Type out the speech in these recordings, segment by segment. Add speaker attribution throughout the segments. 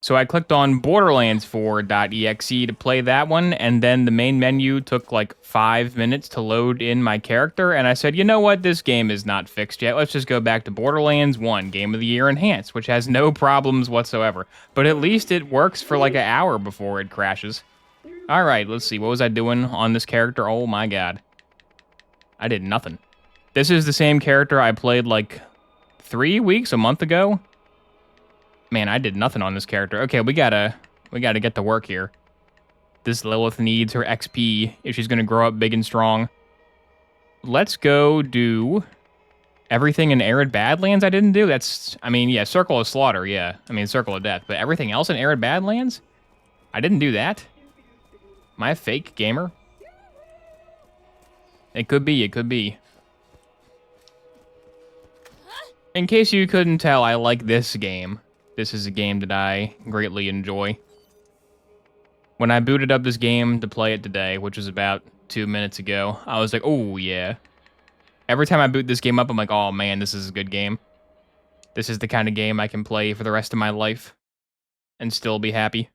Speaker 1: So I clicked on Borderlands 4.exe to play that one, and then the main menu took like 5 minutes to load in my character, and I said, you know what, this game is not fixed yet. Let's just go back to Borderlands 1, Game of the Year Enhanced, which has no problems whatsoever. But at least it works for like an hour before it crashes. All right, let's see. What was I doing on this character? Oh my god. I did nothing. This is the same character I played like 3 weeks, a month ago. Man, I did nothing on this character. Okay, we gotta get to work here. This Lilith needs her XP if she's gonna grow up big and strong. Let's go do everything in Arid Badlands I didn't do. I mean, yeah, Circle of Slaughter, yeah. I mean, Circle of Death. But everything else in Arid Badlands? I didn't do that. Am I a fake gamer? It could be, it could be. In case you couldn't tell, I like this game. This is a game that I greatly enjoy. When I booted up this game to play it today, which was about 2 minutes ago, I was like, oh yeah. Every time I boot this game up, I'm like, oh man, this is a good game. This is the kind of game I can play for the rest of my life and still be happy.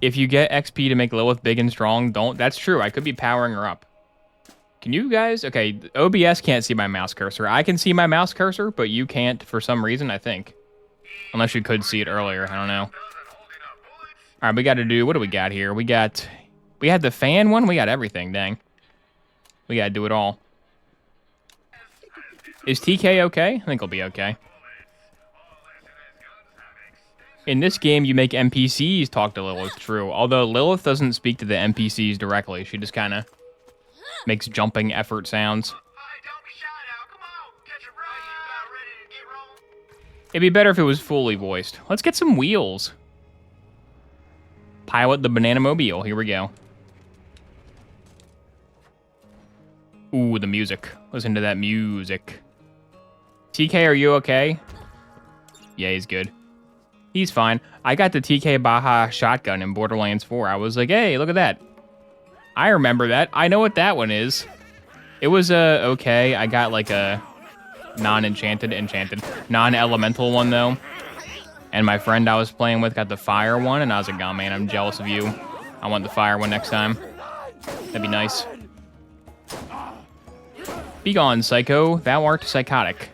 Speaker 1: If you get XP to make Lilith big and strong, don't. That's true, I could be powering her up. Can you guys? Okay, OBS can't see my mouse cursor. I can see my mouse cursor, but you can't for some reason, I think. Unless you could see it earlier, I don't know. All right, we got to do, what do we got here? We had the fan one, we got everything, dang. We got to do it all. Is TK okay? I think he'll be okay. In this game, you make NPCs talk to Lilith, true. Although Lilith doesn't speak to the NPCs directly. She just kind of makes jumping effort sounds. It'd be better if it was fully voiced. Let's get some wheels. Pilot the banana mobile. Here we go. Ooh, the music. Listen to that music. TK, are you okay? Yeah, he's good. He's fine. I got the TK Baja shotgun in Borderlands 4. I was like, hey, look at that. I remember that. I know what that one is. It was okay. I got like a non-elemental one though. And my friend I was playing with got the fire one, and I was like, oh man, I'm jealous of you. I want the fire one next time. That'd be nice. Be gone, psycho. Thou art psychotic.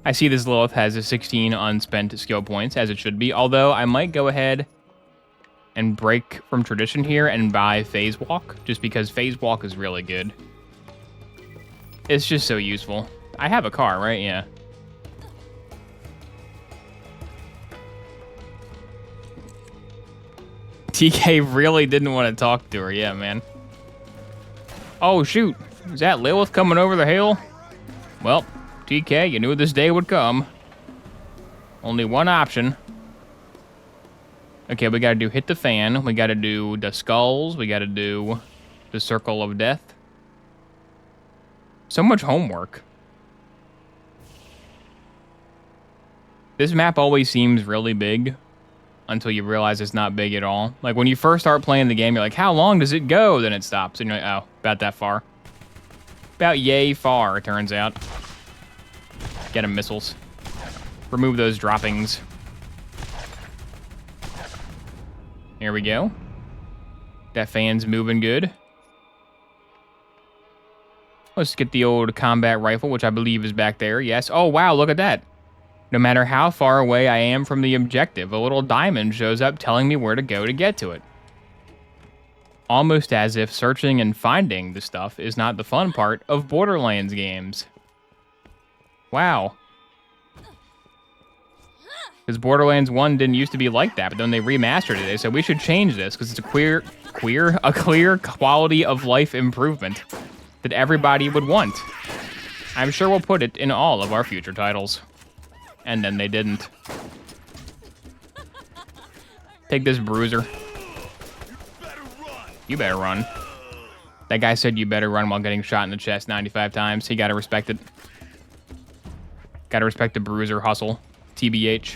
Speaker 1: I see this Lilith has a 16 unspent skill points, as it should be. Although I might go ahead and break from tradition here and buy Phase Walk, just because Phase Walk is really good. It's just so useful. I have a car, right? Yeah. TK really didn't want to talk to her. Yeah, man. Oh, shoot. Is that Lilith coming over the hill? Well, TK, you knew this day would come. Only one option. Okay, we gotta do hit the fan. We gotta do the skulls. We gotta do the circle of death. So much homework. This map always seems really big until you realize it's not big at all. Like when you first start playing the game, you're like, how long does it go? Then it stops and you're like, oh, about that far. About yay far, it turns out. Get him, missiles. Remove those droppings. Here we go. That fan's moving good. Let's get the old combat rifle, which I believe is back there. Yes. Oh, wow, look at that. No matter how far away I am from the objective, a little diamond shows up telling me where to go to get to it. Almost as if searching and finding the stuff is not the fun part of Borderlands games. Wow. Because Borderlands 1 didn't used to be like that, but then they remastered it. They said we should change this because it's a clear quality of life improvement that everybody would want. I'm sure we'll put it in all of our future titles. And then they didn't. Take this bruiser. You better run. That guy said you better run while getting shot in the chest 95 times. He gotta respect it. Gotta respect the bruiser hustle. TBH.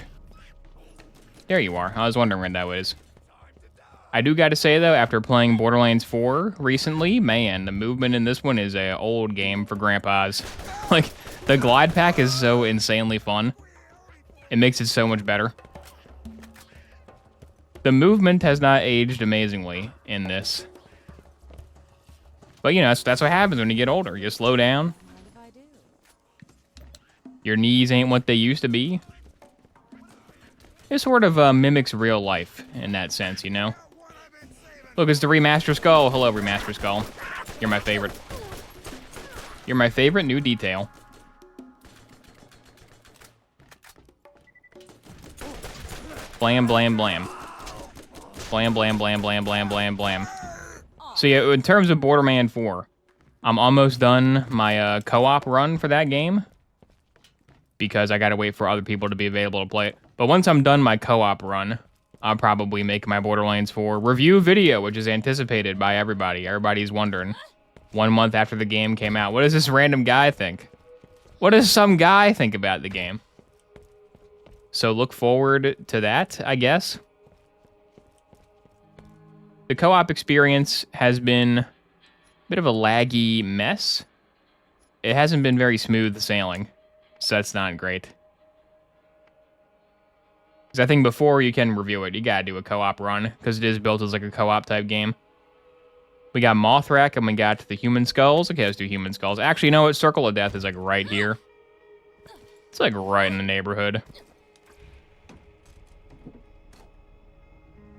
Speaker 1: There you are. I was wondering where that was. I do got to say, though, after playing Borderlands 4 recently, man, the movement in this one is a old game for grandpas. Like, the glide pack is so insanely fun. It makes it so much better. The movement has not aged amazingly in this. But, you know, that's what happens when you get older. You slow down. Your knees ain't what they used to be. It sort of mimics real life in that sense, you know? Look, it's the Remaster Skull. Hello, Remaster Skull. You're my favorite. You're my favorite new detail. Blam, blam, blam. Blam, blam, blam, blam, blam, blam, blam. So yeah, in terms of Borderlands 4, I'm almost done my co-op run for that game. Because I gotta wait for other people to be available to play it. But once I'm done my co-op run, I'll probably make my Borderlands 4 review video, which is anticipated by everybody. Everybody's wondering, 1 month after the game came out, what does this random guy think? What does some guy think about the game? So look forward to that, I guess. The co-op experience has been a bit of a laggy mess. It hasn't been very smooth sailing, so that's not great. Because I think before you can review it, you gotta do a co-op run, because it is built as like a co-op type game. We got Mothrak, and we got the Human Skulls. Okay, let's do Human Skulls. Actually, you know what? Circle of Death is like right here. It's like right in the neighborhood.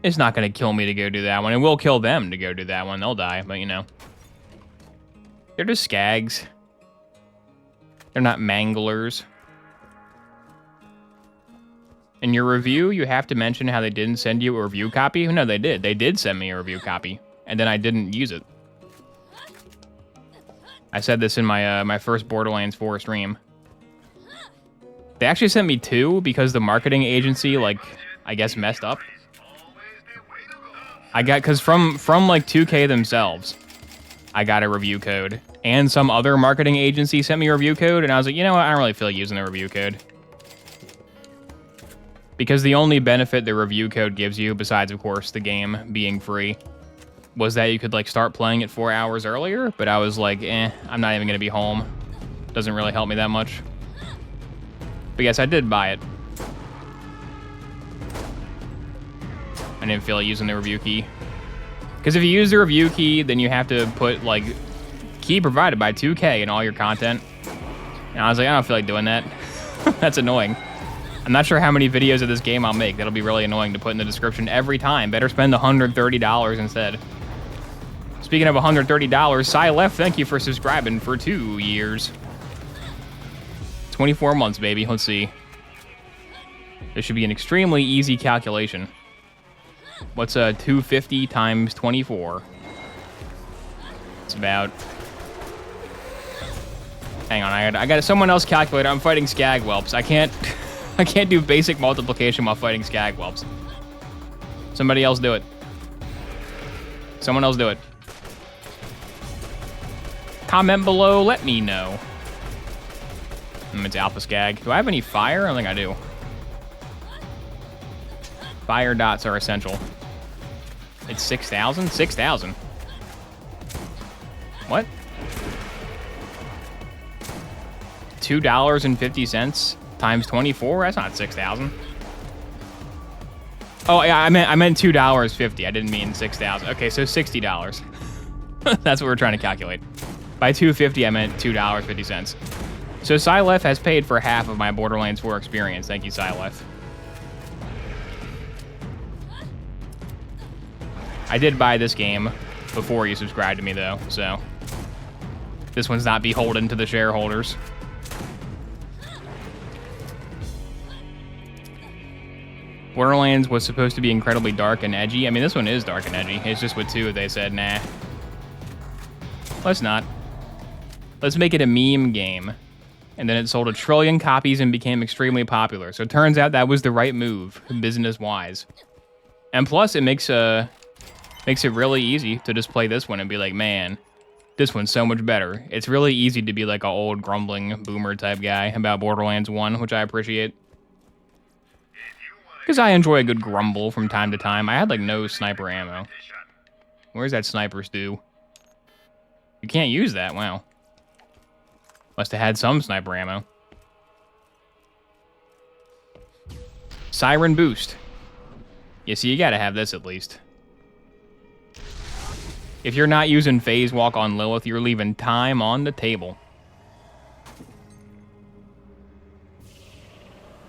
Speaker 1: It's not gonna kill me to go do that one. It will kill them to go do that one. They'll die, but you know. They're just skags. They're not manglers. In your review, you have to mention how they didn't send you a review copy. No, they did. They did send me a review copy, and then I didn't use it. I said this in my my first Borderlands 4 stream. They actually sent me 2 because the marketing agency, like, I guess messed up. I got, because from like 2K themselves, I got a review code, and some other marketing agency sent me a review code, and I was like, you know what? I don't really feel like using the review code. Because the only benefit the review code gives you, besides, of course, the game being free, was that you could, like, start playing it 4 hours earlier, but I was like, I'm not even going to be home. Doesn't really help me that much. But yes, I did buy it. I didn't feel like using the review key. Because if you use the review key, then you have to put, like, key provided by 2K in all your content. And I was like, I don't feel like doing that. That's annoying. I'm not sure how many videos of this game I'll make. That'll be really annoying to put in the description every time. Better spend $130 instead. Speaking of $130, Left, thank you for subscribing for 2 years. 24 months, baby. Let's see. This should be an extremely easy calculation. What's 250 times 24? It's about... Hang on, I got someone else calculate. I'm fighting skag whelps. I can't do basic multiplication while fighting skag whelps. Somebody else do it. Someone else do it. Comment below, let me know. It's alpha skag. Do I have any fire? I don't think I do. Fire dots are essential. It's 6,000? 6,000. What? $2.50 times 24? That's not 6,000. Oh, yeah, I meant $2.50. I didn't mean 6,000. Okay, so $60. That's what we're trying to calculate. By 250, I meant $2.50. So Syleth has paid for half of my Borderlands 4 experience. Thank you, Syleth. I did buy this game before you subscribed to me, though, so this one's not beholden to the shareholders. Borderlands was supposed to be incredibly dark and edgy. I mean, this one is dark and edgy. It's just with 2, they said, nah. Let's not. Let's make it a meme game. And then it sold 1 trillion copies and became extremely popular. So it turns out that was the right move, business-wise. And plus, it makes it really easy to just play this one and be like, man, this one's so much better. It's really easy to be like an old, grumbling boomer type guy about Borderlands 1, which I appreciate. Because I enjoy a good grumble from time to time. I had, like, no sniper ammo. Where's that sniper stew? You can't use that, wow. Must have had some sniper ammo. Siren boost. You see, you gotta have this at least. If you're not using phase walk on Lilith, you're leaving time on the table.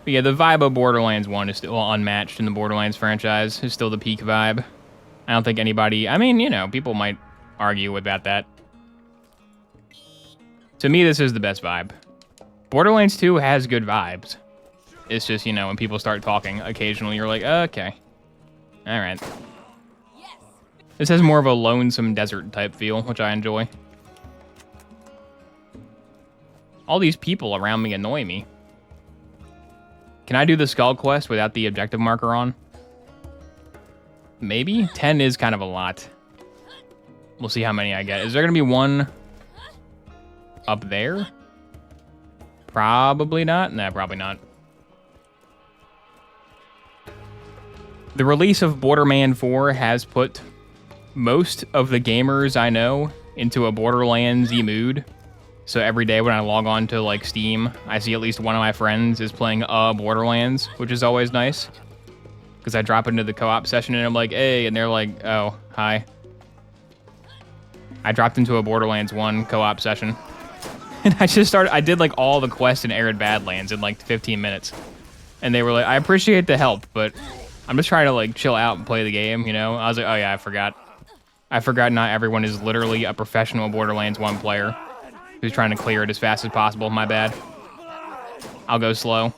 Speaker 1: But yeah, the vibe of Borderlands 1 is still unmatched in the Borderlands franchise. It's still the peak vibe. I don't think anybody... I mean, you know, people might argue about that. To me, this is the best vibe. Borderlands 2 has good vibes. It's just, you know, when people start talking, occasionally you're like, okay. Alright. This has more of a lonesome desert type feel, which I enjoy. All these people around me annoy me. Can I do the skull quest without the objective marker on? Maybe? 10 is kind of a lot. We'll see how many I get. Is there going to be one up there? Probably not. Nah, probably not. The release of Borderlands 4 has put most of the gamers I know into a Borderlands-y mood. So every day when I log on to like Steam, I see at least one of my friends is playing Borderlands, which is always nice. Because I drop into the co-op session and I'm like, hey, and they're like, oh, hi. I dropped into a Borderlands 1 co-op session. And I did like all the quests in Arid Badlands in like 15 minutes. And they were like, I appreciate the help, but I'm just trying to like chill out and play the game, you know? I was like, oh yeah, I forgot. I forgot not everyone is literally a professional Borderlands 1 player who's trying to clear it as fast as possible. My bad. I'll go slow.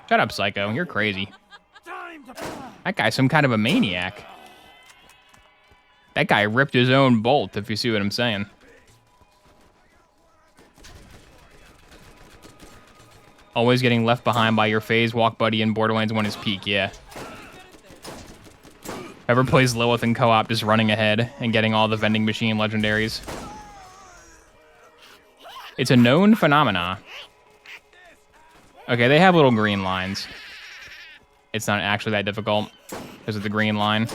Speaker 1: Shut up, Psycho. You're crazy. That guy's some kind of a maniac. That guy ripped his own bolt, if you see what I'm saying. Always getting left behind by your phase walk buddy in Borderlands 1 is peak, yeah. Whoever plays Lilith in co-op just running ahead and getting all the vending machine legendaries. It's a known phenomena. Okay, they have little green lines. It's not actually that difficult because of the green line.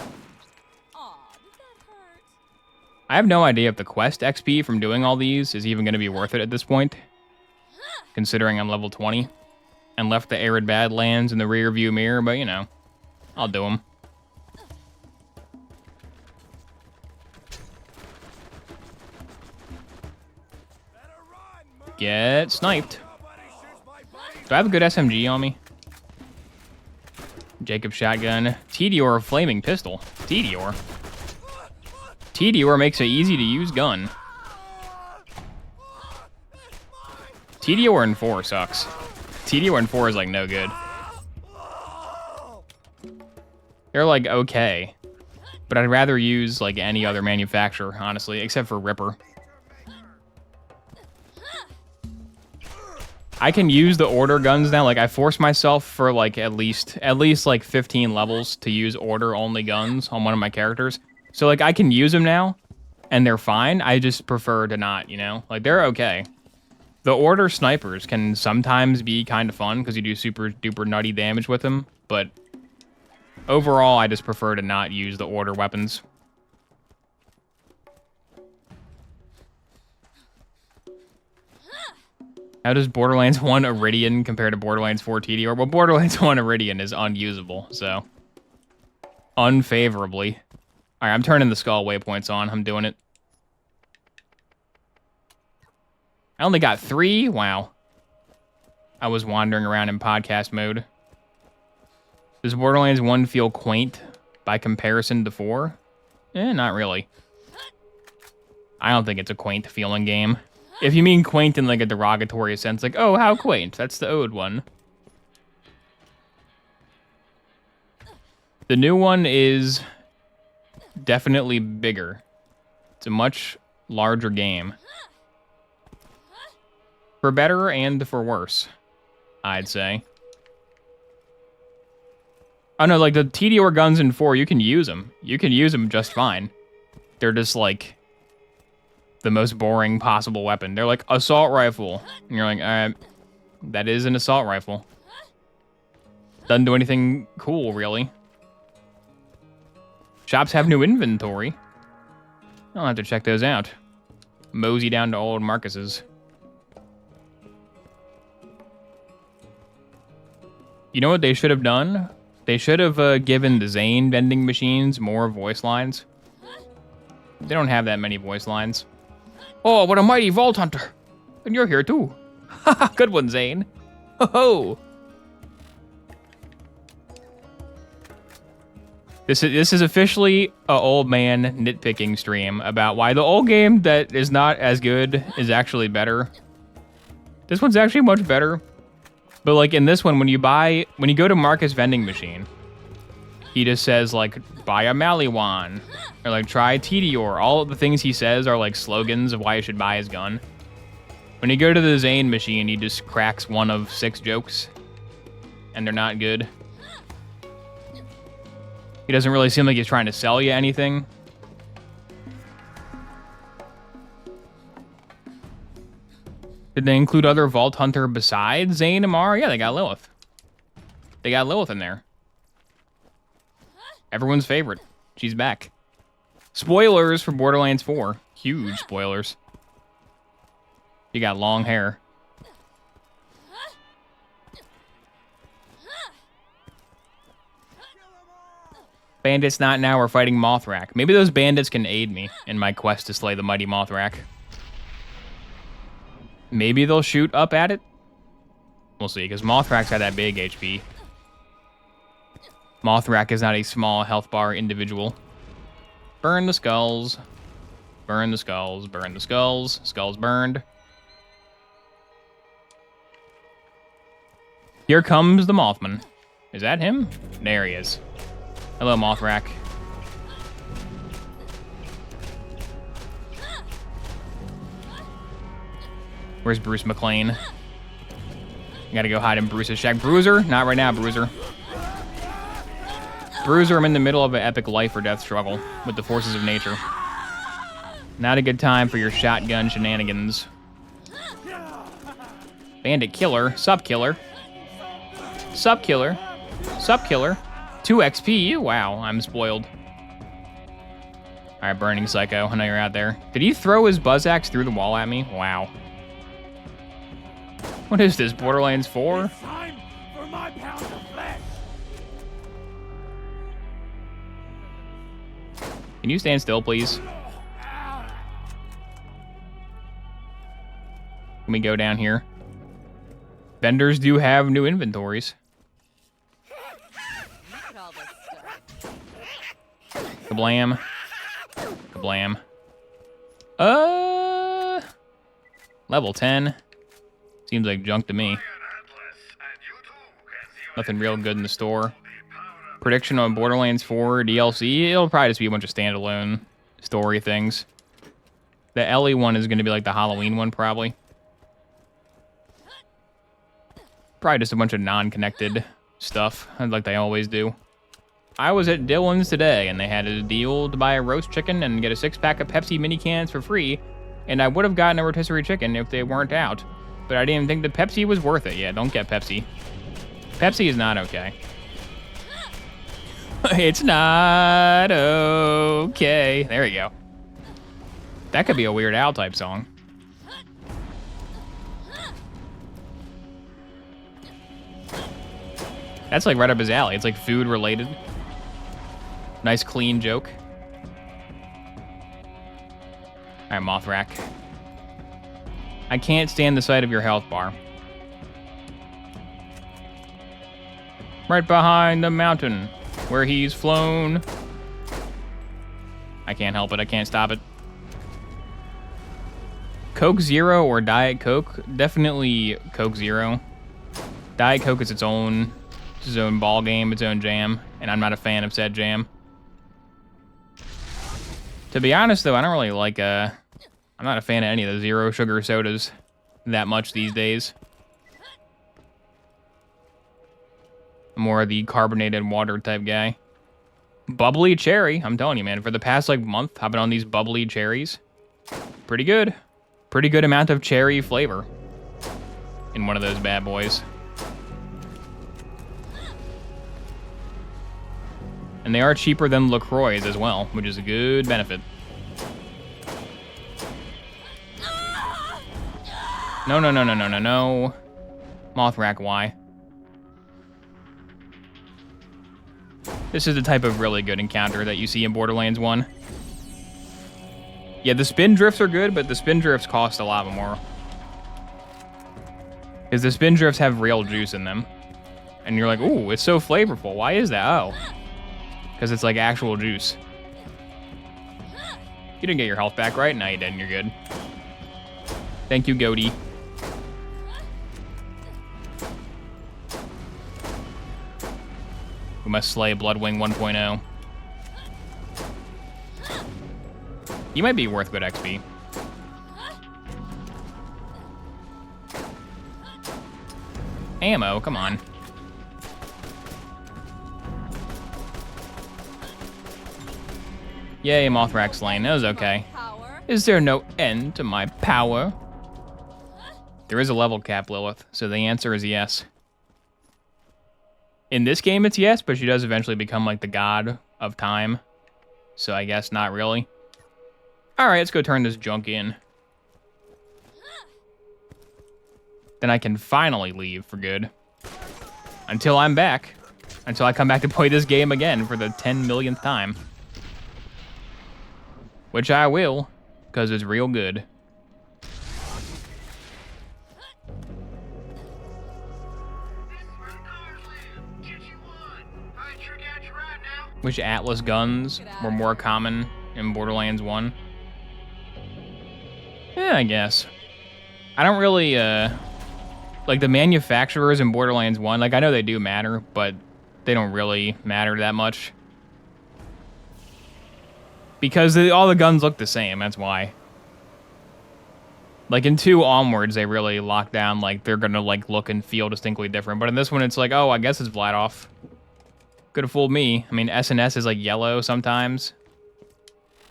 Speaker 1: I have no idea if the quest XP from doing all these is even going to be worth it at this point, considering I'm level 20 and left the Arid Badlands in the rear view mirror, but you know, I'll do them. Get sniped. Do I have a good SMG on me? Jacob shotgun. Tedior flaming pistol. Tedior. Tedior makes an easy to use gun. Tedior in 4 sucks. Tedior in 4 is like no good. They're like okay. But I'd rather use like any other manufacturer, honestly, except for Ripper. I can use the order guns now. Like I forced myself for like at least like 15 levels to use order only guns on one of my characters. So like I can use them now and they're fine. I just prefer to not, you know, like they're okay. The order snipers can sometimes be kind of fun because you do super duper nutty damage with them. But overall, I just prefer to not use the order weapons. How does Borderlands 1 Eridium compare to Borderlands 4 TDR? Well, Borderlands 1 Eridium is unusable, so unfavorably. All right, I'm turning the skull waypoints on. I'm doing it. I only got 3? Wow. I was wandering around in podcast mode. Does Borderlands 1 feel quaint by comparison to 4? Not really. I don't think it's a quaint feeling game. If you mean quaint in like a derogatory sense, like, oh, how quaint. That's the ode one. The new one is definitely bigger. It's a much larger game. For better and for worse, I'd say. Oh no, like the TDR guns in 4, you can use them. You can use them just fine. They're just like the most boring possible weapon. They're like assault rifle. And you're like, all right, That is an assault rifle. Doesn't do anything cool, really. Shops have new inventory. I'll have to check those out. Mosey down to old Marcus's. You know what they should have done? They should have given the Zane vending machines more voice lines. They don't have that many voice lines. Oh, what a mighty Vault Hunter. And you're here too. Haha, good one, Zane. Ho ho. This is officially a old man nitpicking stream about why the old game that is not as good is actually better. This one's actually much better. But like in this one, when you go to Marcus vending machine, he just says like, buy a Maliwan, or like try Tedior. All of the things he says are like slogans of why you should buy his gun. When you go to the Zane machine, he just cracks one of 6 jokes, and they're not good. He doesn't really seem like he's trying to sell you anything. Did they include other Vault Hunter besides Zane and Mara? Yeah, they got Lilith. They got Lilith in there. Everyone's favorite. She's back. Spoilers for Borderlands 4. Huge spoilers. She got long hair. Bandits not now, we're fighting Mothrak. Maybe those bandits can aid me in my quest to slay the mighty Mothrak. Maybe they'll shoot up at it? We'll see, because Mothrak's got that big HP. Mothrak is not a small health bar individual. Burn the skulls. Burn the skulls. Burn the skulls. Skulls burned. Here comes the Mothman. Is that him? There he is. Hello, Mothrak. Where's Bruce McLean? You gotta go hide in Bruce's shack. Bruiser? Not right now, Bruiser. Bruiser, I'm in the middle of an epic life or death struggle with the forces of nature. Not a good time for your shotgun shenanigans. Bandit killer. Sup killer. Sup killer. Sup killer. 2 XP. Wow, I'm spoiled. Alright, Burning Psycho. I know you're out there. Did he throw his buzz axe through the wall at me? Wow. What is this, Borderlands 4?
Speaker 2: It's time for my pound of flesh.
Speaker 1: Can you stand still, please? Let me go down here. Vendors do have new inventories. Kablam. Kablam. Level 10. Seems like junk to me. Nothing real good in the store. Prediction on Borderlands 4 DLC. It'll probably just be a bunch of standalone story things. The Ellie one is going to be like the Halloween one, probably. Probably just a bunch of non-connected stuff, like they always do. I was at Dillon's today, and they had a deal to buy a roast chicken and get a 6-pack of Pepsi mini cans for free, and I would have gotten a rotisserie chicken if they weren't out. But I didn't think the Pepsi was worth it. Yeah, don't get Pepsi. Pepsi is not okay. It's not okay. There we go. That could be a Weird Al type song. That's like right up his alley. It's like food related. Nice clean joke. Alright, Mothrak. I can't stand the sight of your health bar. Right behind the mountain where he's flown. I can't help it. I can't stop it. Coke Zero or Diet Coke? Definitely Coke Zero. Diet Coke is its own ball game, its own jam, and I'm not a fan of said jam. To be honest, though, I don't really like, I'm not a fan of any of the zero sugar sodas that much these days. I'm more of the carbonated water type guy. Bubbly cherry, I'm telling you, man, for the past, like, month, I've been on these bubbly cherries. Pretty good. Pretty good amount of cherry flavor. in one of those bad boys. And they are cheaper than LaCroix's as well, which is a good benefit. No, no, no, no, no, no, no. Mothrack, why? This is the type of really good encounter that you see in Borderlands 1. Yeah, the spin drifts are good, but the spin drifts cost a lot more. Because the spin drifts have real juice in them. And you're like, ooh, it's so flavorful. Why is that? Oh. Because it's like actual juice. You didn't get your health back, right? No, you didn't. You're good. Thank you, Goaty. We must slay Bloodwing 1.0. You might be worth good XP. Ammo, come on. Yay, Mothrack slain. That was okay. Is there no end to my power? There is a level cap, Lilith, so the answer is yes. In this game, it's yes, but she does eventually become like the god of time. So I guess not really. All right, let's go turn this junk in. Then I can finally leave for good. Until I'm back. Until I come back to play this game again for the 10 millionth time. Which I will, because it's real good. Wish Atlas guns were more common in Borderlands 1. Yeah, I guess. I don't really, like the manufacturers in Borderlands 1, like I know they do matter, but they don't really matter that much. Because all the guns look the same, that's why. Like in 2 onwards, they really lock down, like they're gonna like look and feel distinctly different. But in this one, it's like, oh, I guess it's Vladoff. Could have fooled me. I mean, S&S is like yellow sometimes.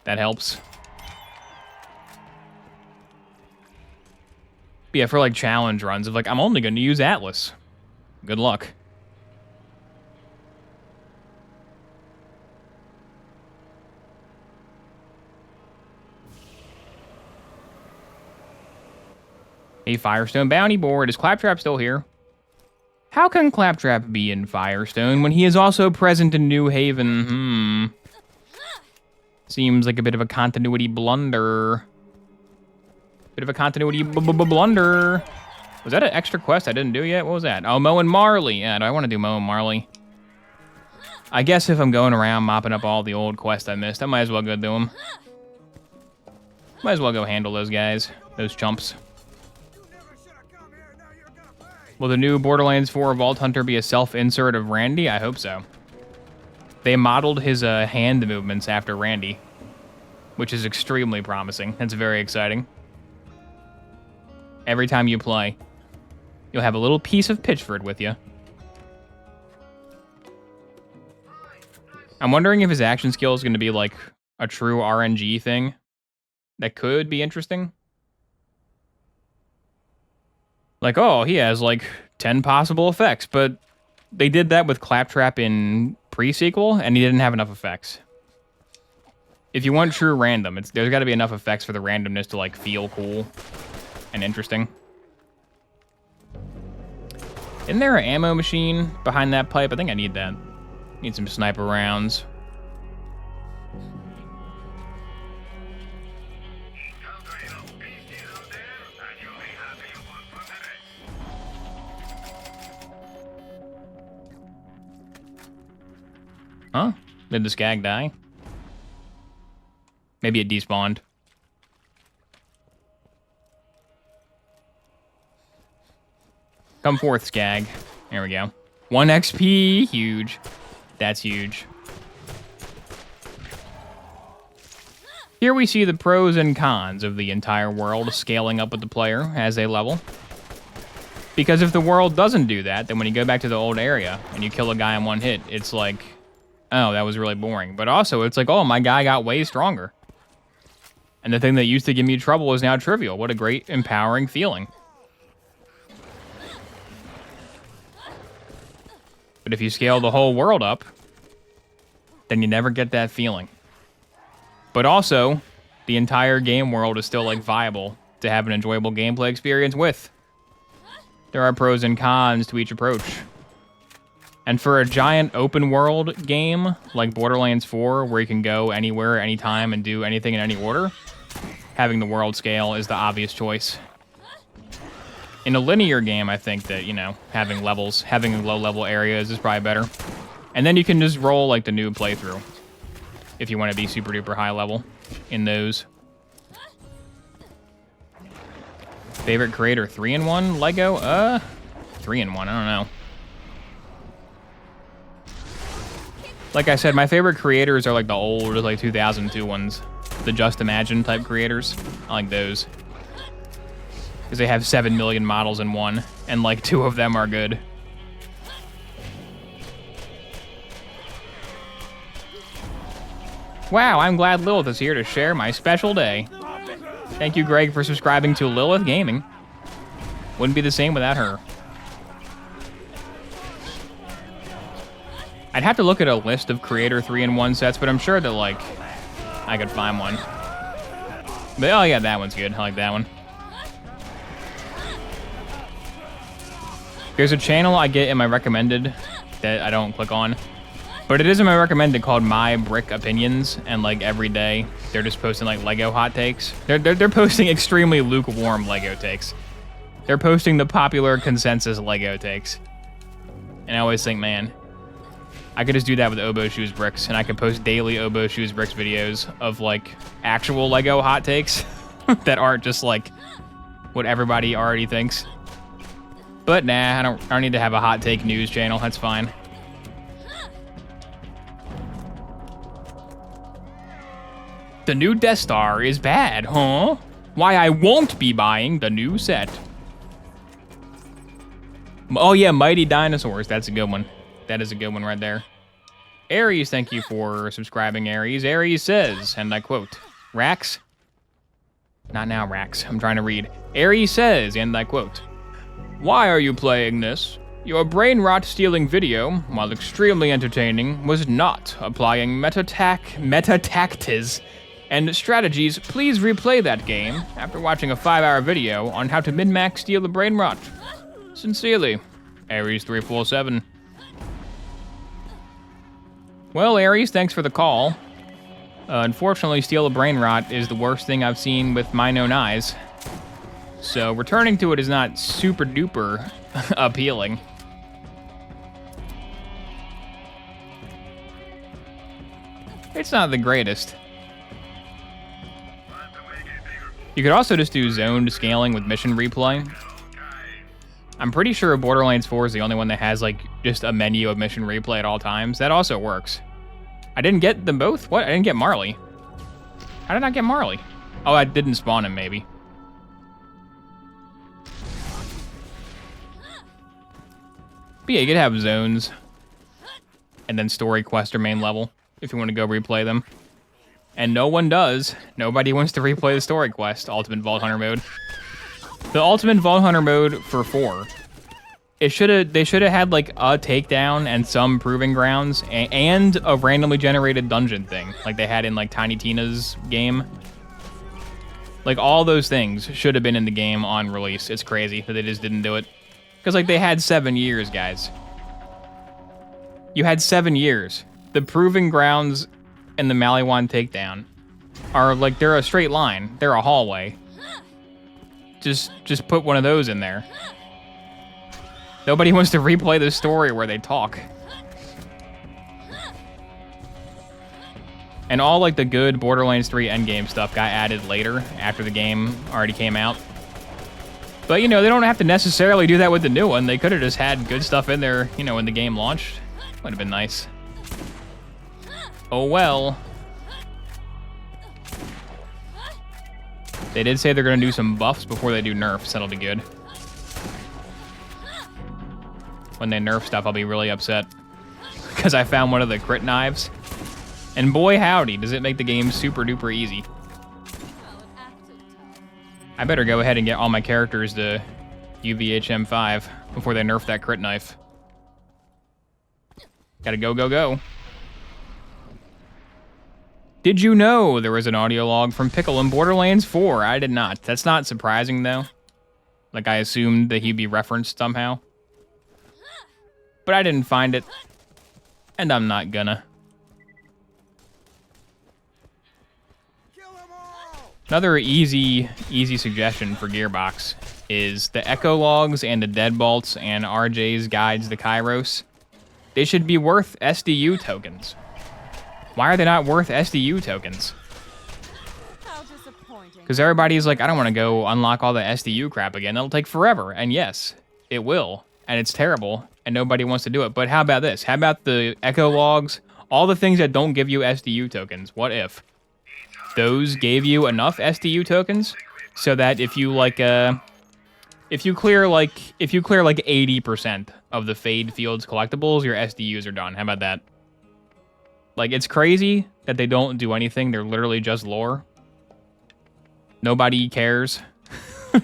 Speaker 1: That helps. But yeah, for like challenge runs of like, I'm only going to use Atlas. Good luck. Hey, Firestone bounty board. Is Claptrap still here? How can Claptrap be in Firestone when he is also present in New Haven? Seems like a bit of a continuity blunder. Bit of a continuity blunder. Was that an extra quest I didn't do yet? What was that? Oh, Moe and Marley. Yeah, do I want to do Moe and Marley? I guess if I'm going around mopping up all the old quests I missed, I might as well go do them. Might as well go handle those guys. Those chumps. Will the new Borderlands 4 Vault Hunter be a self-insert of Randy? I hope so. They modeled his hand movements after Randy, which is extremely promising. That's very exciting. Every time you play, you'll have a little piece of Pitchford with you. I'm wondering if his action skill is going to be like a true RNG thing. That could be interesting. Like, oh, he has like 10 possible effects, but they did that with Claptrap in pre-sequel, and he didn't have enough effects. If you want true random, there's got to be enough effects for the randomness to like feel cool and interesting. Isn't there an ammo machine behind that pipe? I think I need that. Need some sniper rounds. Huh? Did the skag die? Maybe it despawned. Come forth, skag. There we go. 1 XP, huge. That's huge. Here we see the pros and cons of the entire world scaling up with the player as they level. Because if the world doesn't do that, then when you go back to the old area and you kill a guy in 1 hit, it's like, oh, that was really boring. But also, it's like, oh, my guy got way stronger. And the thing that used to give me trouble is now trivial. What a great, empowering feeling. But if you scale the whole world up, then you never get that feeling. But also, the entire game world is still like viable to have an enjoyable gameplay experience with. There are pros and cons to each approach. And for a giant open world game like Borderlands 4, where you can go anywhere, anytime, and do anything in any order, having the world scale is the obvious choice. In a linear game, I think that, you know, having levels, having low-level areas is probably better. And then you can just roll like the new playthrough if you want to be super duper high level in those. Favorite creator, 3-in-1 Lego? 3-in-1, I don't know. Like I said, my favorite creators are like the old, like 2002 ones. The Just Imagine type creators. I like those. Because they have 7 million models in one, and like 2 of them are good. Wow, I'm glad Lilith is here to share my special day. Thank you, Greg, for subscribing to Lilith Gaming. Wouldn't be the same without her. I'd have to look at a list of creator 3-in-1 sets, but I'm sure that, like, I could find one. But, oh yeah, that one's good. I like that one. There's a channel I get in my recommended that I don't click on. But it is in my recommended called My Brick Opinions, and like every day they're just posting like Lego hot takes. They're posting extremely lukewarm Lego takes. They're posting the popular consensus Lego takes. And I always think, man, I could just do that with Oboe Shoes Bricks, and I could post daily Oboe Shoes Bricks videos of like actual Lego hot takes that aren't just like what everybody already thinks. But nah, I don't need to have a hot take news channel. That's fine. The new Death Star is bad, huh? Why I won't be buying the new set. Oh yeah, Mighty Dinosaurs. That's a good one. That is a good one right there. Aries, thank you for subscribing, Aries. Aries says, and I quote, Rax? Not now, Rax. I'm trying to read. Aries says, and I quote, why are you playing this? Your brain rot stealing video, while extremely entertaining, was not applying meta-tactics and strategies. Please replay that game after watching a 5-hour video on how to min-max steal the brain rot. Sincerely, Aries347. Well, Aries, thanks for the call. Unfortunately, steal the brain rot is the worst thing I've seen with mine own eyes. So returning to it is not super duper appealing. It's not the greatest. You could also just do zoned scaling with mission replay. I'm pretty sure Borderlands 4 is the only one that has like just a menu of mission replay at all times. That also works. I didn't get them both? What? I didn't get Marley. How did I get Marley? Oh, I didn't spawn him maybe. But yeah, you could have zones. And then story quest or main level if you want to go replay them. And no one does. Nobody wants to replay the story quest, Ultimate Vault Hunter mode. The Ultimate Vault Hunter mode for 4. They should have had like a takedown and some proving grounds and a randomly generated dungeon thing like they had in like Tiny Tina's game. Like all those things should have been in the game on release. It's crazy that they just didn't do it. Because like they had 7 years, guys. You had 7 years. The proving grounds and the Maliwan takedown are like, they're a straight line. They're a hallway. Just put one of those in there. Nobody wants to replay the story where they talk. And all like the good Borderlands 3 endgame stuff got added later after the game already came out. But you know, they don't have to necessarily do that with the new one. They could have just had good stuff in there, you know, when the game launched. Would have been nice. Oh well. They did say they're gonna do some buffs before they do nerfs. That'll be good. When they nerf stuff, I'll be really upset. Because I found one of the crit knives. And boy howdy, does it make the game super duper easy. I better go ahead and get all my characters to UVHM5 before they nerf that crit knife. Gotta go, go, go. Did you know there was an audio log from Pickle in Borderlands 4? I did not. That's not surprising, though. Like, I assumed that he'd be referenced somehow. But I didn't find it. And I'm not gonna. Another easy suggestion for Gearbox is the Echo Logs and the Deadbolts and RJ's Guides to Kairos. They should be worth SDU tokens. Why are they not worth SDU tokens?
Speaker 3: How disappointing.
Speaker 1: Because everybody's like, I don't want to go unlock all the SDU crap again. It'll take forever. And yes, it will. And it's terrible. And nobody wants to do it. But how about this? How about the Echo Logs? All the things that don't give you SDU tokens. What if those gave you enough SDU tokens so that if you like if you clear like 80% of the Fade Fields collectibles, your SDUs are done. How about that? Like, it's crazy that they don't do anything. They're literally just lore. Nobody cares.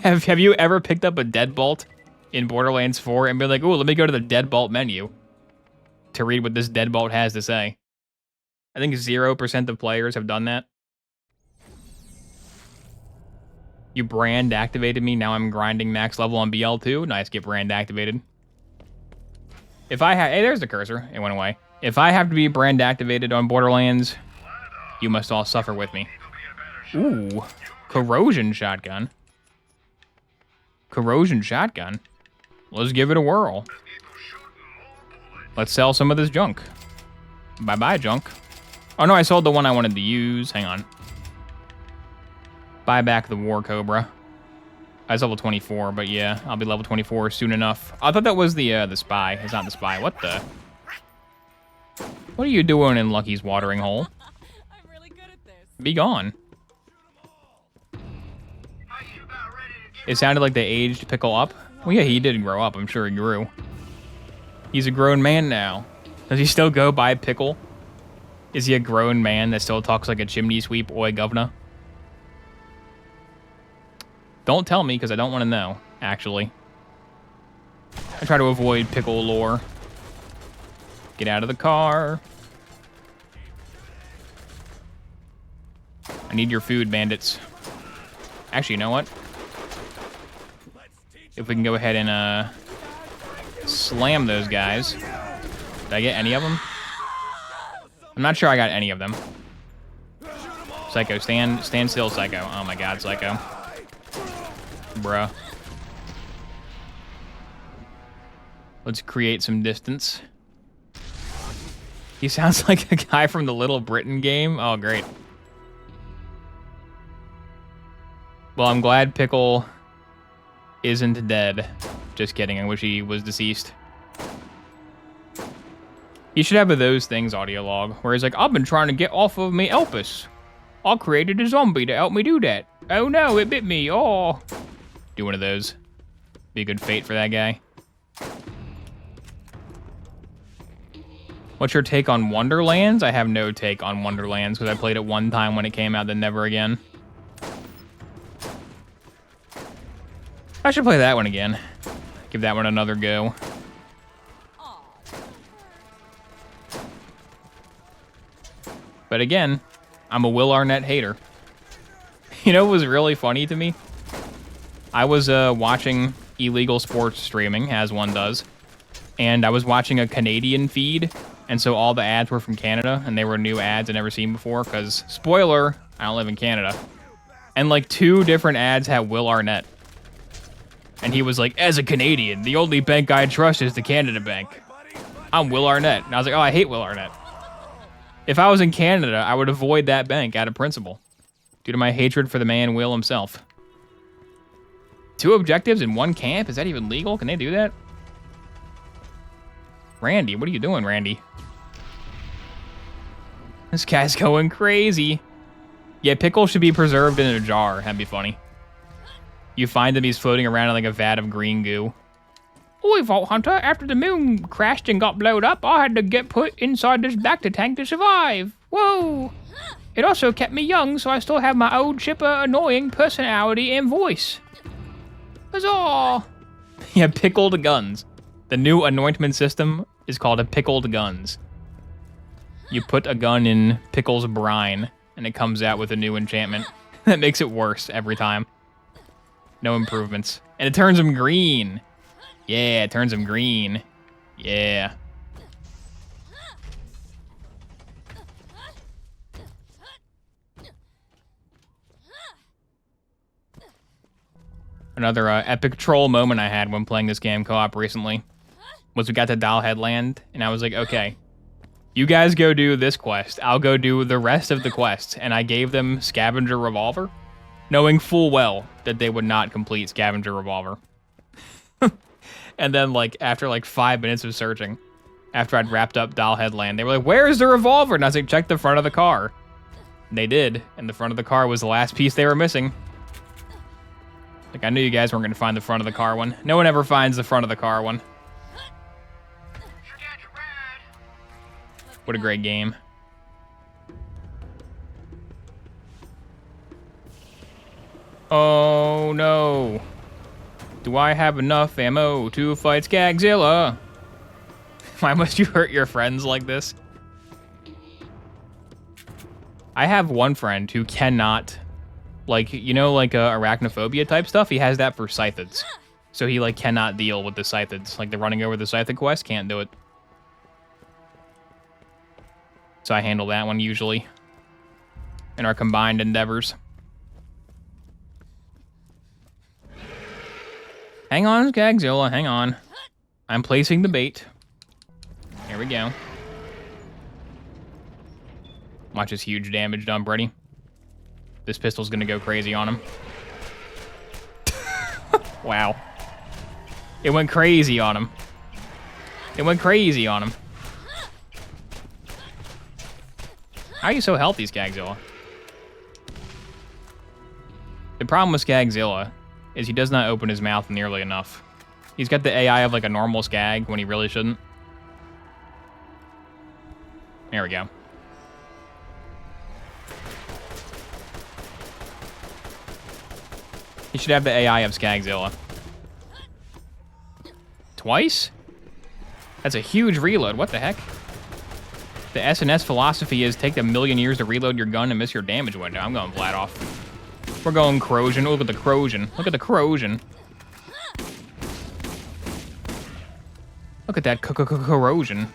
Speaker 1: Have you ever picked up a Deadbolt in Borderlands 4 and been like, ooh, let me go to the Deadbolt menu to read what this Deadbolt has to say? I think 0% of players have done that. You brand activated me. Now I'm grinding max level on BL2. Nice, get brand activated. If I had... Hey, there's the cursor. It went away. If I have to be brand activated on Borderlands, you must all suffer with me. Ooh, corrosion shotgun. Corrosion shotgun. Let's give it a whirl. Let's sell some of this junk. Bye-bye, junk. Oh, no, I sold the one I wanted to use. Hang on. Buy back the War Cobra. I was level 24, but yeah, I'll be level 24 soon enough. I thought that was the spy. It's not the spy. What the... What are you doing in Lucky's watering hole?
Speaker 3: I'm really good at this.
Speaker 1: Be gone. It sounded like they aged Pickle up. Well, yeah, he did grow up. I'm sure he grew. He's a grown man now. Does he still go by Pickle? Is he a grown man that still talks like a chimney sweep, oi governor? Don't tell me, because I don't want to know, actually. I try to avoid Pickle lore. Get out of the car. I need your food, bandits. Actually, you know what? If we can go ahead and slam those guys. Did I get any of them? I'm not sure I got any of them. Psycho, stand still, Psycho. Oh my god, Psycho. Bruh. Let's create some distance. He sounds like a guy from the Little Britain game. Oh, great. Well, I'm glad Pickle isn't dead. Just kidding. I wish he was deceased. He should have a those things audio log where he's like, I've been trying to get off of me Elpis. I created a zombie to help me do that. Oh no, it bit me. Oh. Do one of those. Be a good fate for that guy. What's your take on Wonderlands? I have no take on Wonderlands because I played it one time when it came out, then never again. I should play that one again. Give that one another go. But again, I'm a Will Arnett hater. You know what was really funny to me? I was watching illegal sports streaming, as one does, and I was watching a Canadian feed, and so all the ads were from Canada, and they were new ads I'd never seen before, because, spoiler, I don't live in Canada. And like 2 different ads had Will Arnett. And he was like, as a Canadian, the only bank I trust is the Canada Bank. I'm Will Arnett. And I was like, oh, I hate Will Arnett. If I was in Canada, I would avoid that bank out of principle, due to my hatred for the man Will himself. 2 objectives in 1 camp? Is that even legal? Can they do that? Randy, what are you doing, Randy? This guy's going crazy. Yeah, Pickle should be preserved in a jar. That'd be funny. You find him, he's floating around in like a vat of green goo. Oi, Vault Hunter, after the moon crashed and got blowed up, I had to get put inside this Bacta tank to survive. Whoa! It also kept me young, so I still have my old chipper annoying personality and voice. Huzzah! Yeah, pickled guns. The new anointment system is called a pickled guns. You put a gun in Pickle's brine, and it comes out with a new enchantment. That makes it worse every time. No improvements. And it turns him green. Yeah, it turns him green. Yeah. Another epic troll moment I had when playing this game co-op recently was we got to Doll Headland, and I was like, okay, you guys go do this quest. I'll go do the rest of the quests. And I gave them Scavenger Revolver, knowing full well that they would not complete Scavenger Revolver. And then, like, after like 5 minutes of searching, after I'd wrapped up Doll Headland, they were like, where's the revolver? And I was like, check the front of the car. And they did, and the front of the car was the last piece they were missing. Like, I knew you guys weren't going to find the front of the car one. No one ever finds the front of the car one. What a great game. Oh, no. Do I have enough ammo to fight Skagzilla? Why must you hurt your friends like this? I have one friend who cannot, like, you know, like arachnophobia type stuff? He has that for scythids. So he, like, cannot deal with the scythids. Like, the running over the scythid quest, can't do it. So I handle that one usually in our combined endeavors. Hang on, Skagzilla, hang on. I'm placing the bait. Here we go. Watch this huge damage done, Brady. This pistol's gonna go crazy on him. Wow. It went crazy on him. It went crazy on him. How are you so healthy, Skagzilla? The problem with Skagzilla is he does not open his mouth nearly enough. He's got the AI of like a normal Skag when he really shouldn't. There we go. He should have the AI of Skagzilla. Twice? That's a huge reload. What the heck? The S&S philosophy is take a million years to reload your gun and miss your damage window. I'm going flat off. We're going corrosion. Look at the corrosion. Look at the corrosion. Look at that corrosion.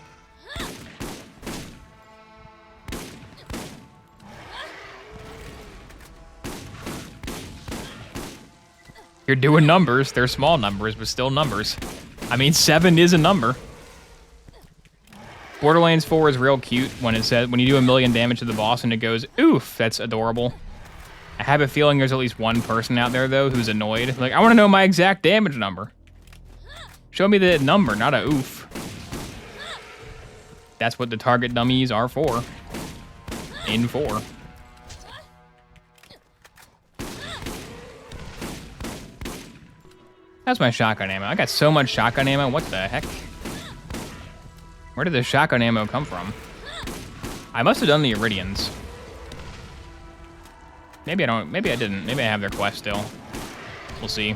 Speaker 1: You're doing numbers. They're small numbers, but still numbers. I mean, 7 is a number. Borderlands 4 is real cute when it says, when you do a million damage to the boss and it goes, oof, that's adorable. I have a feeling there's at least one person out there, though, who's annoyed. Like, I want to know my exact damage number. Show me the number, not a oof. That's what the target dummies are for. In 4. That's my shotgun ammo. I got so much shotgun ammo. What the heck? Where did the shotgun ammo come from? I must have done the Iridians. Maybe I don't. Maybe I didn't. Maybe I have their quest still. We'll see.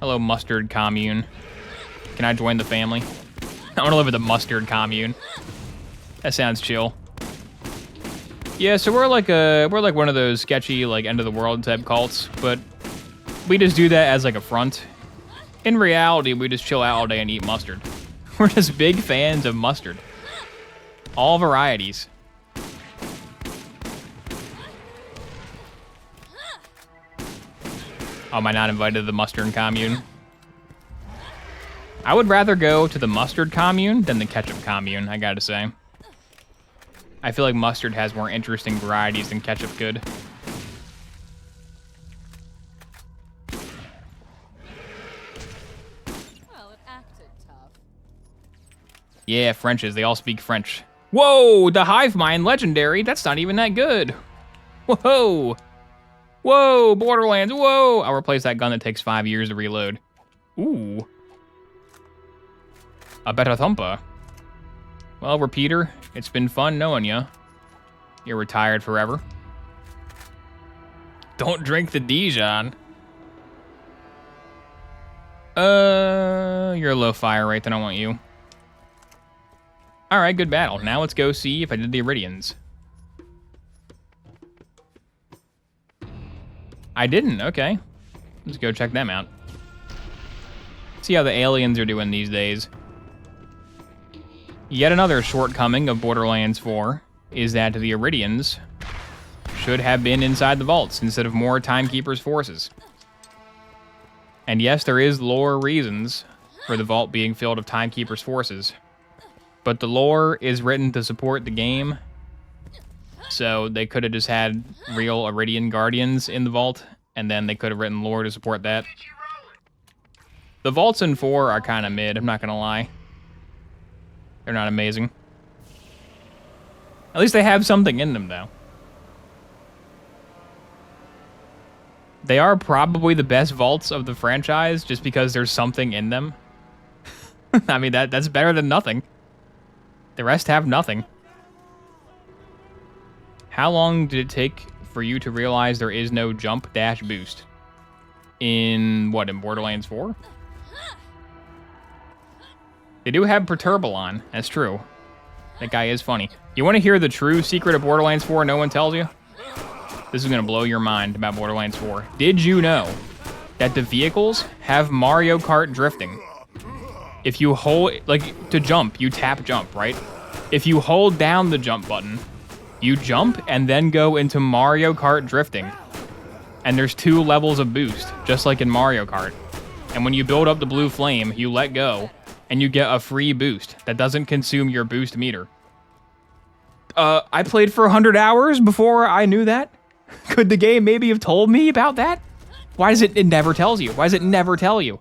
Speaker 1: Hello, Mustard Commune. Can I join the family? I want to live with the Mustard Commune. That sounds chill. Yeah, so we're like one of those sketchy like end of the world type cults, but we just do that as like a front. In reality, we just chill out all day and eat mustard. We're just big fans of mustard. All varieties. Oh, am I not invited to the mustard commune? I would rather go to the mustard commune than the ketchup commune, I gotta say. I feel like mustard has more interesting varieties than ketchup could.
Speaker 3: Well, it acted tough.
Speaker 1: Yeah, Frenches. They all speak French. Whoa, the hive mind legendary. That's not even that good. Whoa. Whoa, Borderlands. Whoa. I'll replace that gun that takes 5 years to reload. Ooh. A better thumper. Well, Repeater, it's been fun knowing you. You're retired forever. Don't drink the Dijon. You're a low fire rate, then I want you. All right, good battle. Now let's go see if I did the Iridians. I didn't, okay. Let's go check them out. See how the aliens are doing these days. Yet another shortcoming of Borderlands 4 is that the Iridians should have been inside the vaults instead of more Timekeeper's forces. And yes, there is lore reasons for the vault being filled with Timekeeper's forces. But the lore is written to support the game, so they could have just had real Iridian Guardians in the vault, and then they could have written lore to support that. The vaults in 4 are kind of mid, I'm not gonna lie. They're not amazing. At least they have something in them, though. They are probably the best vaults of the franchise, just because there's something in them. I mean, that's better than nothing. The rest have nothing. How long did it take for you to realize there is no jump dash boost? In Borderlands 4? They do have Perturbalon, that's true. That guy is funny. You want to hear the true secret of Borderlands 4 no one tells you? This is going to blow your mind about Borderlands 4. Did you know that the vehicles have Mario Kart drifting? If you hold, like, to jump, you tap jump, right? If you hold down the jump button, you jump and then go into Mario Kart drifting. And there's 2 levels of boost, just like in Mario Kart. And when you build up the blue flame, you let go, and you get a free boost that doesn't consume your boost meter. I played for 100 hours before I knew that? Could the game maybe have told me about that? Why does it never tells you? Why does it never tell you?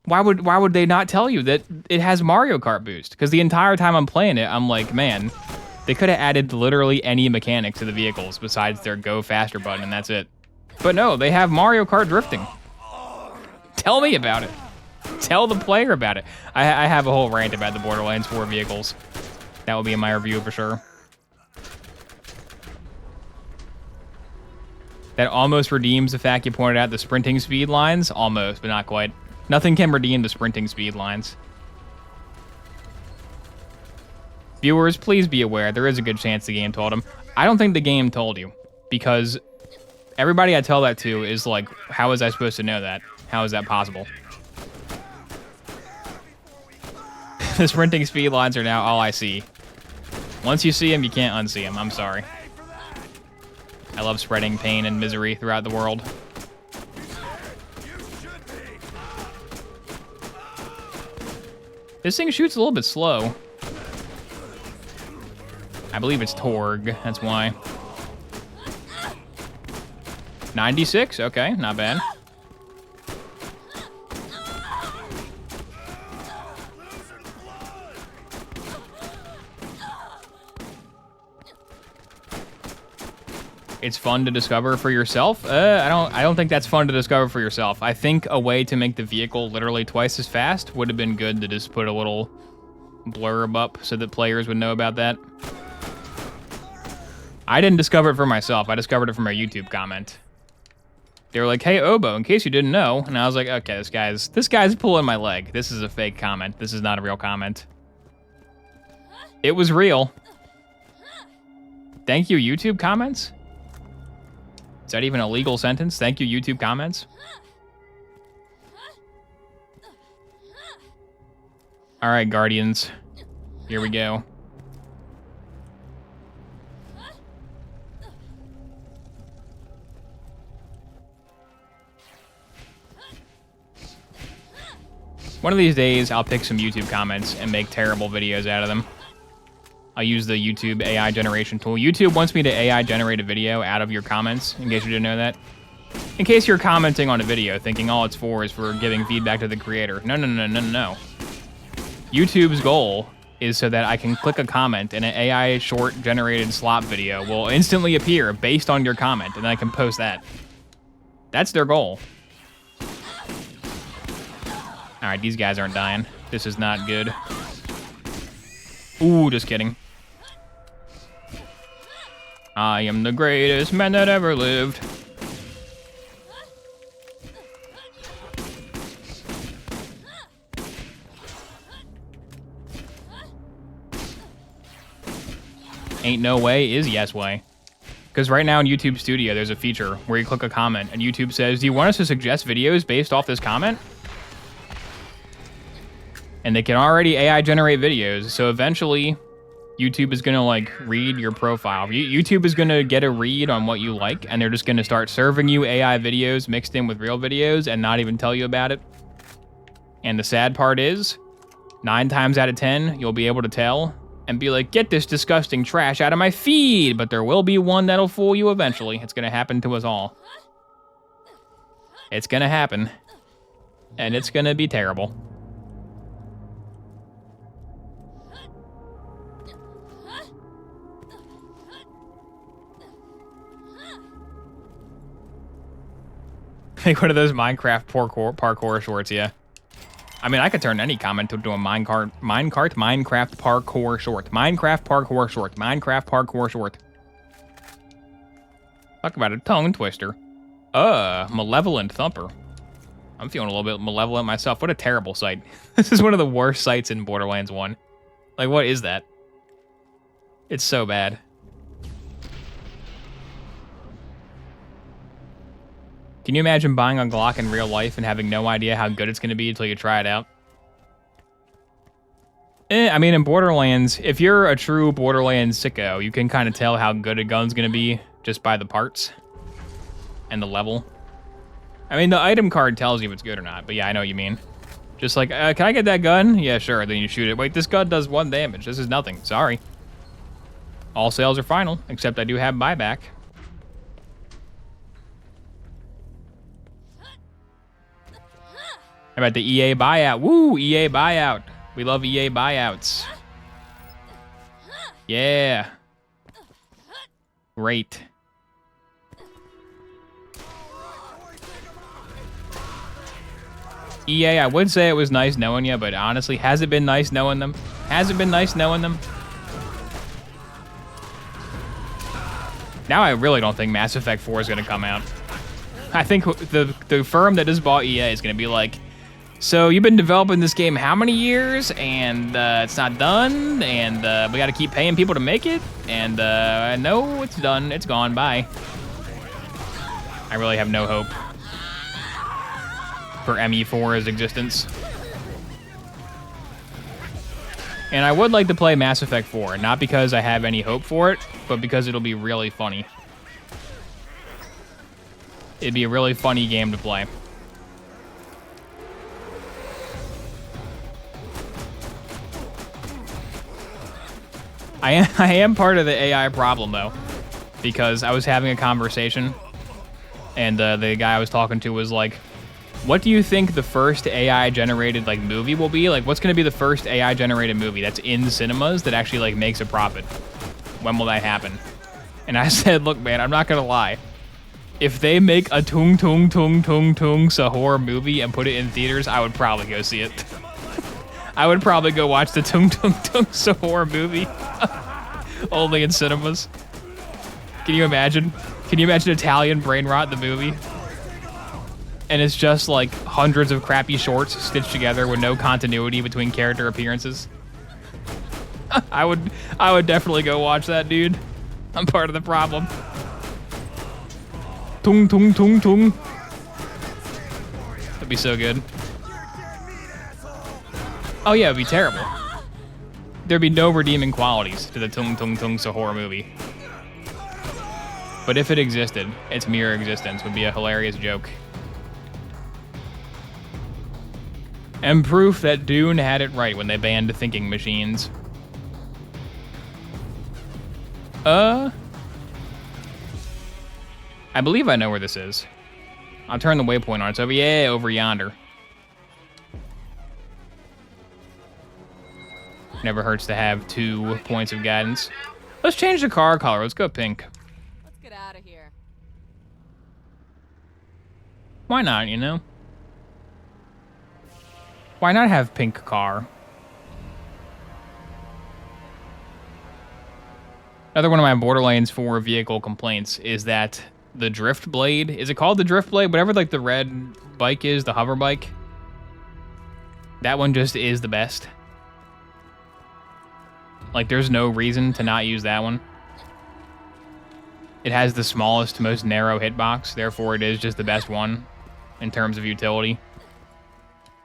Speaker 1: Why would they not tell you that it has Mario Kart boost? Because the entire time I'm playing it, I'm like, man, they could have added literally any mechanic to the vehicles besides their go faster button, and that's it. But no, they have Mario Kart drifting. Tell me about it. Tell the player about it. I have a whole rant about the Borderlands 4 vehicles. That will be in my review for sure. That almost redeems the fact you pointed out the sprinting speed lines. Almost, but not quite. Nothing can redeem the sprinting speed lines. Viewers, please be aware, there is a good chance the game told them. I don't think the game told you, because everybody I tell that to is like, how was I supposed to know that? How is that possible? The sprinting speed lines are now all I see. Once you see them, you can't unsee them. I'm sorry. I love spreading pain and misery throughout the world. This thing shoots a little bit slow. I believe it's Torg, that's why. 96, okay, not bad. It's fun to discover for yourself. I don't think that's fun to discover for yourself. I think a way to make the vehicle literally twice as fast would have been good to just put a little blurb up so that players would know about that. I didn't discover it for myself. I discovered it from a YouTube comment. They were like, "Hey Obo, in case you didn't know," and I was like, "Okay, this guy's pulling my leg. This is a fake comment. This is not a real comment." It was real. Thank you, YouTube comments. Is that even a legal sentence? Thank you, YouTube comments. All right, Guardians. Here we go. One of these days, I'll pick some YouTube comments and make terrible videos out of them. I'll use the YouTube AI generation tool. YouTube wants me to AI generate a video out of your comments, in case you didn't know that. In case you're commenting on a video thinking all it's for is for giving feedback to the creator. No. YouTube's goal is so that I can click a comment and an AI short generated slop video will instantly appear based on your comment, and I can post that. That's their goal. All right, these guys aren't dying. This is not good. Ooh, just kidding. I am the greatest man that ever lived. ain't no way is yes way. Because right now in YouTube Studio, there's a feature where you click a comment and YouTube says, do you want us to suggest videos based off this comment? And they can already AI generate videos. So eventually YouTube is gonna like read your profile. YouTube is gonna get a read on what you like, and they're just gonna start serving you AI videos mixed in with real videos and not even tell you about it. And the sad part is, 9 times out of 10, you'll be able to tell and be like, get this disgusting trash out of my feed. But there will be one that'll fool you eventually. It's gonna happen to us all. It's gonna happen. And it's gonna be terrible. Make one of those Minecraft parkour shorts, yeah. I mean, I could turn any comment into a Minecraft parkour short. Minecraft parkour short. Minecraft parkour short. Talk about a tongue twister. Malevolent thumper. I'm feeling a little bit malevolent myself. What a terrible sight. This is one of the worst sights in Borderlands 1. Like, what is that? It's so bad. Can you imagine buying a Glock in real life and having no idea how good it's going to be until you try it out? I mean, in Borderlands, if you're a true Borderlands sicko, you can kind of tell how good a gun's going to be just by the parts and the level. I mean, the item card tells you if it's good or not, but yeah, I know what you mean. Just like, can I get that gun? Yeah, sure. Then you shoot it. Wait, this gun does 1 damage. This is nothing. Sorry. All sales are final, except I do have buyback. How about the EA buyout? Woo, EA buyout. We love EA buyouts. Yeah. Great. EA, I would say it was nice knowing you, but honestly, has it been nice knowing them? Has it been nice knowing them? Now I really don't think Mass Effect 4 is going to come out. I think the firm that just bought EA is going to be like, so you've been developing this game how many years, and it's not done, and we got to keep paying people to make it, and no, it's done, it's gone, bye. I really have no hope for ME4's existence. And I would like to play Mass Effect 4, not because I have any hope for it, but because it'll be really funny. It'd be a really funny game to play. I am part of the AI problem, though, because I was having a conversation, and the guy I was talking to was like, what do you think the first AI-generated, like, movie will be? Like, what's going to be the first AI-generated movie that's in cinemas that actually, like, makes a profit? When will that happen? And I said, look, man, I'm not going to lie. If they make a Tung Tung Tung Tung Tung Sahur movie and put it in theaters, I would probably go see it. I would probably go watch the Tung Tung Tung Sahur movie. Only in cinemas. Can you imagine? Can you imagine Italian Brain Rot, the movie? And it's just like hundreds of crappy shorts stitched together with no continuity between character appearances. I would definitely go watch that, dude. I'm part of the problem. Tung tung tung tung. That'd be so good. Oh yeah, it'd be terrible. There'd be no redeeming qualities to the Tung Tung Tung Sahur movie. But if it existed, its mere existence would be a hilarious joke. And proof that Dune had it right when they banned thinking machines. I believe I know where this is. I'll turn the waypoint on. It's over, yeah, over yonder. Never hurts to have 2 points of guidance. Let's change the car color. Let's go pink.
Speaker 3: Let's get out of here.
Speaker 1: Why not, you know? Why not have pink car? Another one of my Borderlands 4 vehicle complaints is that the drift blade, is it called the drift blade? Whatever like the red bike is, the hover bike. That one just is the best. Like there's no reason to not use that one. It has the smallest, most narrow hitbox, therefore it is just the best one in terms of utility.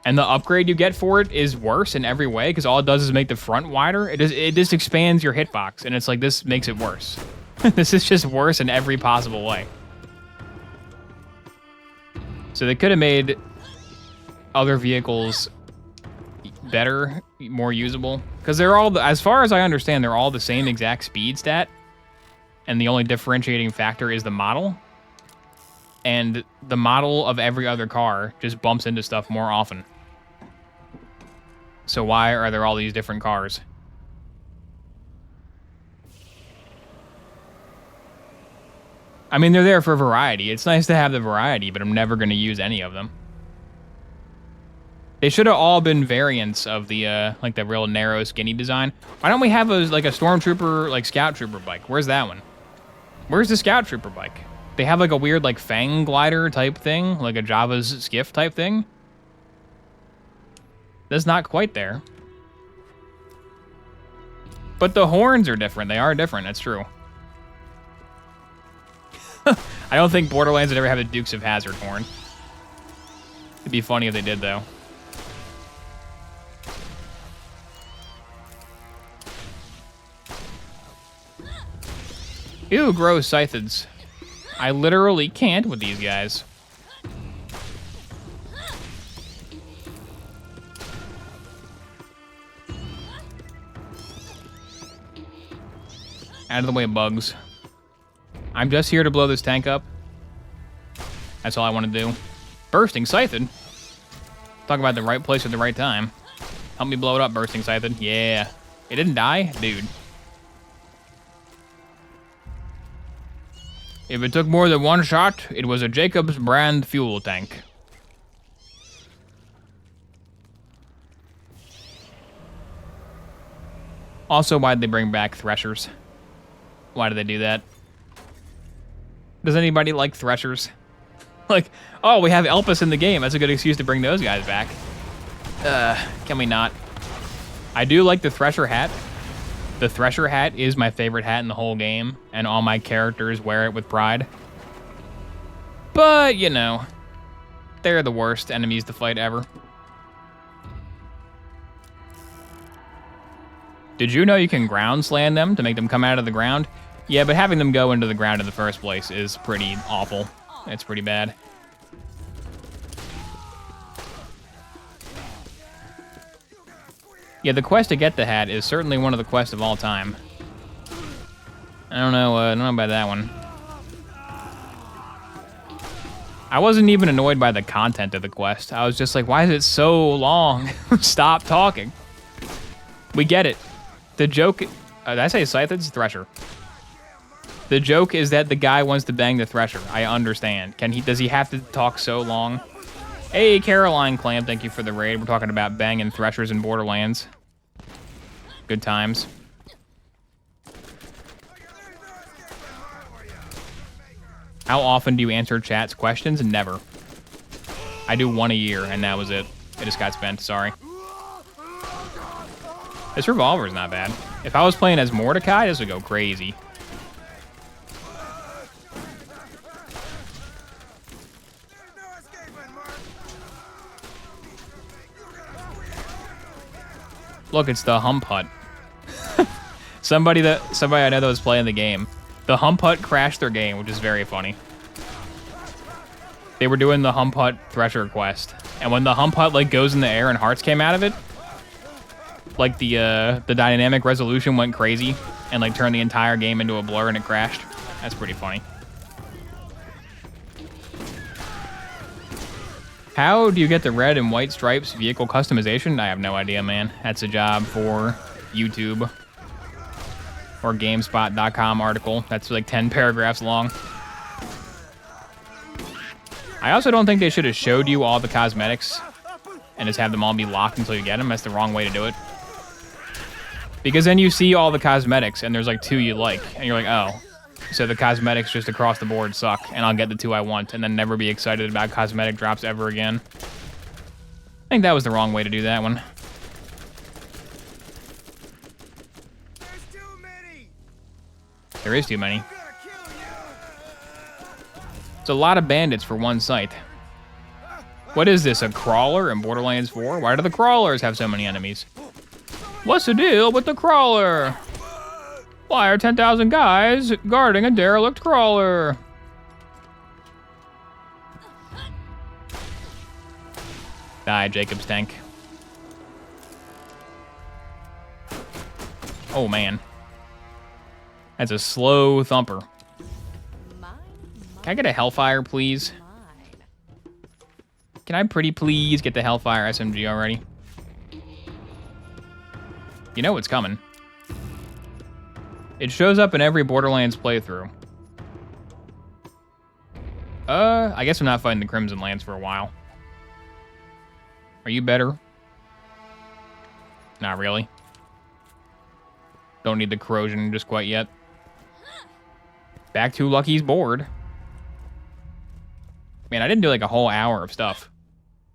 Speaker 1: And the upgrade you get for it is worse in every way, because all it does is make the front wider. It just expands your hitbox, and it's like, this makes it worse. This is just worse in every possible way. So they could have made other vehicles better, more usable, because they're all, as far as I understand, they're all the same exact speed stat, and the only differentiating factor is the model. And the model of every other car just bumps into stuff more often. So why are there all these different cars? I mean, they're there for variety. It's nice to have the variety, but I'm never going to use any of them. They should have all been variants of the, like the real narrow, skinny design. Why don't we have like a stormtrooper, like scout trooper bike? Where's that one? Where's the scout trooper bike? They have like a weird like fang glider type thing, like a Java's skiff type thing. That's not quite there. But the horns are different. They are different, that's true. I don't think Borderlands would ever have a Dukes of Hazzard horn. It'd be funny if they did, though. Ew, gross scythids. I literally can't with these guys. Out of the way, bugs. I'm just here to blow this tank up. That's all I want to do. Bursting Scythid. Talk about the right place at the right time. Help me blow it up, Bursting Scythid. Yeah. It didn't die? Dude. If it took more than one shot, it was a Jacobs brand fuel tank. Also, why'd they bring back Threshers? Why did they do that? Does anybody like Threshers? Like, oh, we have Elpis in the game. That's a good excuse to bring those guys back. Can we not? I do like the Thresher hat. The Thresher hat is my favorite hat in the whole game, and all my characters wear it with pride. But, you know, they're the worst enemies to fight ever. Did you know you can ground slam them to make them come out of the ground? Yeah, but having them go into the ground in the first place is pretty awful. It's pretty bad. Yeah, the quest to get the hat is certainly one of the quests of all time. I don't know about that one. I wasn't even annoyed by the content of the quest. I was just like, why is it so long? Stop talking. We get it. The joke, did I say Scythids? Thresher. The joke is that the guy wants to bang the Thresher. I understand. Does he have to talk so long? Hey, Caroline Clam, thank you for the raid. We're talking about banging Threshers in Borderlands. Good times. How often do you answer chat's questions? Never. I do one a year, and that was it. It just got spent, sorry. This revolver's not bad. If I was playing as Mordecai, this would go crazy. Look, it's the Hump Hut. somebody I know that was playing the game. The Hump Hut crashed their game, which is very funny. They were doing the Hump Hut Thresher quest, and when the Hump Hut like goes in the air and hearts came out of it, like the dynamic resolution went crazy and like turned the entire game into a blur and it crashed. That's pretty funny. How do you get the red and white stripes vehicle customization? I have no idea, man. That's a job for YouTube or GameSpot.com article. That's like 10 paragraphs long. I also don't think they should have showed you all the cosmetics and just have them all be locked until you get them. That's the wrong way to do it. Because then you see all the cosmetics and there's like 2 you like and you're like, oh. So the cosmetics just across the board suck, and I'll get the 2 I want, and then never be excited about cosmetic drops ever again. I think that was the wrong way to do that one.
Speaker 2: There's too many.
Speaker 1: There is too many. It's a lot of bandits for one site. What is this, a crawler in Borderlands 4? Why do the crawlers have so many enemies? What's the deal with the crawler? Why are 10,000 guys guarding a derelict crawler? Die, Jacob's tank. Oh, man. That's a slow thumper. Can I get a Hellfire, please? Can I pretty please get the Hellfire SMG already? You know what's coming. It shows up in every Borderlands playthrough. I guess I'm not fighting the Crimson Lance for a while. Are you better? Not really. Don't need the corrosion just quite yet. Back to Lucky's board. Man, I didn't do like a whole hour of stuff.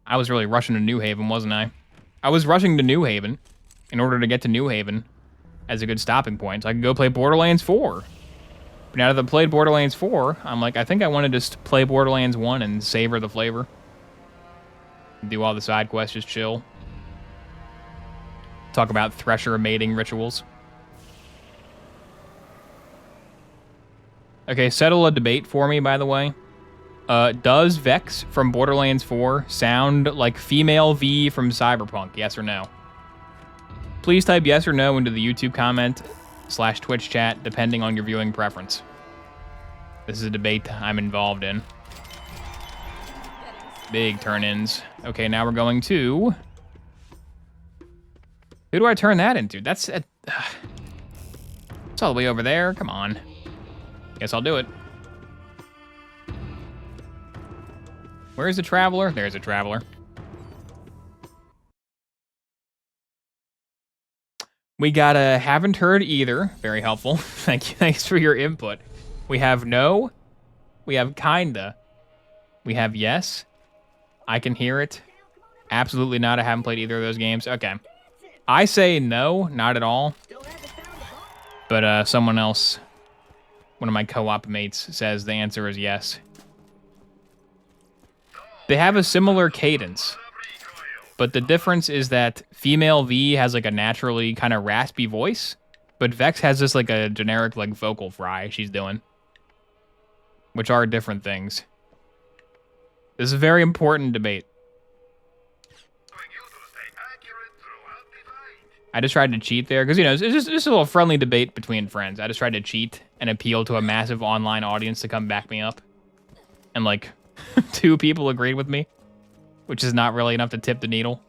Speaker 1: I was really rushing to New Haven, wasn't I? I was rushing to New Haven in order to get to New Haven as a good stopping point so I could go play Borderlands 4. But now that I've played Borderlands 4, I'm like, I think I want to just play Borderlands 1 and savor the flavor. Do all the side quests, just chill. Talk about Thresher mating rituals. Okay, settle a debate for me, by the way. Does Vex from Borderlands 4 sound like female V from Cyberpunk? Yes or no? Please type yes or no into the YouTube comment / Twitch chat, depending on your viewing preference. This is a debate I'm involved in. Big turn-ins. Okay, now we're going to... Who do I turn that into? It's all the way over there. Come on. Guess I'll do it. Where's the Traveler? There's a Traveler. We got a haven't heard either. Very helpful. Thank you. Thanks for your input. We have no. We have kinda. We have yes. I can hear it. Absolutely not. I haven't played either of those games. Okay. I say no, not at all. But someone else, one of my co-op mates, says the answer is yes. They have a similar cadence, but the difference is that female V has like a naturally kind of raspy voice, but Vex has this like a generic like vocal fry she's doing, which are different things. This is a very important debate. I just tried to cheat there because, you know, it's just a little friendly debate between friends. I just tried to cheat and appeal to a massive online audience to come back me up. And like 2 people agreed with me, which is not really enough to tip the needle.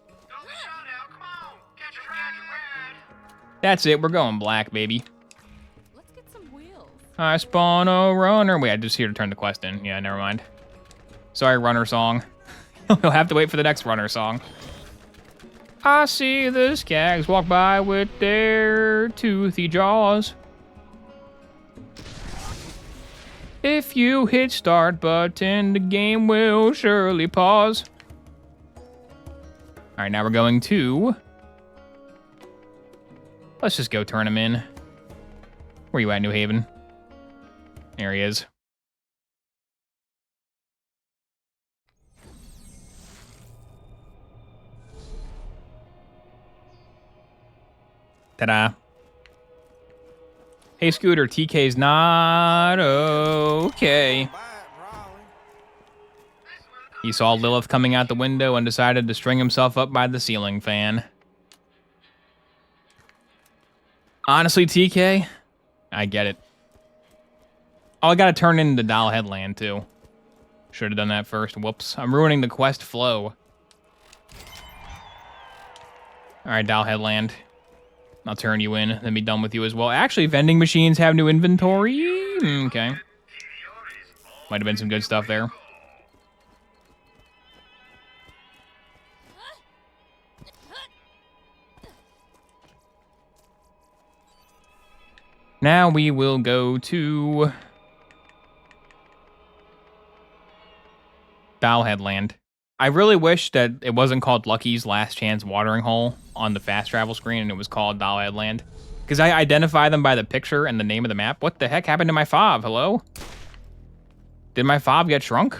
Speaker 1: That's it. We're going black, baby.
Speaker 3: Let's get some wheels.
Speaker 1: I spawn a runner. Wait, I'm just here to turn the quest in. Yeah, never mind. Sorry, runner song. You'll have to wait for the next runner song. I see the skags walk by with their toothy jaws. If you hit start button, the game will surely pause. All right, now we're going to... Let's just go turn him in. Where you at, New Haven? There he is. Ta-da. Hey, Scooter, TK's not okay. He saw Lilith coming out the window and decided to string himself up by the ceiling fan. Honestly, TK, I get it. Oh, I gotta turn into Doll Headland, too. Should have done that first. Whoops. I'm ruining the quest flow. Alright, Doll Headland. I'll turn you in, then be done with you as well. Actually, vending machines have new inventory. Okay. Might have been some good stuff there. Now we will go to Doll Headland. I really wish that it wasn't called Lucky's Last Chance Watering Hole on the fast travel screen and it was called Doll Headland. Because I identify them by the picture and the name of the map. What the heck happened to my fob? Hello? Did my fob get shrunk?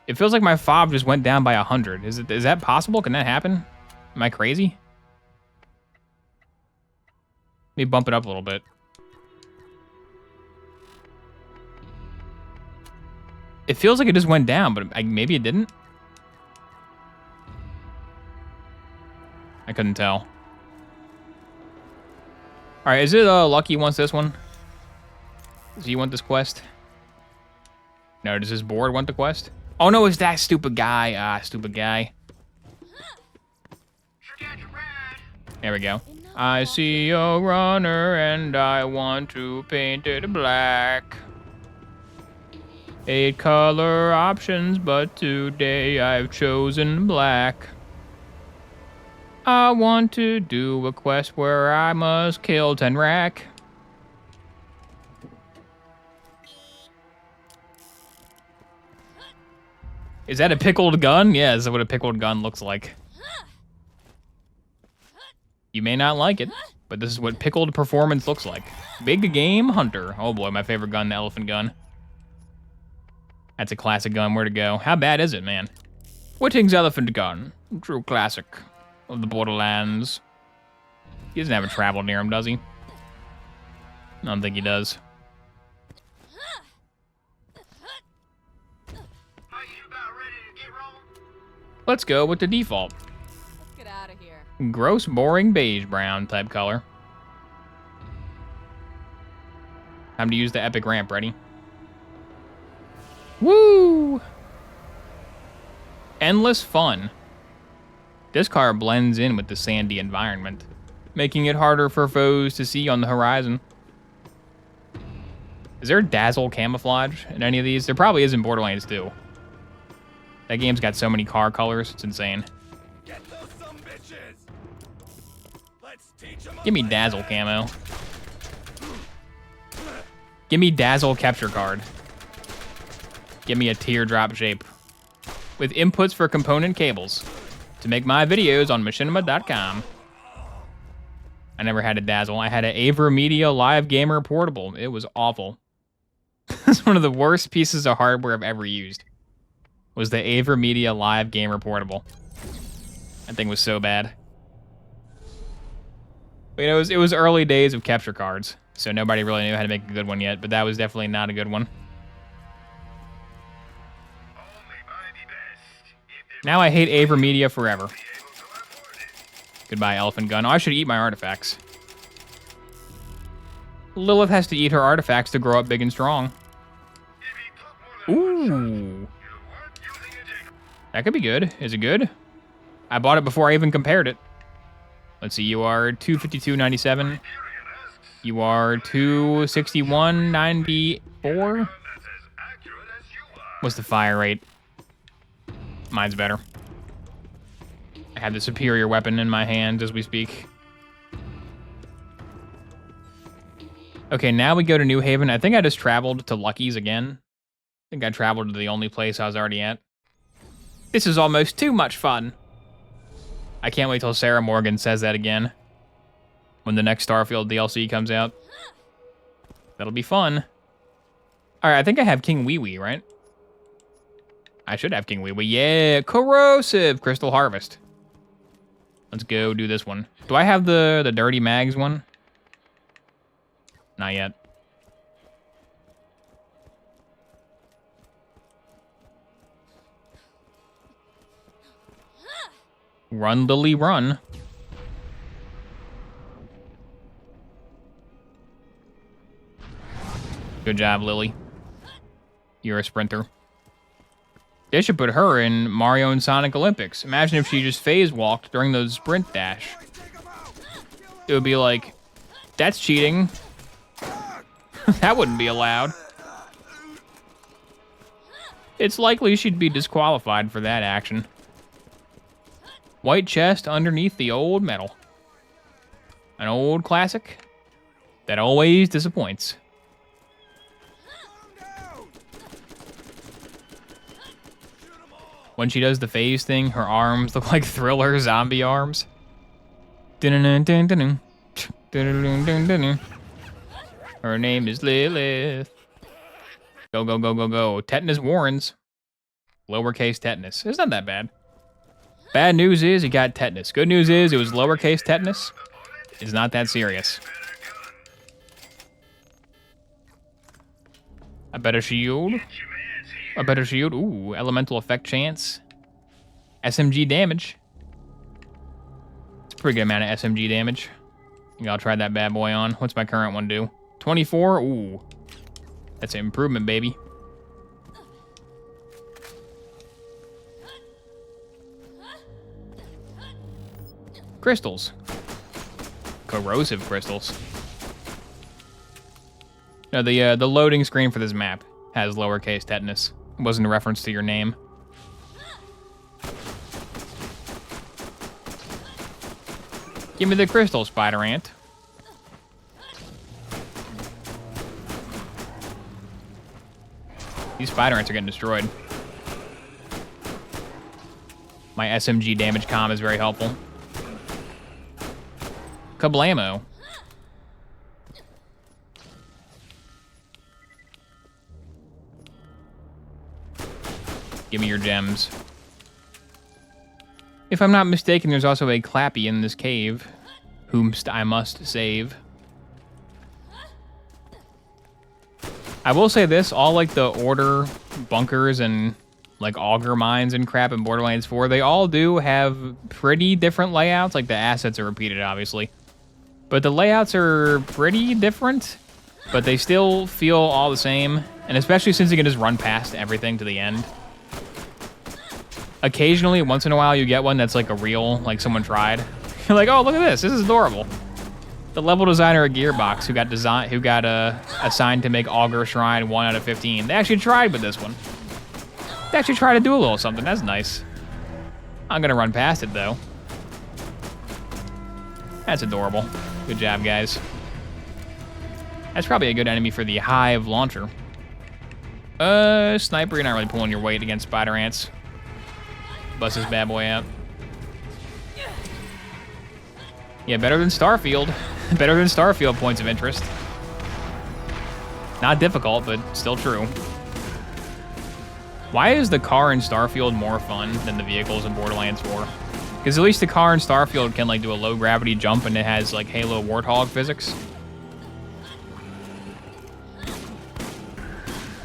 Speaker 1: It feels like my fob just went down by 100. Is that possible? Can that happen? Am I crazy? Let me bump it up a little bit. It feels like it just went down, but maybe it didn't. I couldn't tell. All right, is it Lucky wants this one? Does he want this quest? No, does his board want the quest? Oh no, it's that stupid guy. Ah, stupid guy. There we go. I see a runner and I want to paint it black. 8 color options, but today I've chosen black. I want to do a quest where I must kill 10 rack. Is that a pickled gun? Yeah, is that what a pickled gun looks like? You may not like it, but this is what pickled performance looks like. Big game hunter. Oh boy, my favorite gun, the elephant gun. That's a classic gun. Where to go? How bad is it, man? Whitting's elephant gun. True classic of the Borderlands. He doesn't have a travel near him, does he? I don't think he does. Let's go with the default.
Speaker 3: Let's get out of here.
Speaker 1: Gross, boring, beige brown type color. Time to use the epic ramp. Ready? Woo! Endless fun. This car blends in with the sandy environment, making it harder for foes to see on the horizon. Is there dazzle camouflage in any of these? There probably is in Borderlands 2. That game's got so many car colors, it's insane.
Speaker 2: Get those some bitches. Let's teach 'em
Speaker 1: Give me
Speaker 2: a lesson.
Speaker 1: dazzle camo. Give me dazzle capture card. Give me a teardrop shape. With inputs for component cables. To make my videos on machinima.com. I never had a dazzle. I had an Aver Media Live Gamer Portable. It was awful. It's one of the worst pieces of hardware I've ever used. Was the Aver Media Live Gamer Portable. That thing was so bad. But, you know, it was early days of capture cards, so nobody really knew how to make a good one yet, but that was definitely not a good one. Now I hate Aver Media forever. Goodbye, elephant gun. Oh, I should eat my artifacts. Lilith has to eat her artifacts to grow up big and strong. Ooh. That could be good. Is it good? I bought it before I even compared it. Let's see, you are 252.97. You are 261.94. What's the fire rate? Mine's better. I have the superior weapon in my hand as we speak. Okay, now we go to New Haven. I think I just traveled to Lucky's again. I think I traveled to the only place I was already at. This is almost too much fun. I can't wait till Sarah Morgan says that again. When the next Starfield DLC comes out. That'll be fun. Alright, I think I have King Wee Wee, right? I should have King Wee Wee. Yeah, corrosive crystal harvest. Let's go do this one. Do I have the dirty mags one? Not yet. Run, Lily, run. Good job, Lily. You're a sprinter. They should put her in Mario and Sonic Olympics. Imagine if she just phase walked during those sprint dash. It would be like, that's cheating. That wouldn't be allowed. It's likely she'd be disqualified for that action. White chest underneath the old metal. An old classic that always disappoints. When she does the phase thing, her arms look like Thriller zombie arms. Her name is Lilith. Go, go, go, go, go. Tetanus warns. Lowercase tetanus. It's not that bad. Bad news is you got tetanus. Good news is it was lowercase tetanus. It's not that serious. A better shield. A better shield. Ooh, elemental effect chance. SMG damage. It's a pretty good amount of SMG damage. I think I'll try that bad boy on. What's my current one do? 24? Ooh. That's an improvement, baby. Crystals. Corrosive crystals. No, the loading screen for this map has lowercase tetanus. It wasn't a reference to your name. Give me the crystal, spider ant. These spider ants are getting destroyed. My SMG damage comm is very helpful. Kablamo. Give me your gems. If I'm not mistaken, there's also a Clappy in this cave, whomst I must save. I will say this, all like the order bunkers and like auger mines and crap in Borderlands 4, they all do have pretty different layouts. Like the assets are repeated, obviously. But the layouts are pretty different, but they still feel all the same. And especially since you can just run past everything to the end. Occasionally, once in a while, you get one that's like a real, like someone tried. You're like, oh, look at this. This is adorable. The level designer at Gearbox who got assigned to make Augur Shrine 1 out of 15. They actually tried with this one. They actually tried to do a little something. That's nice. I'm gonna run past it though. That's adorable. Good job, guys. That's probably a good enemy for the Hive launcher. Sniper, you're not really pulling your weight against spider ants. Bust this bad boy out. Yeah, better than Starfield. Better than Starfield points of interest. Not difficult, but still true. Why is the car in Starfield more fun than the vehicles in Borderlands 4? Because at least the car in Starfield can like do a low gravity jump and it has like Halo Warthog physics.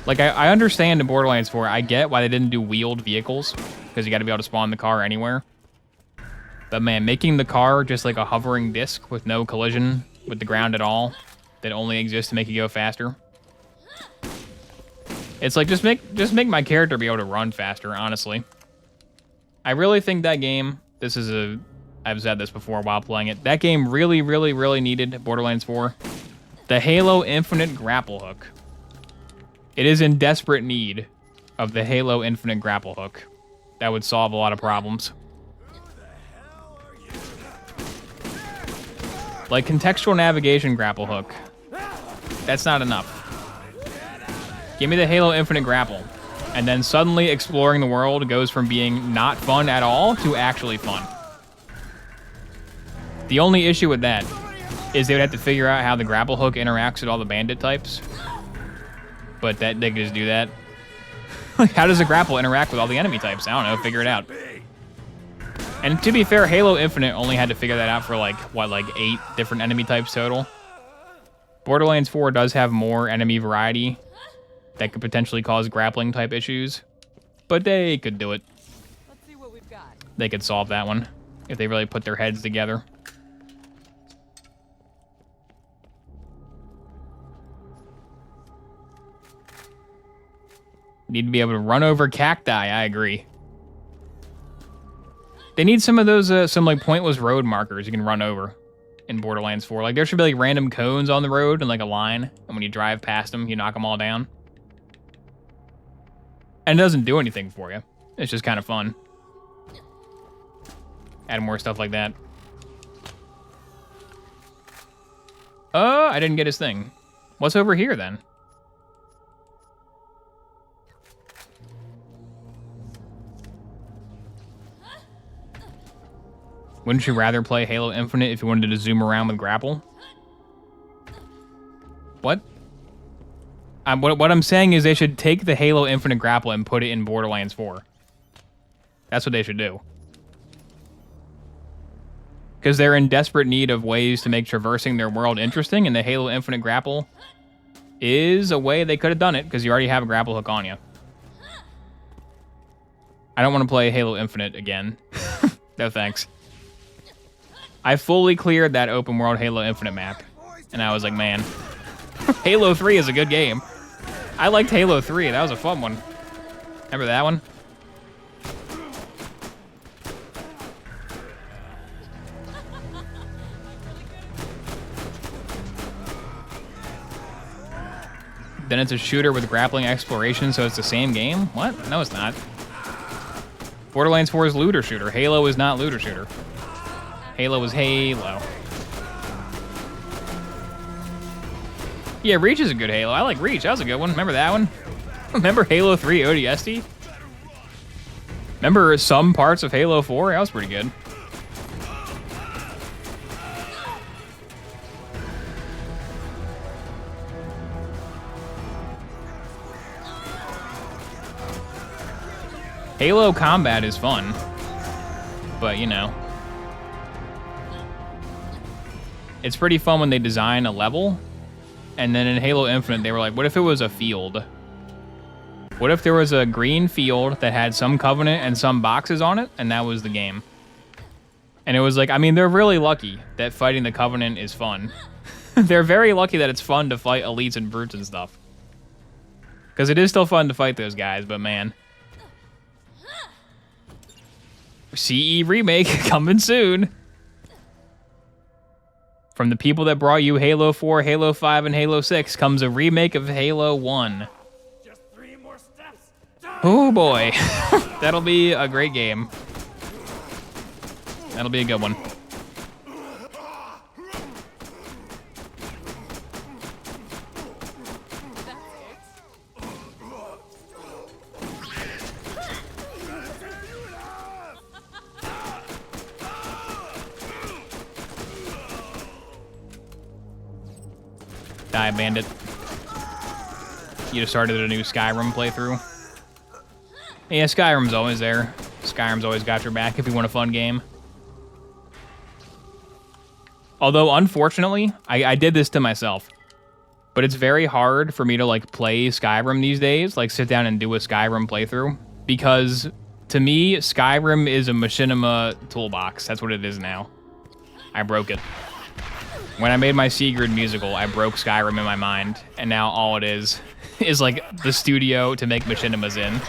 Speaker 1: Like I understand in Borderlands 4, I get why they didn't do wheeled vehicles, because you got to be able to spawn the car anywhere. But man, making the car just like a hovering disc with no collision with the ground at all, that only exists to make you go faster. It's like just make my character be able to run faster, honestly. I really think that game, I've said this before while playing it, that game really, really, really needed Borderlands 4. The Halo Infinite grapple hook. It is in desperate need of the Halo Infinite grapple hook. That would solve a lot of problems. Like contextual navigation grapple hook. That's not enough. Give me the Halo Infinite grapple. And then suddenly exploring the world goes from being not fun at all to actually fun. The only issue with that is they would have to figure out how the grapple hook interacts with all the bandit types. But that they could just do that. Like, how does a grapple interact with all the enemy types? I don't know, figure it out. And to be fair, Halo Infinite only had to figure that out for like, what, like 8 different enemy types total? Borderlands 4 does have more enemy variety that could potentially cause grappling type issues, but they could do it.
Speaker 3: Let's see what we've got.
Speaker 1: They could solve that one if they really put their heads together. Need to be able to run over cacti, I agree. They need some of those, some like pointless road markers you can run over in Borderlands 4. Like there should be like random cones on the road and like a line, and when you drive past them, you knock them all down. And it doesn't do anything for you. It's just kind of fun. Add more stuff like that. I didn't get his thing. What's over here then? Wouldn't you rather play Halo Infinite if you wanted to zoom around with grapple? What? What I'm saying is they should take the Halo Infinite grapple and put it in Borderlands 4. That's what they should do. Because they're in desperate need of ways to make traversing their world interesting, and the Halo Infinite grapple is a way they could have done it, because you already have a grapple hook on you. I don't want to play Halo Infinite again. No thanks. I fully cleared that open world Halo Infinite map, and I was like, man, Halo 3 is a good game. I liked Halo 3. That was a fun one. Remember that one? Then it's a shooter with grappling exploration, so it's the same game? What? No, it's not. Borderlands 4 is looter shooter. Halo is not looter shooter. Halo is Halo. Yeah, Reach is a good Halo. I like Reach. That was a good one. Remember that one? Remember Halo 3 ODST? Remember some parts of Halo 4? That was pretty good. Halo combat is fun, but you know, it's pretty fun when they design a level, and then in Halo Infinite they were like, what if it was a field? What if there was a green field that had some Covenant and some boxes on it, and that was the game? And it was like, I mean, they're really lucky that fighting the Covenant is fun. They're very lucky that it's fun to fight elites and brutes and stuff. Because it is still fun to fight those guys, but man. CE Remake coming soon. From the people that brought you Halo 4, Halo 5, and Halo 6 comes a remake of Halo 1.
Speaker 2: Just 3 more steps.
Speaker 1: Oh boy. That'll be a great game. That'll be a good one. Die, bandit. You just started a new Skyrim playthrough. Yeah, Skyrim's always there. Skyrim's always got your back if you want a fun game. Although, unfortunately, I did this to myself. But it's very hard for me to, like, play Skyrim these days. Like, sit down and do a Skyrim playthrough. Because, to me, Skyrim is a machinima toolbox. That's what it is now. I broke it. When I made my Sigurd musical, I broke Skyrim in my mind, and now all it is like the studio to make machinimas in.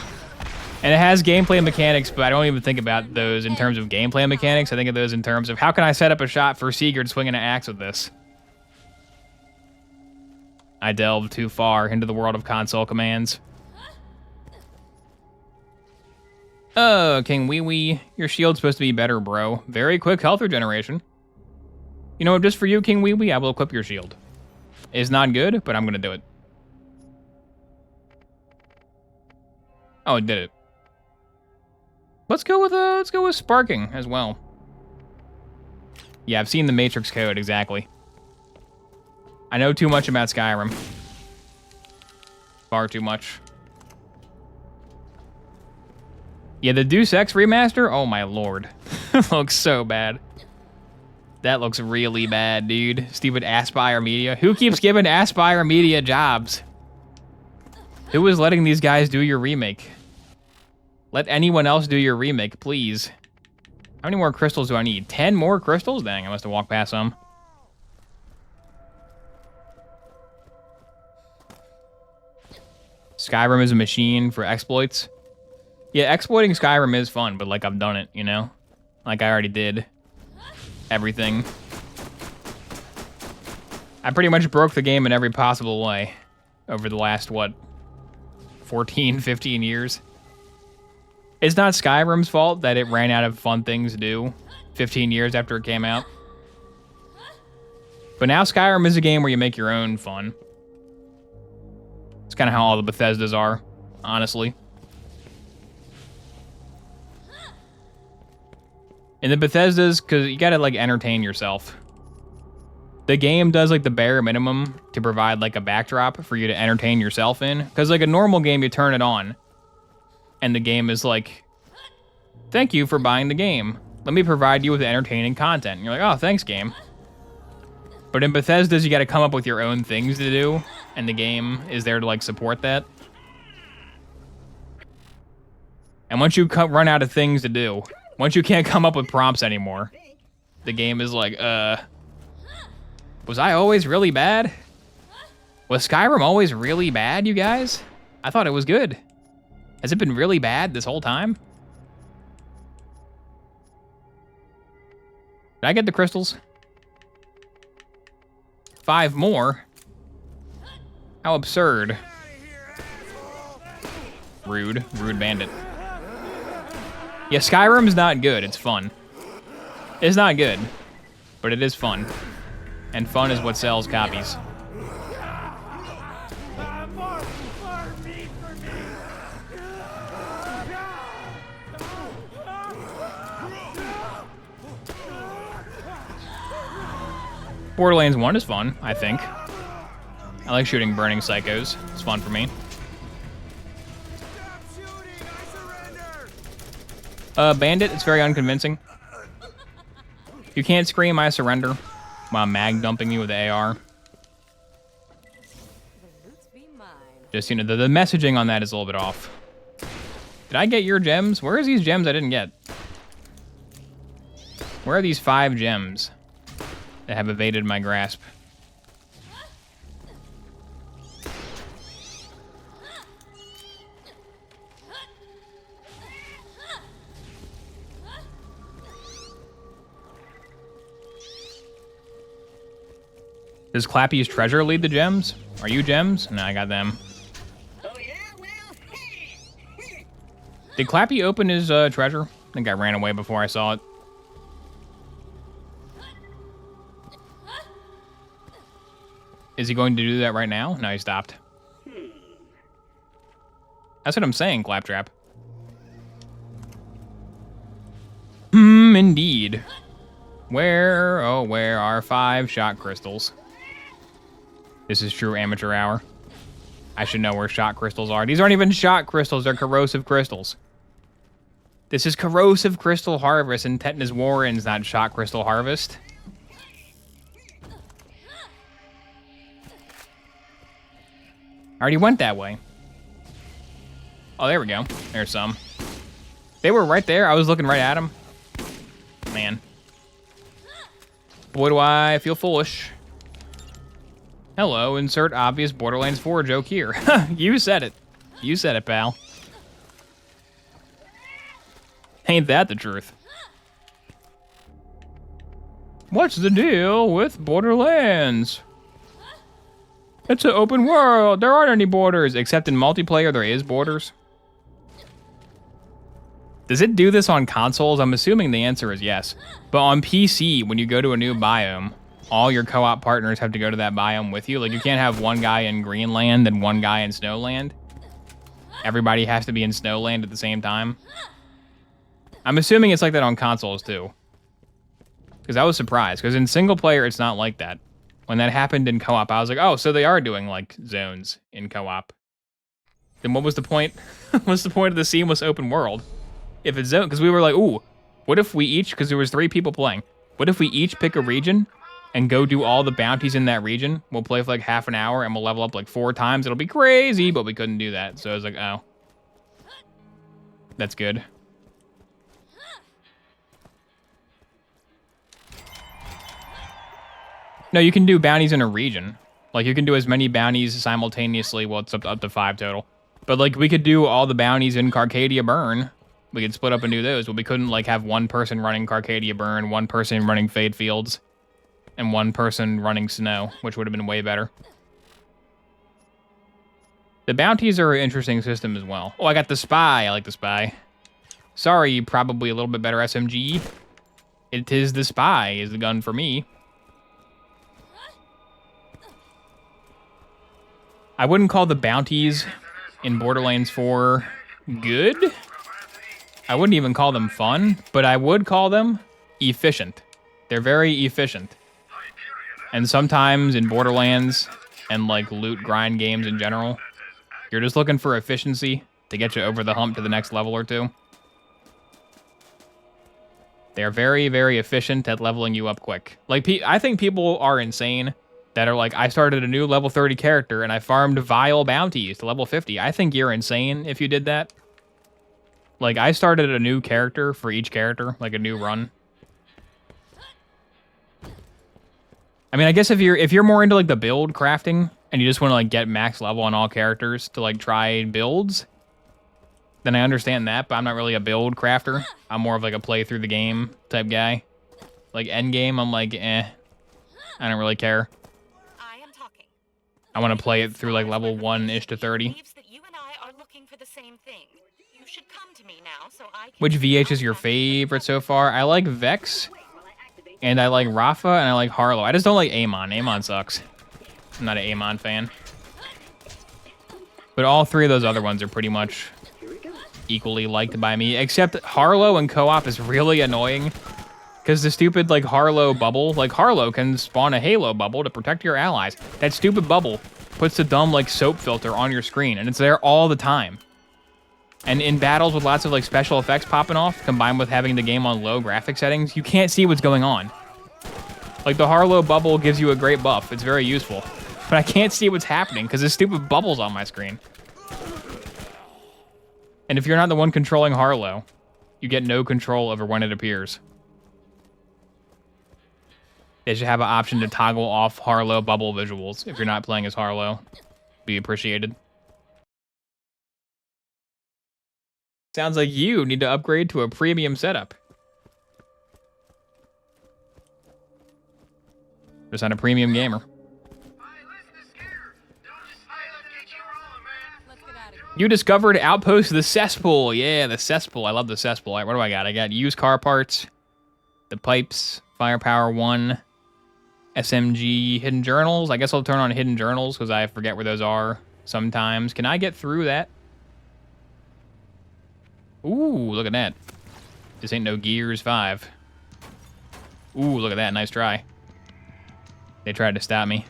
Speaker 1: And it has gameplay mechanics, but I don't even think about those in terms of gameplay mechanics. I think of those in terms of how can I set up a shot for Sigurd swinging an axe with this? I delved too far into the world of console commands. Oh, King Wee Wee, your shield's supposed to be better, bro. Very quick health regeneration. You know what, just for you, King Wee Wee, I will equip your shield. It's not good, but I'm gonna do it. Oh, it did it. Let's go with sparking as well. Yeah, I've seen the Matrix code, exactly. I know too much about Skyrim. Far too much. Yeah, the Deus Ex remaster, oh my lord. Looks so bad. That looks really bad, dude. Stupid Aspire Media. Who keeps giving Aspire Media jobs? Who is letting these guys do your remake? Let anyone else do your remake, please. How many more crystals do I need? 10 more crystals? Dang, I must have walked past some. Skyrim is a machine for exploits. Yeah, exploiting Skyrim is fun, but like I've done it, you know? Like I already did. Everything. I pretty much broke the game in every possible way over the last, what, 14, 15 years? It's not Skyrim's fault that it ran out of fun things to do 15 years after it came out. But now Skyrim is a game where you make your own fun. It's kind of how all the Bethesdas are, honestly. In the Bethesdas, because you gotta, like, entertain yourself. The game does like the bare minimum to provide like a backdrop for you to entertain yourself in. Because like a normal game, you turn it on and the game is like, thank you for buying the game. Let me provide you with entertaining content. And you're like, oh, thanks, game. But in Bethesda's, you got to come up with your own things to do, and the game is there to like support that. And once you run out of things to do, once you can't come up with prompts anymore, the game is like, was I always really bad? Was Skyrim always really bad, you guys? I thought it was good. Has it been really bad this whole time? Did I get the crystals? 5 more? How absurd. Rude. Rude bandit. Yeah, Skyrim's not good. It's fun. It's not good, but it is fun. And fun is what sells copies. Borderlands 1 is fun, I think. I like shooting burning psychos. It's fun for me. Bandit, it's very unconvincing. You can't scream, I surrender, while mag dumping you with the AR. Just, you know, the messaging on that is a little bit off. Did I get your gems? Where are these gems I didn't get? Where are these 5 gems that have evaded my grasp? Does Clappy's treasure lead the gems? Are you gems? No, I got them. Did Clappy open his treasure? I think I ran away before I saw it. Is he going to do that right now? No, he stopped. That's what I'm saying, Claptrap. Indeed. Where are 5 shot crystals? This is true amateur hour. I should know where shot crystals are. These aren't even shot crystals, they're corrosive crystals. This is corrosive crystal harvest, and Tetanus Warren's not shot crystal harvest. I already went that way. Oh, there we go. There's some. They were right there. I was looking right at them. Man. Boy, do I feel foolish. Hello, insert obvious Borderlands 4 joke here. You said it. You said it, pal. Ain't that the truth? What's the deal with Borderlands? It's an open world. There aren't any borders. Except in multiplayer, there is borders. Does it do this on consoles? I'm assuming the answer is yes. But on PC, when you go to a new biome, all your co-op partners have to go to that biome with you. Like, you can't have one guy in Greenland and one guy in Snowland. Everybody has to be in Snowland at the same time. I'm assuming it's like that on consoles, too. Because I was surprised. Because in single player, it's not like that. When that happened in co-op, I was like, oh, so they are doing, like, zones in co-op. Then what was the point? What's the point of the seamless open world? If it's zone, because we were like, ooh, what if we each, because there was 3 people playing, what if we each pick a region and go do all the bounties in that region? We'll play for like half an hour and we'll level up like 4 times. It'll be crazy, but we couldn't do that. So I was like, oh, that's good. No, you can do bounties in a region. Like, you can do as many bounties simultaneously. Well, it's up to 5 total. But like, we could do all the bounties in Carcadia Burn. We could split up and do those, but we couldn't like have one person running Carcadia Burn, one person running Fade Fields, and one person running Snow, which would have been way better. The bounties are an interesting system as well. Oh, I got the Spy. I like the Spy. Sorry, probably a little bit better SMG. It is the Spy is the gun for me. I wouldn't call the bounties in Borderlands 4 good. I wouldn't even call them fun, but I would call them efficient. They're very efficient. And sometimes in Borderlands and like loot grind games in general, you're just looking for efficiency to get you over the hump to the next level or two. They're very, very efficient at leveling you up quick. Like, I think people are insane that are like, I started a new level 30 character and I farmed vile bounties to level 50. I think you're insane if you did that. Like, I started a new character for each character, like a new run. I mean, I guess if you're more into like the build crafting and you just want to like get max level on all characters to like try builds, then I understand that, but I'm not really a build crafter. I'm more of like a play through the game type guy. Like end game, I'm like, I don't really care. I want to play it through like level 1-ish to 30. Which VH is your favorite so far? I like Vex, and I like Rafa, and I like Harlow. I just don't like Amon. Amon sucks. I'm not an Amon fan. But all three of those other ones are pretty much equally liked by me, except Harlow and co-op is really annoying because the stupid like Harlow bubble, like Harlow can spawn a Halo bubble to protect your allies. That stupid bubble puts the dumb like soap filter on your screen and it's there all the time. And in battles with lots of like special effects popping off, combined with having the game on low graphic settings, you can't see what's going on. Like the Harlow bubble gives you a great buff. It's very useful, but I can't see what's happening because there's stupid bubbles on my screen. And if you're not the one controlling Harlow, you get no control over when it appears. They should have an option to toggle off Harlow bubble visuals if you're not playing as Harlow. Be appreciated. Sounds like you need to upgrade to a premium setup. Just not a premium gamer. You discovered Outpost the Cesspool. Yeah, the Cesspool. I love the Cesspool. All right, what do I got? I got used car parts, the pipes, firepower 1, SMG, hidden journals. I guess I'll turn on hidden journals because I forget where those are sometimes. Can I get through that? Ooh, look at that. This ain't no Gears 5. Ooh, look at that. Nice try. They tried to stop me.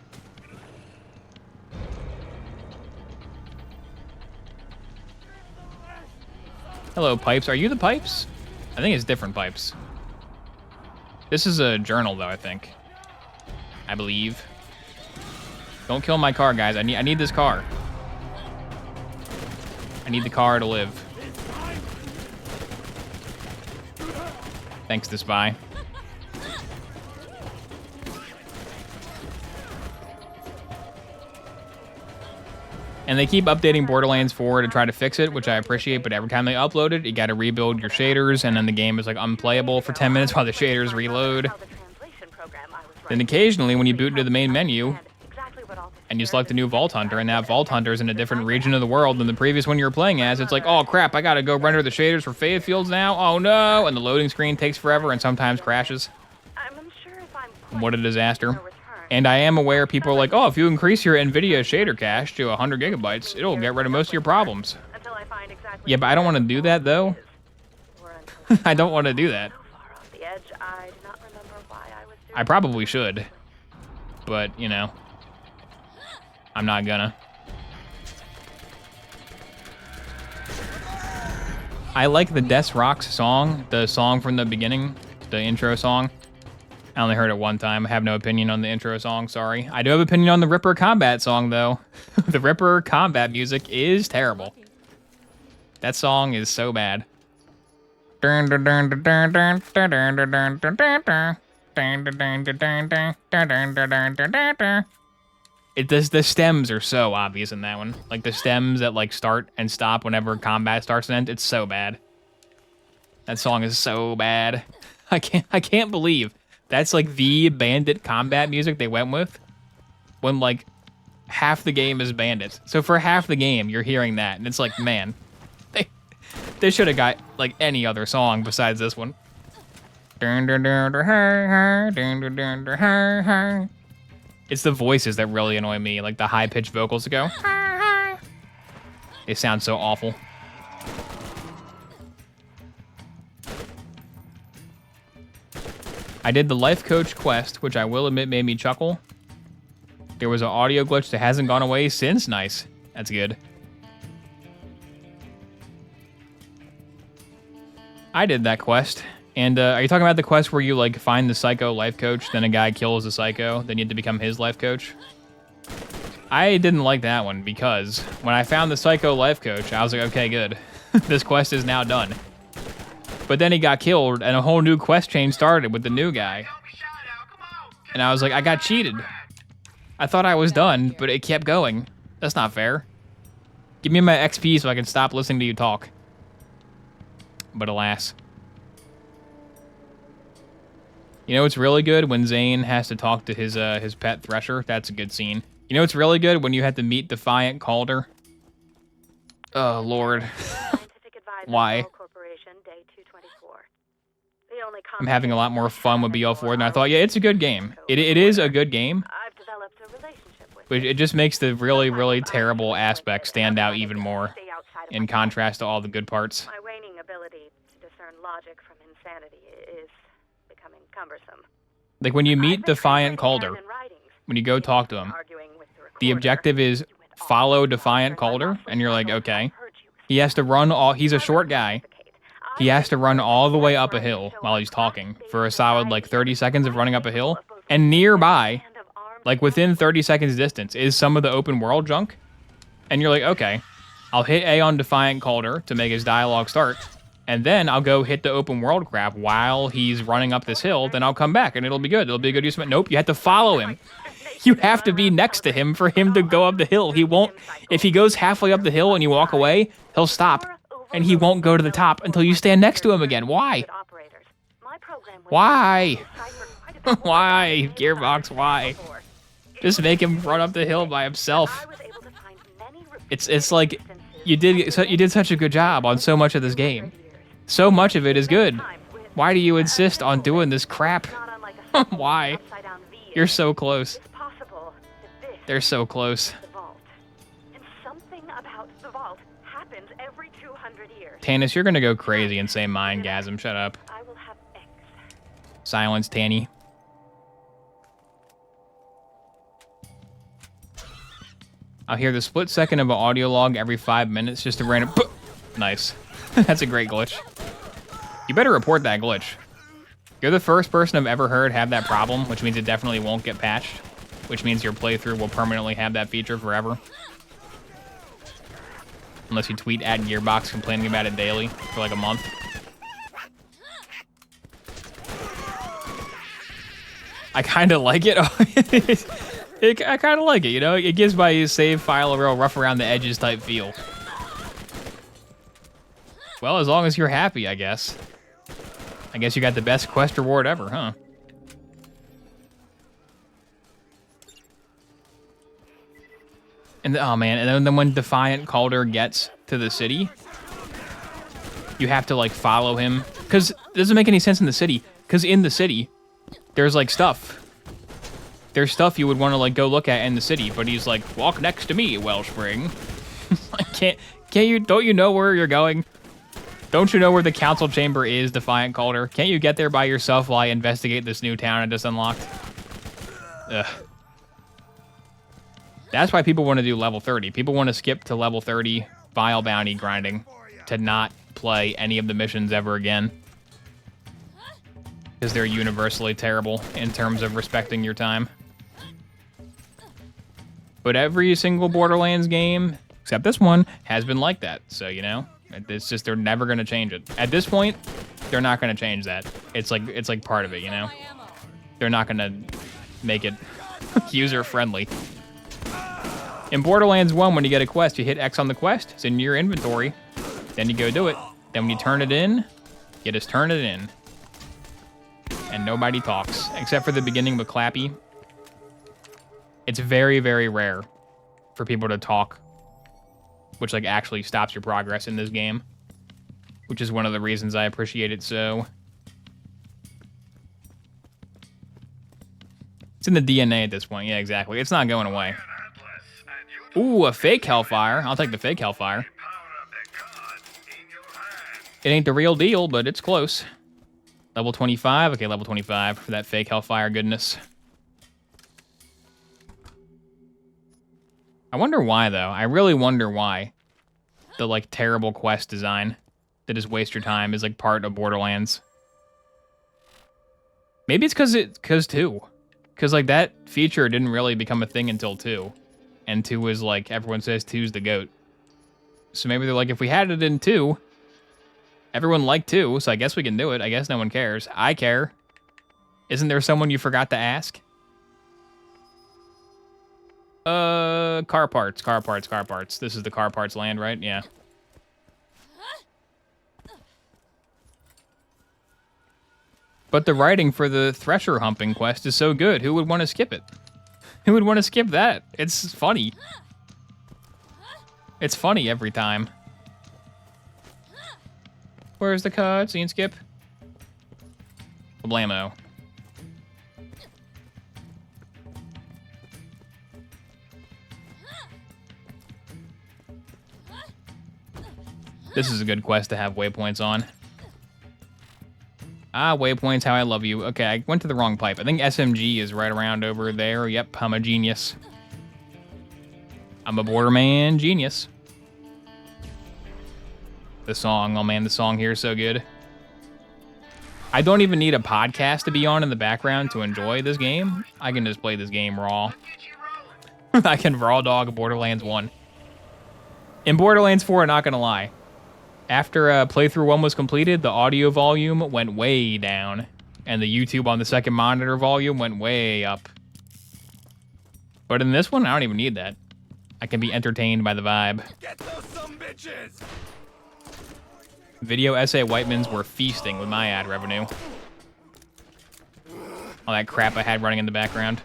Speaker 1: Hello, pipes. Are you the pipes? I think it's different pipes. This is a journal, though, I think. I believe. Don't kill my car, guys. I need this car. I need the car to live. Thanks to Spy. And they keep updating Borderlands 4 to try to fix it, which I appreciate, but every time they upload it, you gotta rebuild your shaders, and then the game is like unplayable for 10 minutes while the shaders reload. Then occasionally, when you boot into the main menu, and you select a new Vault Hunter, and that Vault Hunter is in a different region of the world than the previous one you were playing as, it's like, oh crap, I gotta go render the shaders for Fayettefield's now, oh no, and the loading screen takes forever and sometimes crashes. What a disaster. And I am aware people are like, oh, if you increase your NVIDIA shader cache to 100 gigabytes, it'll get rid of most of your problems. Yeah, but I don't want to do that, though. I don't want to do that. I probably should. But, you know, I'm not gonna. I like the Des Rocks song, the song from the beginning, the intro song. I only heard it one time. I have no opinion on the intro song, sorry. I do have an opinion on the Ripper Combat song, though. The Ripper Combat music is terrible. That song is so bad. The stems are so obvious in that one. Like the stems that like start and stop whenever combat starts and ends. It's so bad. That song is so bad. I can't believe that's like the bandit combat music they went with when like half the game is bandits. So for half the game, you're hearing that. And it's like, man, they should have got like any other song besides this one. It's the voices that really annoy me. Like the high-pitched vocals that go. They sound so awful. I did the life coach quest, which I will admit made me chuckle. There was an audio glitch that hasn't gone away since. Nice. That's good. I did that quest. And are you talking about the quest where you like find the psycho life coach, then a guy kills the psycho, then you have to become his life coach? I didn't like that one because when I found the psycho life coach, I was like, okay, good. This quest is now done. But then he got killed and a whole new quest chain started with the new guy. And I was like, I got cheated. I thought I was done, but it kept going. That's not fair. Give me my XP so I can stop listening to you talk. But alas. You know, it's really good when Zane has to talk to his pet Thresher. That's a good scene. You know, it's really good when you have to meet Defiant Calder. Oh, Lord. Why? I'm having a lot more fun with BL4 than I thought. Yeah, it's a good game. It is a good game. But it just makes the really, really terrible aspects stand out even more in contrast to all the good parts.
Speaker 4: My waning ability to discern logic from insanity is becoming cumbersome.
Speaker 1: Like when you meet Defiant Calder, when you go talk to him, the objective is follow Defiant Calder, and you're like, okay. He has to run all, he's a short guy. He has to run all the way up a hill while he's talking for a solid like 30 seconds of running up a hill. And nearby, like within 30 seconds distance, is some of the open world junk. And you're like, okay, I'll hit A on Defiant Calder to make his dialogue start. And then I'll go hit the open world crap while he's running up this hill. Then I'll come back and it'll be good. It'll be a good use of it. Nope, you have to follow him. You have to be next to him for him to go up the hill. He won't, if he goes halfway up the hill and you walk away, he'll stop. And he won't go to the top until you stand next to him again. Why? Why? Why, Gearbox, why? Just make him run up the hill by himself. It's like you did such a good job on so much of this game. So much of it is good. Why do you insist on doing this crap? Why? You're so close. They're so close. Tannis, you're gonna go crazy and say Mindgasm. Shut up. Silence, Tanny. I'll hear the split second of an audio log every 5 minutes, just a random. Nice. That's a great glitch. You better report that glitch. You're the first person I've ever heard have that problem, which means it definitely won't get patched, which means your playthrough will permanently have that feature forever. Unless you tweet at Gearbox complaining about it daily for like a month. I kind of like it. I kind of like it, you know? It gives my save file a real rough around the edges type feel. Well, as long as you're happy, I guess. I guess you got the best quest reward ever, huh? And oh man, and then when Defiant Calder gets to the city, you have to like follow him. Because it doesn't make any sense in the city. Because in the city, there's like stuff. There's stuff you would want to like go look at in the city, but he's like, walk next to me, Wellspring. Can't you, don't you know where you're going? Don't you know where the council chamber is, Defiant Calder? Can't you get there by yourself while I investigate this new town I just unlocked? Ugh. That's why people want to do level 30. People want to skip to level 30 file bounty grinding to not play any of the missions ever again. Because they're universally terrible in terms of respecting your time. But every single Borderlands game, except this one, has been like that. So, you know, it's just they're never going to change it. At this point, they're not going to change that. It's like part of it, you know? They're not going to make it user-friendly. In Borderlands 1, when you get a quest, you hit X on the quest, it's in your inventory, then you go do it. Then when you turn it in, you just turn it in. And nobody talks, except for the beginning with Clappy. It's very, very rare for people to talk, which like actually stops your progress in this game, which is one of the reasons I appreciate it so. It's in the DNA at this point. Yeah, exactly. It's not going away. Ooh, a fake Hellfire. I'll take the fake Hellfire. It ain't the real deal, but it's close. Level 25. Okay, level 25 for that fake Hellfire goodness. I wonder why, though. I really wonder why. The, like, terrible quest design that just waste your time is, like, part of Borderlands. Maybe it's because 2. Because, like, that feature didn't really become a thing until 2. And 2 was, like, everyone says 2's the GOAT. So maybe they're like, if we had it in 2, everyone liked 2, so I guess we can do it. I guess no one cares. I care. Isn't there someone you forgot to ask? Car parts, car parts, car parts. This is the car parts land, right? Yeah. But the writing for the Thresher humping quest is so good. Who would want to skip it? Who would want to skip that? It's funny. It's funny every time. Where's the cutscene skip? Blammo. This is a good quest to have waypoints on. Ah, waypoints, how I love you. Okay, I went to the wrong pipe. I think SMG is right around over there. Yep, I'm a genius. I'm a Borderman genius. The song, oh man, the song here is so good. I don't even need a podcast to be on in the background to enjoy this game. I can just play this game raw. I can raw dog Borderlands 1. In Borderlands 4, not gonna lie. After playthrough 1 was completed, the audio volume went way down, and the YouTube on the second monitor volume went way up. But in this one, I don't even need that. I can be entertained by the vibe.
Speaker 2: Get those sumbitches!
Speaker 1: Video essay Whitemans were feasting with my ad revenue. All that crap I had running in the background.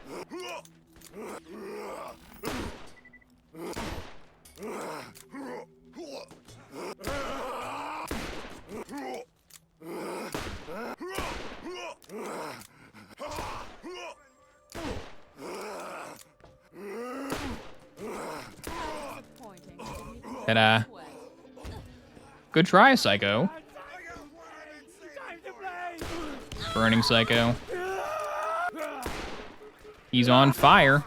Speaker 1: Ta-da. Good try, Psycho. Burning Psycho. He's on fire.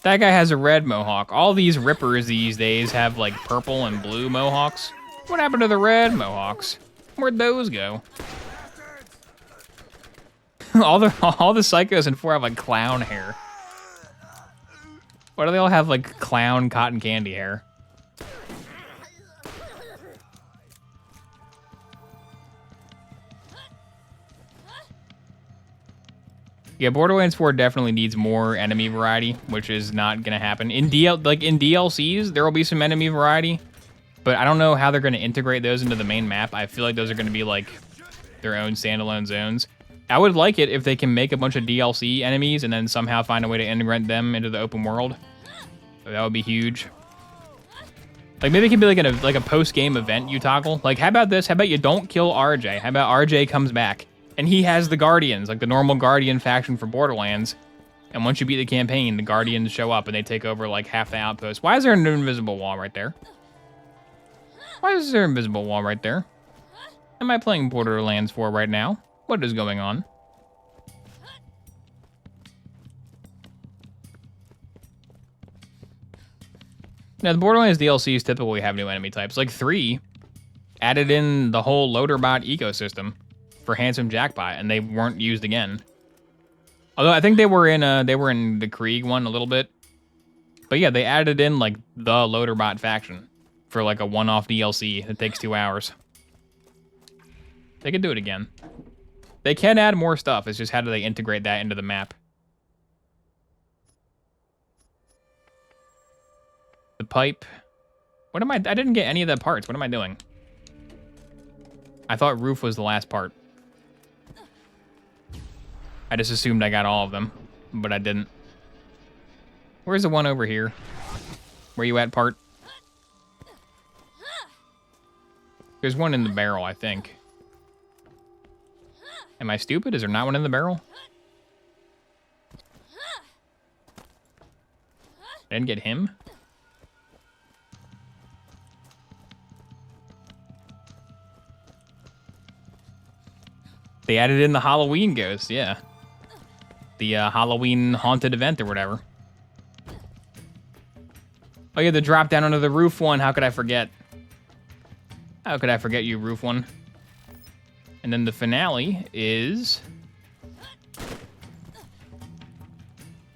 Speaker 1: That guy has a red mohawk. All these rippers these days have like purple and blue mohawks. What happened to the red mohawks? Where'd those go? all the psychos in 4 have like clown hair. Why do they all have like clown cotton candy hair? Yeah, Borderlands 4 definitely needs more enemy variety, which is not gonna happen. In DLCs, there will be some enemy variety, but I don't know how they're gonna integrate those into the main map. I feel like those are gonna be like their own standalone zones. I would like it if they can make a bunch of DLC enemies and then somehow find a way to integrate them into the open world. That would be huge. Like maybe it can be like a post-game event you toggle. Like how about this? How about you don't kill RJ? How about RJ comes back? And he has the Guardians, like the normal Guardian faction for Borderlands. And once you beat the campaign, the Guardians show up and they take over like half the outpost. Why is there an invisible wall right there? Why is there an invisible wall right there? Am I playing Borderlands 4 right now? What is going on? Now, the Borderlands DLCs typically have new enemy types. Like 3 added in the whole Loaderbot ecosystem for Handsome Jackpot, and they weren't used again. Although I think they were in the Krieg one a little bit. But yeah, they added in like the Loaderbot faction for like a one-off DLC that takes 2 hours. They could do it again. They can add more stuff. It's just how do they integrate that into the map? The pipe. What am I didn't get any of the parts. What am I doing? I thought roof was the last part. I just assumed I got all of them, but I didn't. Where's the one over here? Where you at, part? There's one in the barrel, I think. Am I stupid? Is there not one in the barrel? I didn't get him? They added in the Halloween ghost, yeah. The Halloween haunted event or whatever. Oh, yeah, the drop down onto the roof one. How could I forget? How could I forget you, roof one? And then the finale is...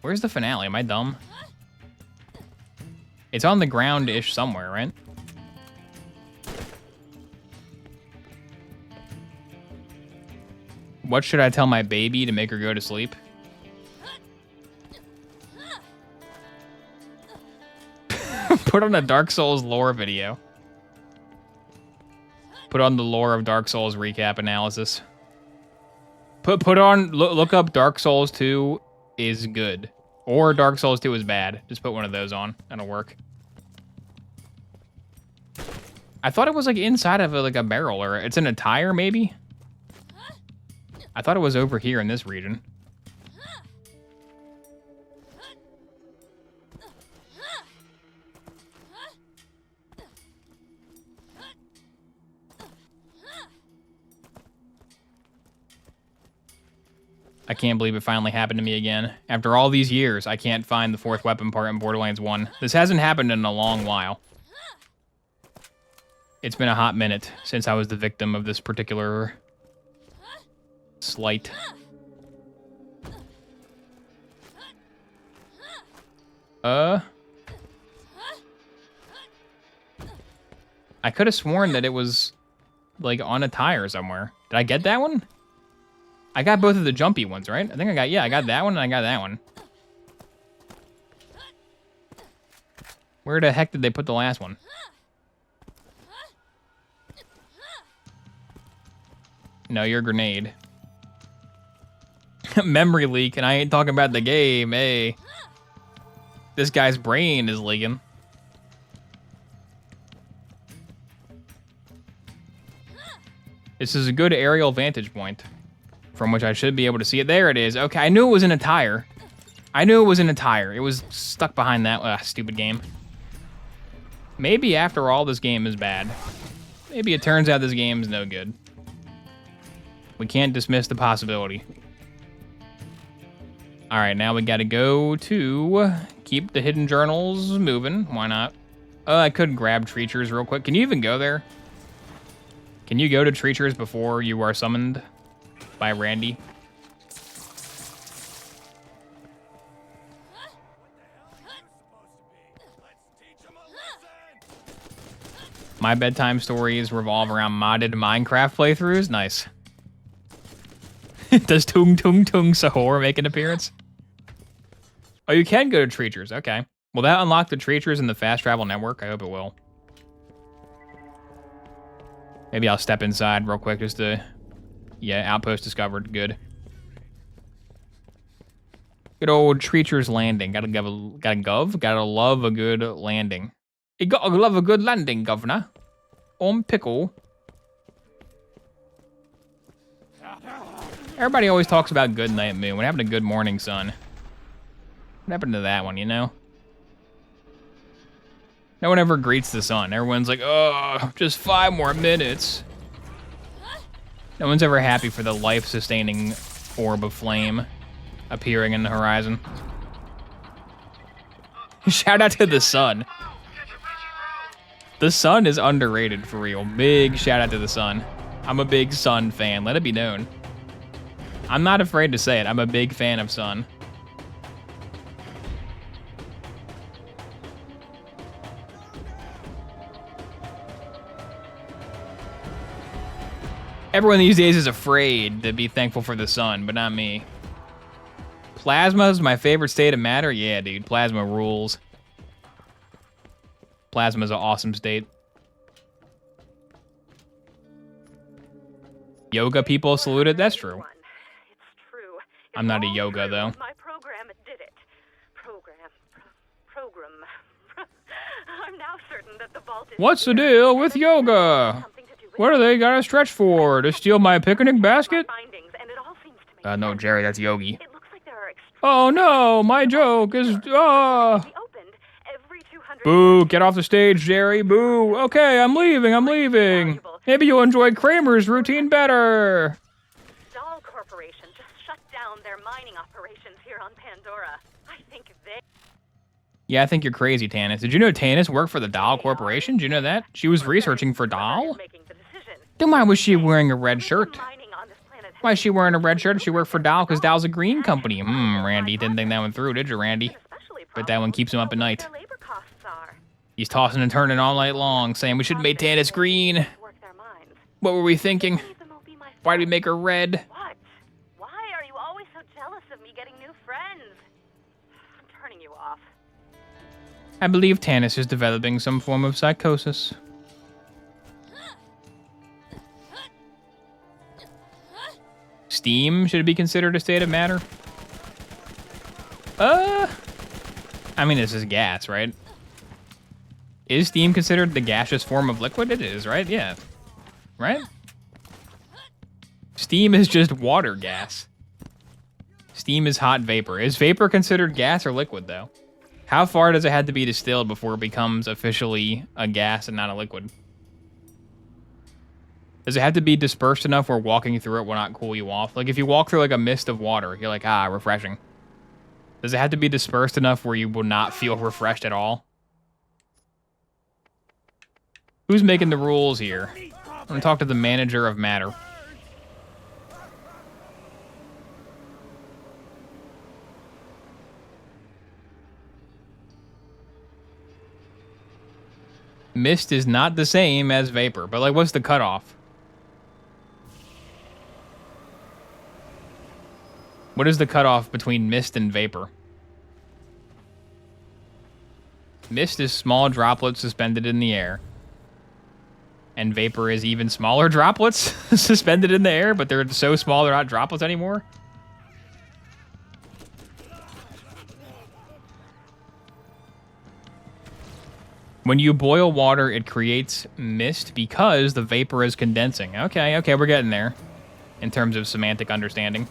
Speaker 1: Where's the finale? Am I dumb? It's on the ground-ish somewhere, right? What should I tell my baby to make her go to sleep? Put on a Dark Souls lore video. Put on the lore of Dark Souls recap analysis. Look up Dark Souls 2 is good. Or Dark Souls 2 is bad. Just put one of those on. That'll work. I thought it was like inside of like a barrel, or it's in a tire maybe? I thought it was over here in this region. I can't believe it finally happened to me again. After all these years, I can't find the fourth weapon part in Borderlands 1. This hasn't happened in a long while. It's been a hot minute since I was the victim of this particular slight. I could have sworn that it was like on a tire somewhere. Did I get that one? I got both of the jumpy ones, right? I think I got that one and I got that one. Where the heck did they put the last one? No, you're a grenade. Memory leak, and I ain't talking about the game, hey. This guy's brain is leaking. This is a good aerial vantage point from which I should be able to see it. There it is. Okay, I knew it was in a tire. I knew it was in a tire. It was stuck behind that stupid game. Maybe after all, this game is bad. Maybe it turns out this game is no good. We can't dismiss the possibility. All right, now we gotta go to keep the hidden journals moving. Why not? I could grab Treachers real quick. Can you even go there? Can you go to Treachers before you are summoned by Randy? My bedtime stories revolve around modded Minecraft playthroughs. Nice. Does Tung Tung Tung Sahor make an appearance? Oh, you can go to Treachers. Okay. Will that unlock the Treachers in the fast travel network? I hope it will. Maybe I'll step inside real quick just to... Yeah, outpost discovered. Good. Good old Treachers landing. Gotta love a good landing. You gotta love a good landing, governor. On pickle. Everybody always talks about good night moon. What happened to good morning sun? What happened to that one, you know? No one ever greets the sun. Everyone's like, oh, just 5 more minutes. No one's ever happy for the life-sustaining orb of flame appearing in the horizon. Shout out to the sun. The sun is underrated, for real. Big shout out to the sun. I'm a big sun fan. Let it be known. I'm not afraid to say it. I'm a big fan of sun. Everyone these days is afraid to be thankful for the sun, but not me. Plasma is my favorite state of matter? Yeah, dude. Plasma rules. Plasma is an awesome state. Yoga people salute it? That's true.
Speaker 4: It's true.
Speaker 1: I'm not a yoga, though.
Speaker 4: My program did it. Program. I'm now certain that the vault is...
Speaker 1: What's the deal with yoga? What do they gotta stretch for? To steal my picnic basket? No, Jerry, that's Yogi. Oh no, my joke is... Boo, get off the stage, Jerry, boo. Okay, I'm leaving. Maybe you'll enjoy Kramer's routine better.
Speaker 4: Dahl Corporation just shut down their mining operations here on Pandora. I think they...
Speaker 1: Yeah, I think you're crazy, Tannis. Did you know Tannis worked for the Doll Corporation? Did you know that? She was researching for Doll?
Speaker 4: Making the decision.
Speaker 1: Then why was she wearing a red shirt?
Speaker 4: Mining on this planet has
Speaker 1: Why is she wearing a red shirt if she worked for Doll? Because Doll's a green company. Randy, didn't think that one through, did you, Randy?
Speaker 4: been especially
Speaker 1: But that one keeps him up at night.
Speaker 4: their labor costs are.
Speaker 1: He's tossing and turning all night long, saying we should have made Tannis green.
Speaker 4: Work their minds.
Speaker 1: What were we thinking?
Speaker 4: Ethan will be my
Speaker 1: Why did we
Speaker 4: friend.
Speaker 1: make her red?
Speaker 4: What? Why are you always so jealous of me getting new friends? I'm turning you off.
Speaker 1: I believe Tannis is developing some form of psychosis. Steam, should it be considered a state of matter? I mean, this is gas, right? Is steam considered the gaseous form of liquid? It is, right? Yeah. Right? Steam is just water gas. Steam is hot vapor. Is vapor considered gas or liquid, though? How far does it have to be distilled before it becomes officially a gas and not a liquid? Does it have to be dispersed enough where walking through it will not cool you off? Like, if you walk through, like, a mist of water, you're like, ah, refreshing. Does it have to be dispersed enough where you will not feel refreshed at all? Who's making the rules here? I'm gonna talk to the manager of matter. Mist is not the same as vapor, but like, what's the cutoff? What is the cutoff between mist and vapor? Mist is small droplets suspended in the air. And vapor is even smaller droplets suspended in the air, but they're so small they're not droplets anymore. When you boil water, it creates mist because the vapor is condensing. Okay, we're getting there in terms of semantic understanding.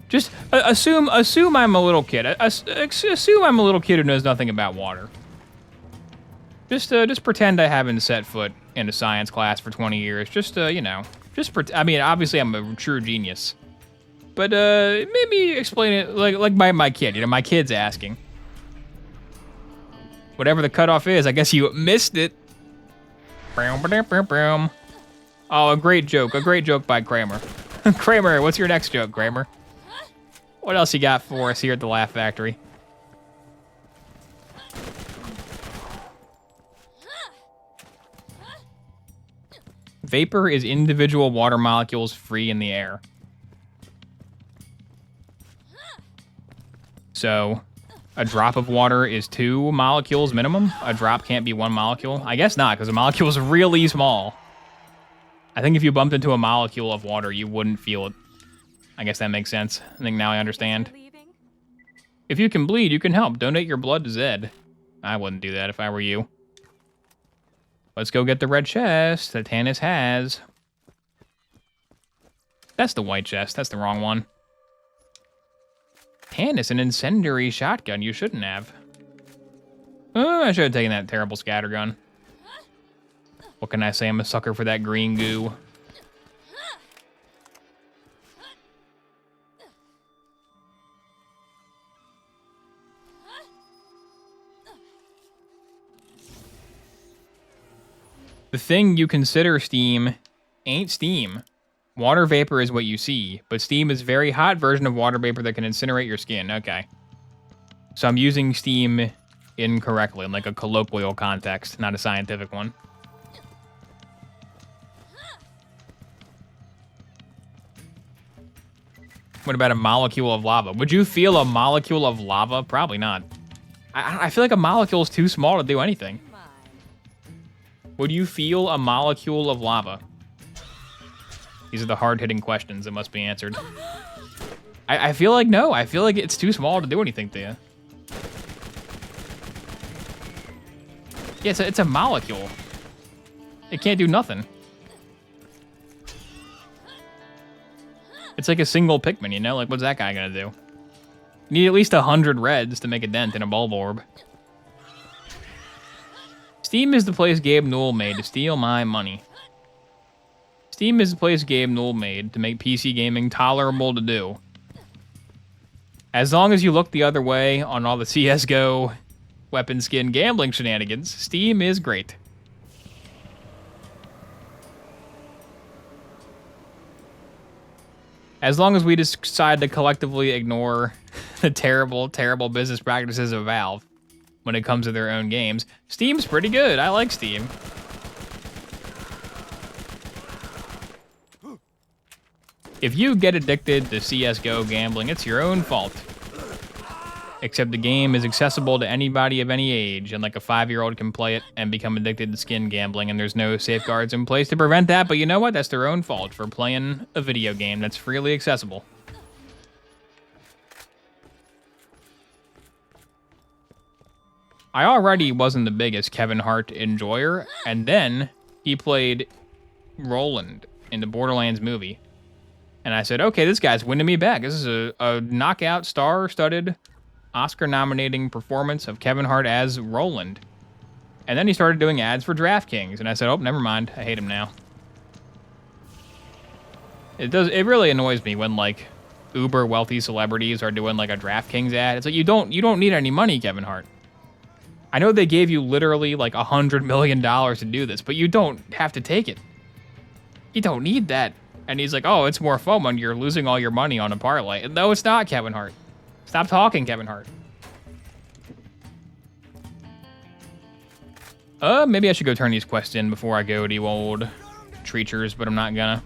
Speaker 1: Just assume I'm a little kid. Assume I'm a little kid who knows nothing about water. Just pretend I haven't set foot in a science class for 20 years. You know, I mean, obviously I'm a true genius, but maybe explain it like my kid. You know, my kid's asking. Whatever the cutoff is, I guess you missed it. Oh, a great joke by Kramer. Kramer, what's your next joke, Kramer? What else you got for us here at the Laugh Factory? Vapor is individual water molecules free in the air. So, a drop of water is 2 molecules minimum? A drop can't be 1 molecule? I guess not, because a molecule is really small. I think if you bumped into a molecule of water, you wouldn't feel it. I guess that makes sense. I think now I understand. If you can bleed, you can help. Donate your blood to Zed. I wouldn't do that if I were you. Let's go get the red chest that Tannis has. That's the white chest. That's the wrong one. Tannis, an incendiary shotgun. You shouldn't have. Oh, I should have taken that terrible scattergun. What can I say? I'm a sucker for that green goo. The thing you consider steam ain't steam. Water vapor is what you see, but steam is a very hot version of water vapor that can incinerate your skin. Okay. So I'm using steam incorrectly, in like a colloquial context, not a scientific one. What about a molecule of lava? Would you feel a molecule of lava? Probably not. I feel like a molecule is too small to do anything. Would you feel a molecule of lava? These are the hard-hitting questions that must be answered. I feel like no. I feel like it's too small to do anything to you. Yeah, it's a molecule. It can't do nothing. It's like a single Pikmin, you know? Like, what's that guy gonna do? You need at least 100 reds to make a dent in a bulb orb. Steam is the place Gabe Newell made to steal my money. Steam is the place Gabe Newell made to make PC gaming tolerable to do. As long as you look the other way on all the CSGO weapon skin gambling shenanigans, Steam is great. As long as we decide to collectively ignore the terrible, terrible business practices of Valve when it comes to their own games, Steam's pretty good. I like Steam. If you get addicted to CSGO gambling, it's your own fault. Except the game is accessible to anybody of any age, and like a 5-year-old can play it and become addicted to skin gambling, and there's no safeguards in place to prevent that, but you know what? That's their own fault for playing a video game that's freely accessible. I already wasn't the biggest Kevin Hart enjoyer, and then he played Roland in the Borderlands movie. And I said, okay, this guy's winning me back. This is a knockout, star-studded, Oscar-nominating performance of Kevin Hart as Roland. And then he started doing ads for DraftKings, and I said, oh, never mind. I hate him now. It really annoys me when, like, uber wealthy celebrities are doing, like, a DraftKings ad. It's like, you don't need any money, Kevin Hart. I know they gave you literally, like, $100 million to do this, but you don't have to take it. You don't need that. And he's like, oh, it's more fun when you're losing all your money on a parlay. No, it's not, Kevin Hart. Stop talking, Kevin Hart. Maybe I should go turn these quests in before I go to you old treachers, but I'm not gonna.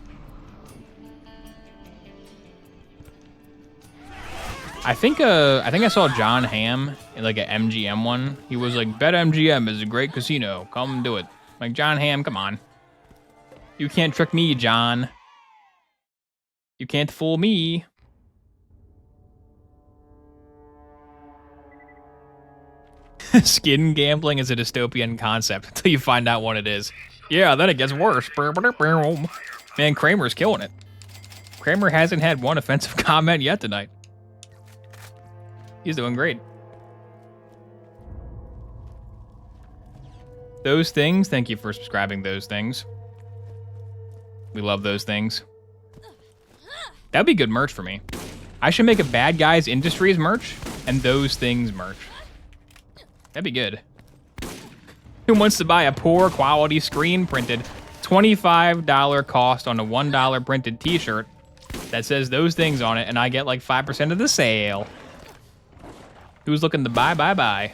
Speaker 1: I think I saw John Hamm in like an MGM one. He was like, BetMGM is a great casino. Come do it. Like, John Hamm, come on. You can't trick me, John. You can't fool me. Skin gambling is a dystopian concept until you find out what it is. Yeah, then it gets worse. Man, Kramer's killing it. Kramer hasn't had one offensive comment yet tonight. He's doing great. Those things, thank you for subscribing, those things. We love those things. That'd be good merch for me. I should make a Bad Guys Industries merch and those things merch. That'd be good. Who wants to buy a poor quality screen printed $25 cost on a $1 printed t-shirt that says those things on it, and I get like 5% of the sale? Who's looking to buy?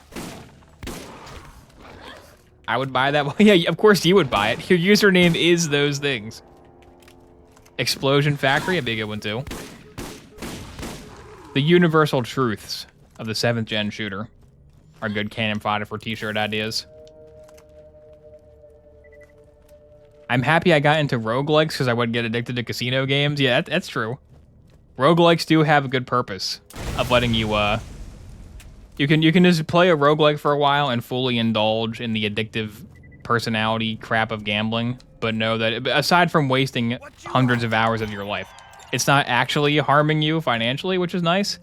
Speaker 1: I would buy that one. Yeah, of course you would buy it. Your username is those things. Explosion Factory, a big one too. The universal truths of the 7th gen shooter are good cannon fodder for t-shirt ideas. I'm happy I got into roguelikes because I wouldn't get addicted to casino games. Yeah, that's true. Roguelikes do have a good purpose of letting you, you can just play a roguelike for a while and fully indulge in the addictive personality crap of gambling, but know that aside from wasting hundreds of hours of your life, it's not actually harming you financially, which is nice.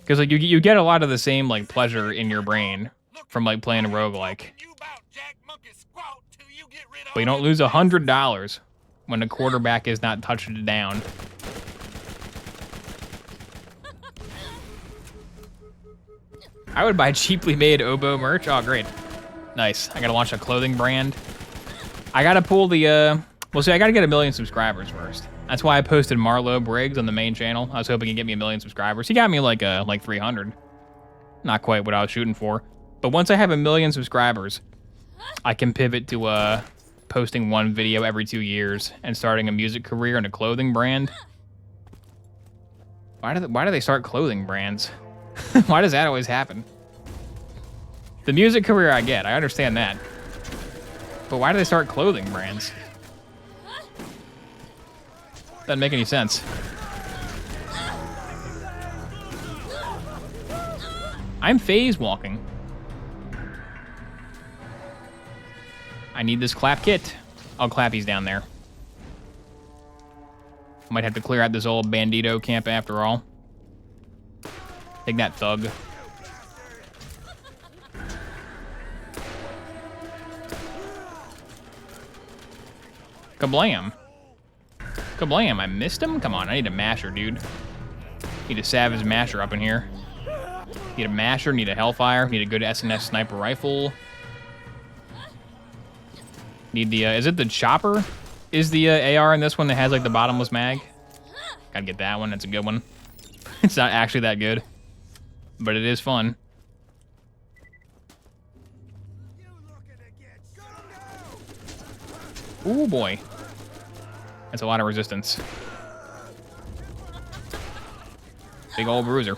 Speaker 1: Because like you get a lot of the same like pleasure in your brain from like playing a roguelike. But you don't lose $100 when the quarterback is not touched down. I would buy cheaply made oboe merch. Oh, great. Nice. I gotta launch a clothing brand. I gotta pull the, well, see, I gotta get 1 million subscribers first. That's why I posted Marlo Briggs on the main channel. I was hoping he'd get me 1 million subscribers. He got me like 300. Not quite what I was shooting for. But once I have 1 million subscribers, I can pivot to posting one video every 2 years and starting a music career and a clothing brand. Why do they start clothing brands? Why does that always happen? The music career I get, I understand that. But why do they start clothing brands? Doesn't make any sense. I'm phase walking. I need this clap kit. Oh, Clappy's down there. Might have to clear out this old bandito camp after all. Take that, thug. Kablam. Kablam, I missed him? Come on, I need a masher, dude. Need a savage masher up in here. Need a masher, need a hellfire, need a good SNS sniper rifle. Need the, is it the chopper? Is the AR in this one that has like the bottomless mag? Gotta get that one, that's a good one. It's not actually that good, but it is fun. Ooh boy. That's a lot of resistance. Big old bruiser.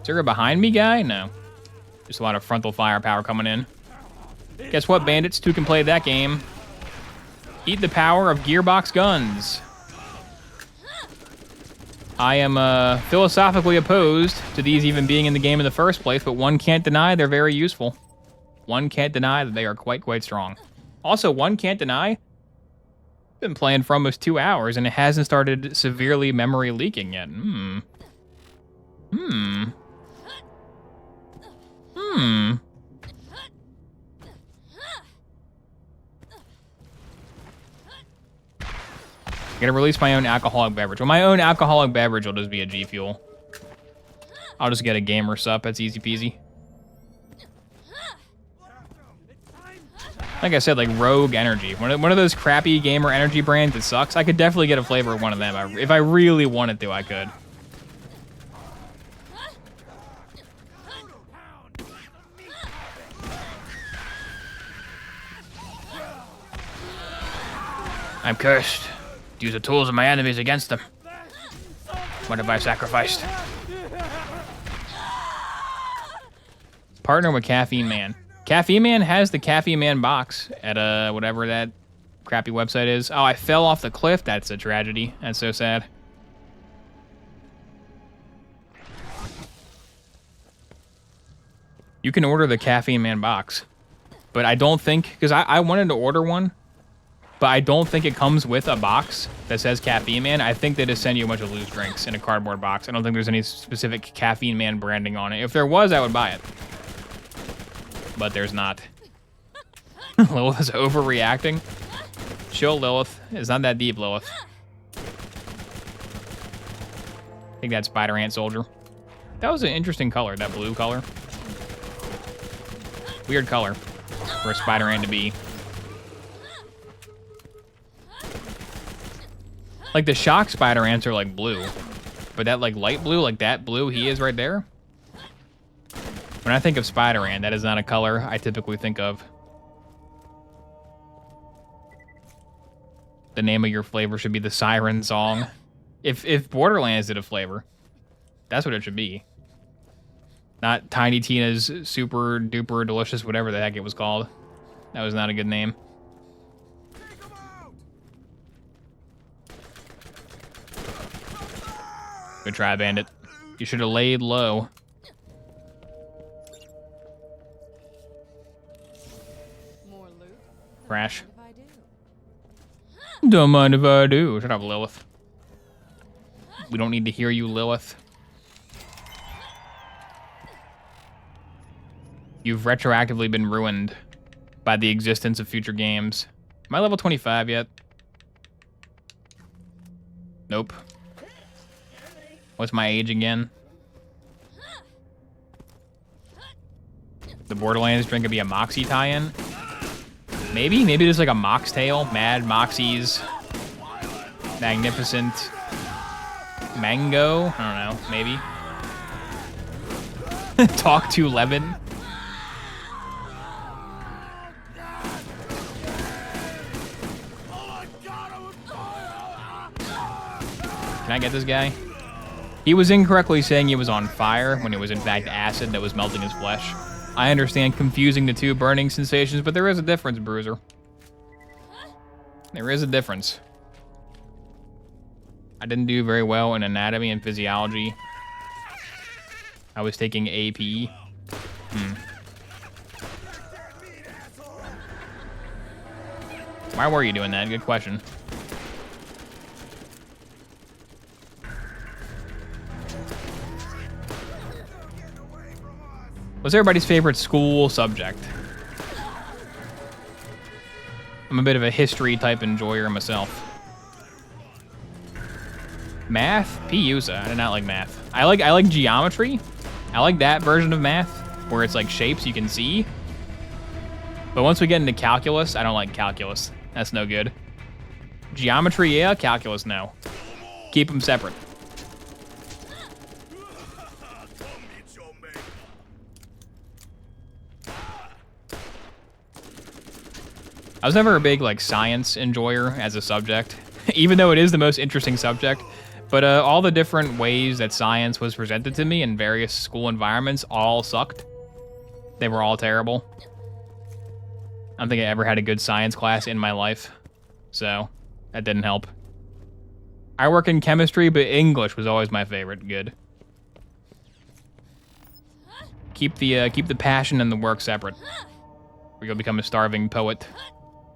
Speaker 1: Is there a behind me guy? No. Just a lot of frontal firepower coming in. Guess what, bandits? Two can play that game. Eat the power of gearbox guns. I am philosophically opposed to these even being in the game in the first place, but one can't deny they're very useful. One can't deny that they are quite strong. Also, one can't deny I've been playing for almost 2 hours and it hasn't started severely memory leaking yet. I'm gonna release my own alcoholic beverage. Well, my own alcoholic beverage will just be a G Fuel. I'll just get a gamer sup. That's easy peasy. Like I said, like Rogue Energy. One of those crappy gamer energy brands that sucks. I could definitely get a flavor of one of them. If I really wanted to, I could. I'm cursed. Use the tools of my enemies against them. What have I sacrificed? Partner with Caffeine Man. Caffeine Man has the Caffeine Man box at whatever that crappy website is. Oh, I fell off the cliff. That's a tragedy. That's so sad. You can order the Caffeine Man box, but I don't think, because I wanted to order one, but I don't think it comes with a box that says Caffeine Man. I think they just send you a bunch of loose drinks in a cardboard box. I don't think there's any specific Caffeine Man branding on it. If there was, I would buy it. But there's not. Lilith is overreacting. Chill, Lilith. It's not that deep, Lilith. I think that's Spider Ant Soldier. That was an interesting color, that blue color. Weird color for a Spider Ant to be. Like the shock Spider Ants are like blue, but that like light blue, like that blue he is right there. When I think of Spider Ant, that is not a color I typically think of. The name of your flavor should be the Siren song. If Borderlands did a flavor, that's what it should be. Not Tiny Tina's super duper delicious, whatever the heck it was called. That was not a good name. Good try, Bandit. You should have laid low.
Speaker 3: More loot?
Speaker 1: Crash.
Speaker 3: If I do.
Speaker 1: Don't mind if I do. Shut up, Lilith. We don't need to hear you, Lilith. You've retroactively been ruined by the existence of future games. Am I level 25 yet? Nope. What's my age again? The Borderlands drink could be a Moxie tie-in? Maybe? Maybe there's like a Moxtail. Mad Moxies. Magnificent. Mango? I don't know. Maybe. Talk to Levin. Can I get this guy? He was incorrectly saying he was on fire when it was in fact acid that was melting his flesh. I understand confusing the two burning sensations, but there is a difference, Bruiser. There is a difference. I didn't do very well in anatomy and physiology. I was taking AP. Why were you doing that? Good question. What's everybody's favorite school subject? I'm a bit of a history type enjoyer myself. Math? P-USA. I did not like math. I like geometry. I like that version of math where it's like shapes you can see. But once we get into calculus, I don't like calculus. That's no good. Geometry, yeah. Calculus, no. Keep them separate. I was never a big like science enjoyer as a subject, even though it is the most interesting subject. But all the different ways that science was presented to me in various school environments all sucked. They were all terrible. I don't think I ever had a good science class in my life, so that didn't help. I work in chemistry, but English was always my favorite. Good. Keep the passion and the work separate. Or you'll become a starving poet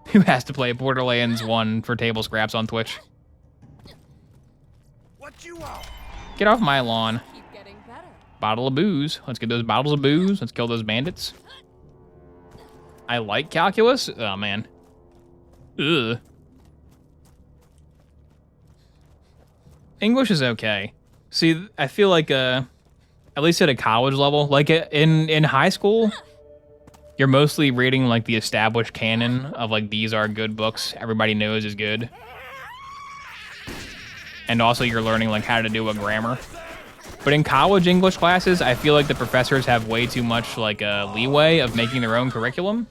Speaker 1: who has to play Borderlands 1 for table scraps on Twitch.
Speaker 2: What you want?
Speaker 1: Get off my lawn.
Speaker 3: Keep getting better.
Speaker 1: Bottle of booze. Let's get those bottles of booze. Let's kill those bandits. I like calculus. Oh, man. Ugh. English is okay. See, I feel like, at least at a college level, like in high school, you're mostly reading like the established canon of like these are good books everybody knows is good. And also you're learning like how to do a grammar. But in college English classes, I feel like the professors have way too much like a leeway of making their own curriculum.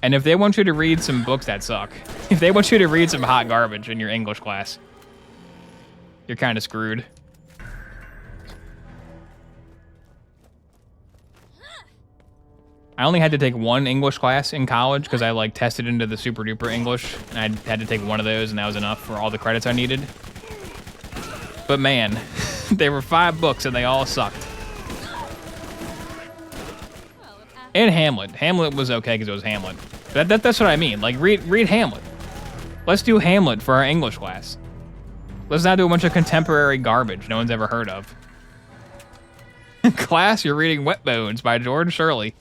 Speaker 1: And if they want you to read some books that suck, if they want you to read some hot garbage in your English class, you're kind of screwed. I only had to take one English class in college because I like tested into the super duper English and I had to take one of those and that was enough for all the credits I needed. But man, there were 5 books and they all sucked. And Hamlet. Hamlet was okay because it was Hamlet. That's what I mean. Like read Hamlet. Let's do Hamlet for our English class. Let's not do a bunch of contemporary garbage no one's ever heard of. Class, you're reading Wet Bones by George Shirley.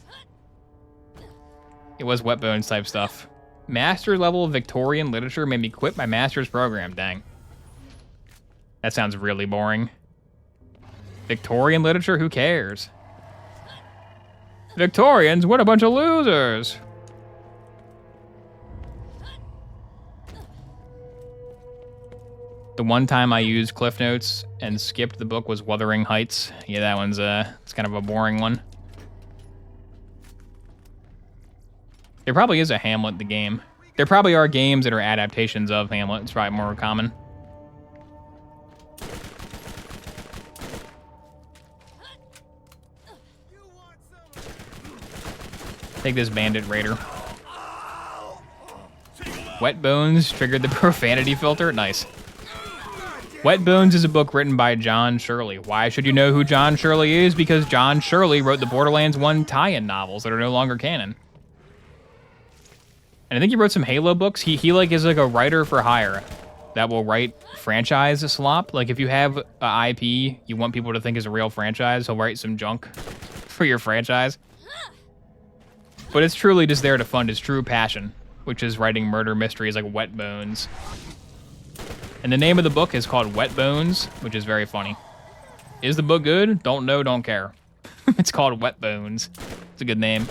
Speaker 1: It was Wet Bones type stuff. Master level Victorian literature made me quit my master's program, dang. That sounds really boring. Victorian literature, who cares? Victorians, what a bunch of losers. The one time I used Cliff Notes and skipped the book was Wuthering Heights. Yeah, that one's it's kind of a boring one. There probably is a Hamlet the game. There probably are games that are adaptations of Hamlet. It's probably more common. Take this bandit raider. Wet Bones triggered the profanity filter. Nice. Wet Bones is a book written by John Shirley. Why should you know who John Shirley is? Because John Shirley wrote the Borderlands 1 tie-in novels that are no longer canon. And I think he wrote some Halo books. He like is like a writer for hire that will write franchise slop. Like if you have a IP you want people to think is a real franchise, he'll write some junk for your franchise. But it's truly just there to fund his true passion, which is writing murder mysteries like Wet Bones. And the name of the book is called Wet Bones, which is very funny. Is the book good? Don't know, don't care. It's called Wet Bones. It's a good name.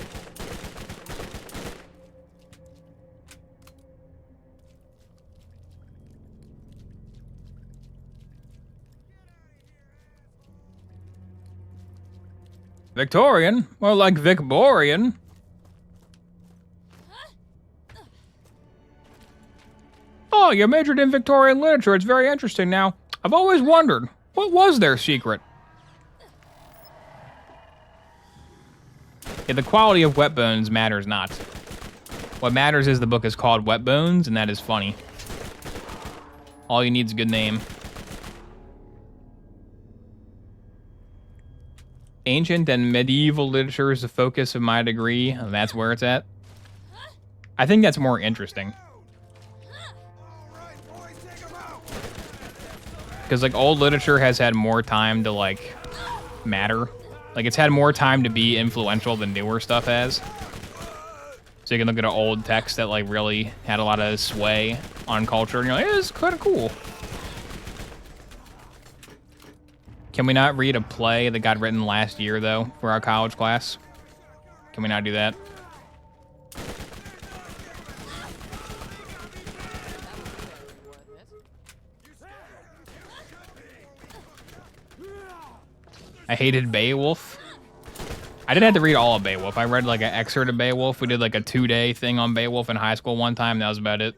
Speaker 1: Victorian? More like Vicborian. Oh, you majored in Victorian literature. It's very interesting now. I've always wondered, what was their secret? Yeah, the quality of Wet Bones matters not. What matters is the book is called Wet Bones, and that is funny. All you need is a good name. Ancient and medieval literature is the focus of my degree, and that's where it's at. I think that's more interesting. Because like old literature has had more time to like matter. Like it's had more time to be influential than newer stuff has. So you can look at an old text that like really had a lot of sway on culture and you're like, hey, this is kind of cool. Can we not read a play that got written last year, though, for our college class? Can we not do that? I hated Beowulf. I didn't have to read all of Beowulf. I read like an excerpt of Beowulf. We did like a 2-day thing on Beowulf in high school one time. That was about it.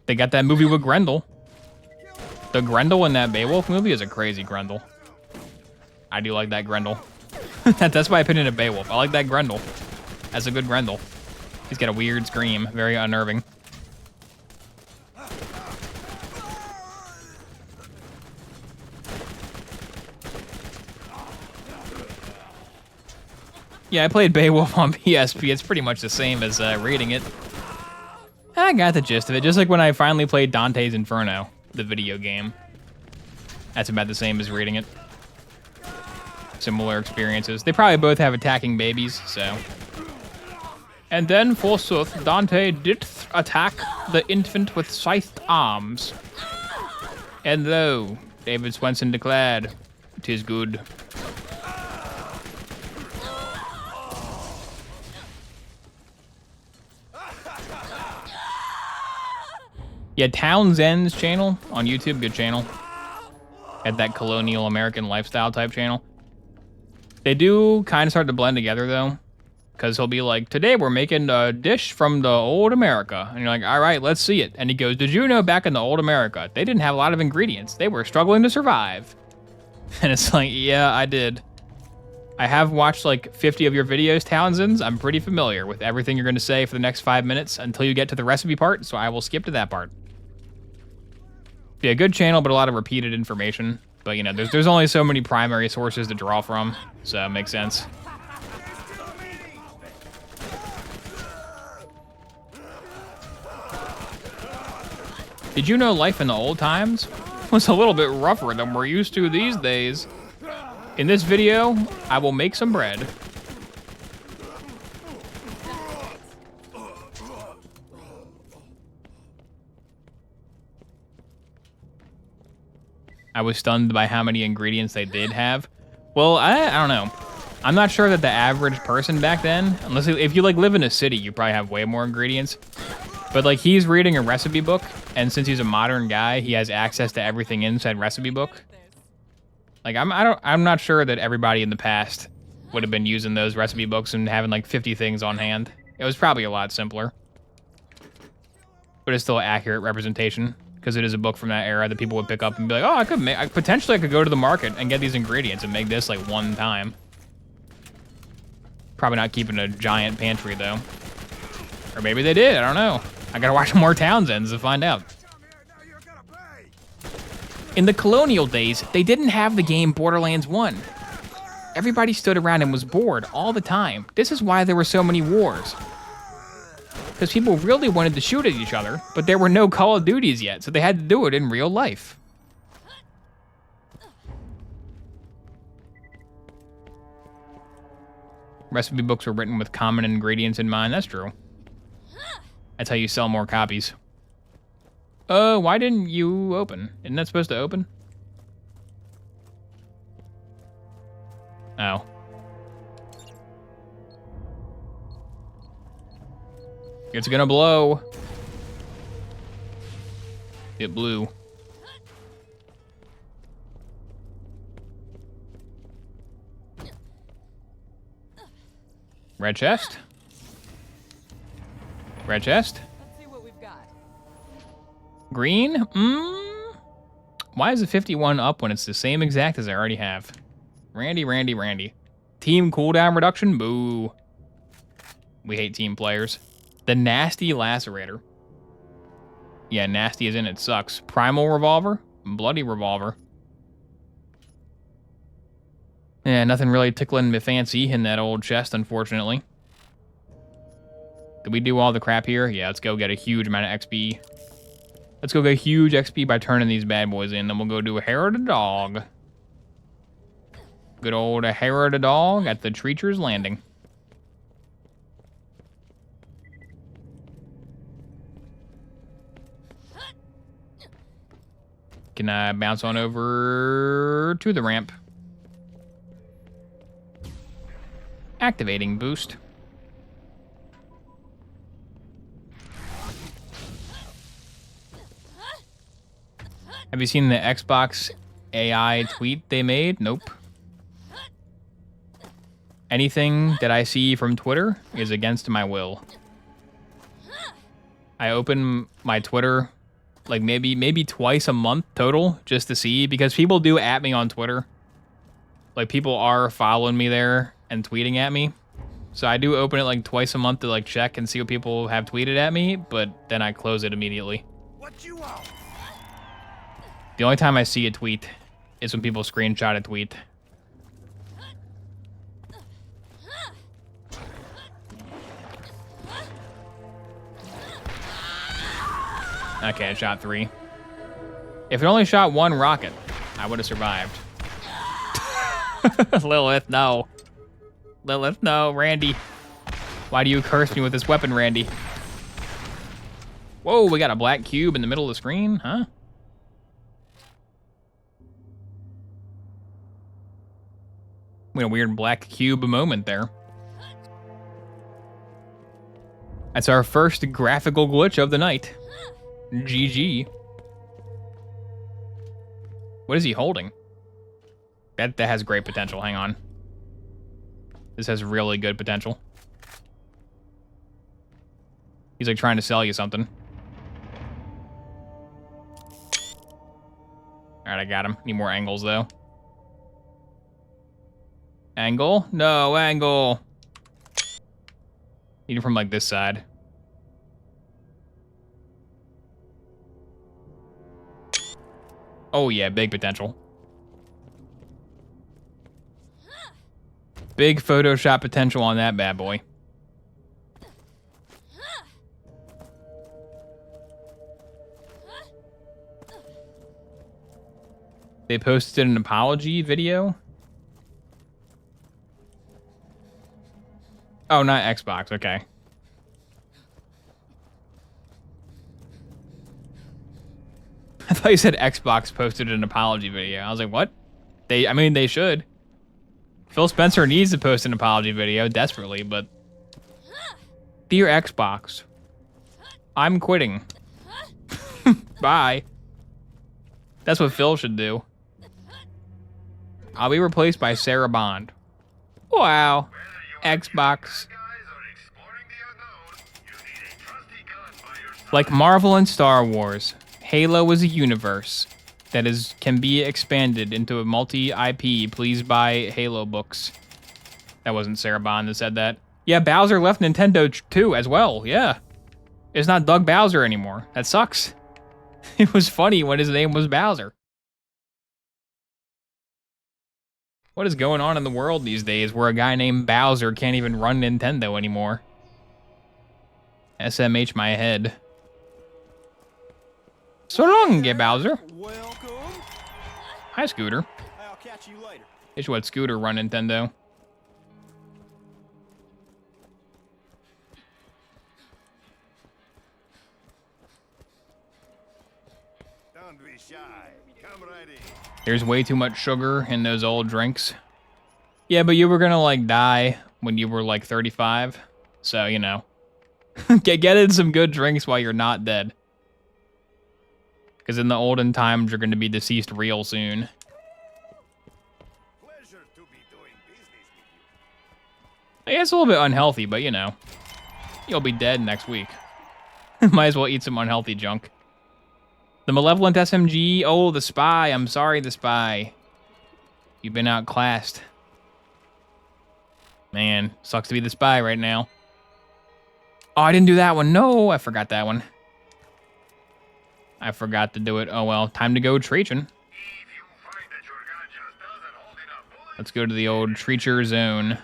Speaker 1: They got that movie with Grendel. The Grendel in that Beowulf movie is a crazy Grendel. I do like that Grendel. That's my opinion of Beowulf. I like that Grendel. That's a good Grendel. He's got a weird scream. Very unnerving. Yeah, I played Beowulf on PSP. It's pretty much the same as reading it. I got the gist of it. Just like when I finally played Dante's Inferno, the video game. That's about the same as reading it. Similar experiences. They probably both have attacking babies, so. And then, forsooth, Dante did attack the infant with scythed arms. And lo, David Swenson declared, "'Tis good." Yeah, Townsend's channel on YouTube, good channel. Had that colonial American lifestyle type channel. They do kind of start to blend together though, because he'll be like, "Today we're making a dish from the old America," and you're like, "All right, let's see it." And he goes, "Did you know back in the old America, they didn't have a lot of ingredients. They were struggling to survive." And it's like, yeah, I did. I have watched like 50 of your videos, Townsend's. I'm pretty familiar with everything you're going to say for the next 5 minutes until you get to the recipe part, so I will skip to that part. Yeah, good channel, but a lot of repeated information. But, you know, there's only so many primary sources to draw from, so it makes sense. Did you know life in the old times was a little bit rougher than we're used to these days? In this video, I will make some bread. I was stunned by how many ingredients they did have. Well, I don't know. I'm not sure that the average person back then, unless if you like live in a city, you probably have way more ingredients. But like he's reading a recipe book, and since he's a modern guy, he has access to everything inside recipe book. Like I'm not sure that everybody in the past would have been using those recipe books and having like 50 things on hand. It was probably a lot simpler. But it's still an accurate representation, because it is a book from that era that people would pick up and be like, "Oh, potentially I could go to the market and get these ingredients and make this like one time." Probably not keeping a giant pantry though. Or maybe they did, I don't know. I gotta watch more Townsends to find out. In the colonial days, they didn't have the game Borderlands 1. Everybody stood around and was bored all the time. This is why there were so many wars. Because people really wanted to shoot at each other, but there were no Call of Duties yet, so they had to do it in real life. Recipe books were written with common ingredients in mind. That's true. That's how you sell more copies. Why didn't you open? Isn't that supposed to open? Oh. It's gonna blow. It blew. Red chest? Red chest?
Speaker 3: Let's see what we've got.
Speaker 1: Green? Why is the 51 up when it's the same exact as I already have? Randy. Team cooldown reduction? Boo. We hate team players. The Nasty Lacerator. Yeah, nasty as in it sucks. Primal Revolver? Bloody Revolver. Yeah, nothing really tickling me fancy in that old chest, unfortunately. Did we do all the crap here? Yeah, let's go get a huge amount of XP. Let's go get huge XP by turning these bad boys in. Then we'll go do a hair of the dog. Good old hair of the dog at the Treacher's Landing. Can I bounce on over to the ramp? Activating boost. Have you seen the Xbox AI tweet they made? Nope. Anything that I see from Twitter is against my will. I open my Twitter like maybe twice a month total just to see, because people do at me on Twitter. Like people are following me there and tweeting at me. So I do open it like twice a month to like check and see what people have tweeted at me, but then I close it immediately.
Speaker 2: What you want?
Speaker 1: The only time I see a tweet is when people screenshot a tweet. Okay, I shot 3. If it only shot 1 rocket, I would have survived. Lilith, no. Lilith, no. Randy. Why do you curse me with this weapon, Randy? Whoa, we got a black cube in the middle of the screen, huh? We had a weird black cube moment there. That's our first graphical glitch of the night. GG. What is he holding? That has great potential. Hang on. This has really good potential. He's like trying to sell you something. Alright, I got him. Need more angles though. Angle? No, angle. Need him from like this side. Oh yeah, big potential. Big Photoshop potential on that bad boy. They posted an apology video. Oh, not Xbox, okay. I thought you said Xbox posted an apology video. I was like, what? I mean, they should. Phil Spencer needs to post an apology video desperately, but... Dear Xbox, I'm quitting. Bye. That's what Phil should do. I'll be replaced by Sarah Bond. Wow. Xbox. Like Marvel and Star Wars, Halo is a universe that can be expanded into a multi-IP. Please buy Halo books. That wasn't Sarah Bond that said that. Yeah, Bowser left Nintendo too as well. Yeah. It's not Doug Bowser anymore. That sucks. It was funny when his name was Bowser. What is going on in the world these days where a guy named Bowser can't even run Nintendo anymore? SMH my head. So long, Bowser.
Speaker 2: Welcome.
Speaker 1: Hi, Scooter.
Speaker 2: I'll catch you later.
Speaker 1: Just let Scooter run Nintendo.
Speaker 2: Don't be shy. Come right in.
Speaker 1: There's way too much sugar in those old drinks. Yeah, but you were gonna like die when you were like 35. So, you know. get in some good drinks while you're not dead. Because in the olden times, you're gonna be deceased real soon.
Speaker 2: Pleasure to be doing business with you.
Speaker 1: Yeah, it's a little bit unhealthy, but you know. You'll be dead next week. Might as well eat some unhealthy junk. The malevolent SMG. Oh, the spy. I'm sorry, the spy. You've been outclassed. Man, sucks to be the spy right now. Oh, I didn't do that one. No, I forgot that one. I forgot to do it. Oh, well. Time to go Treaching. Let's go to the old Treacher zone.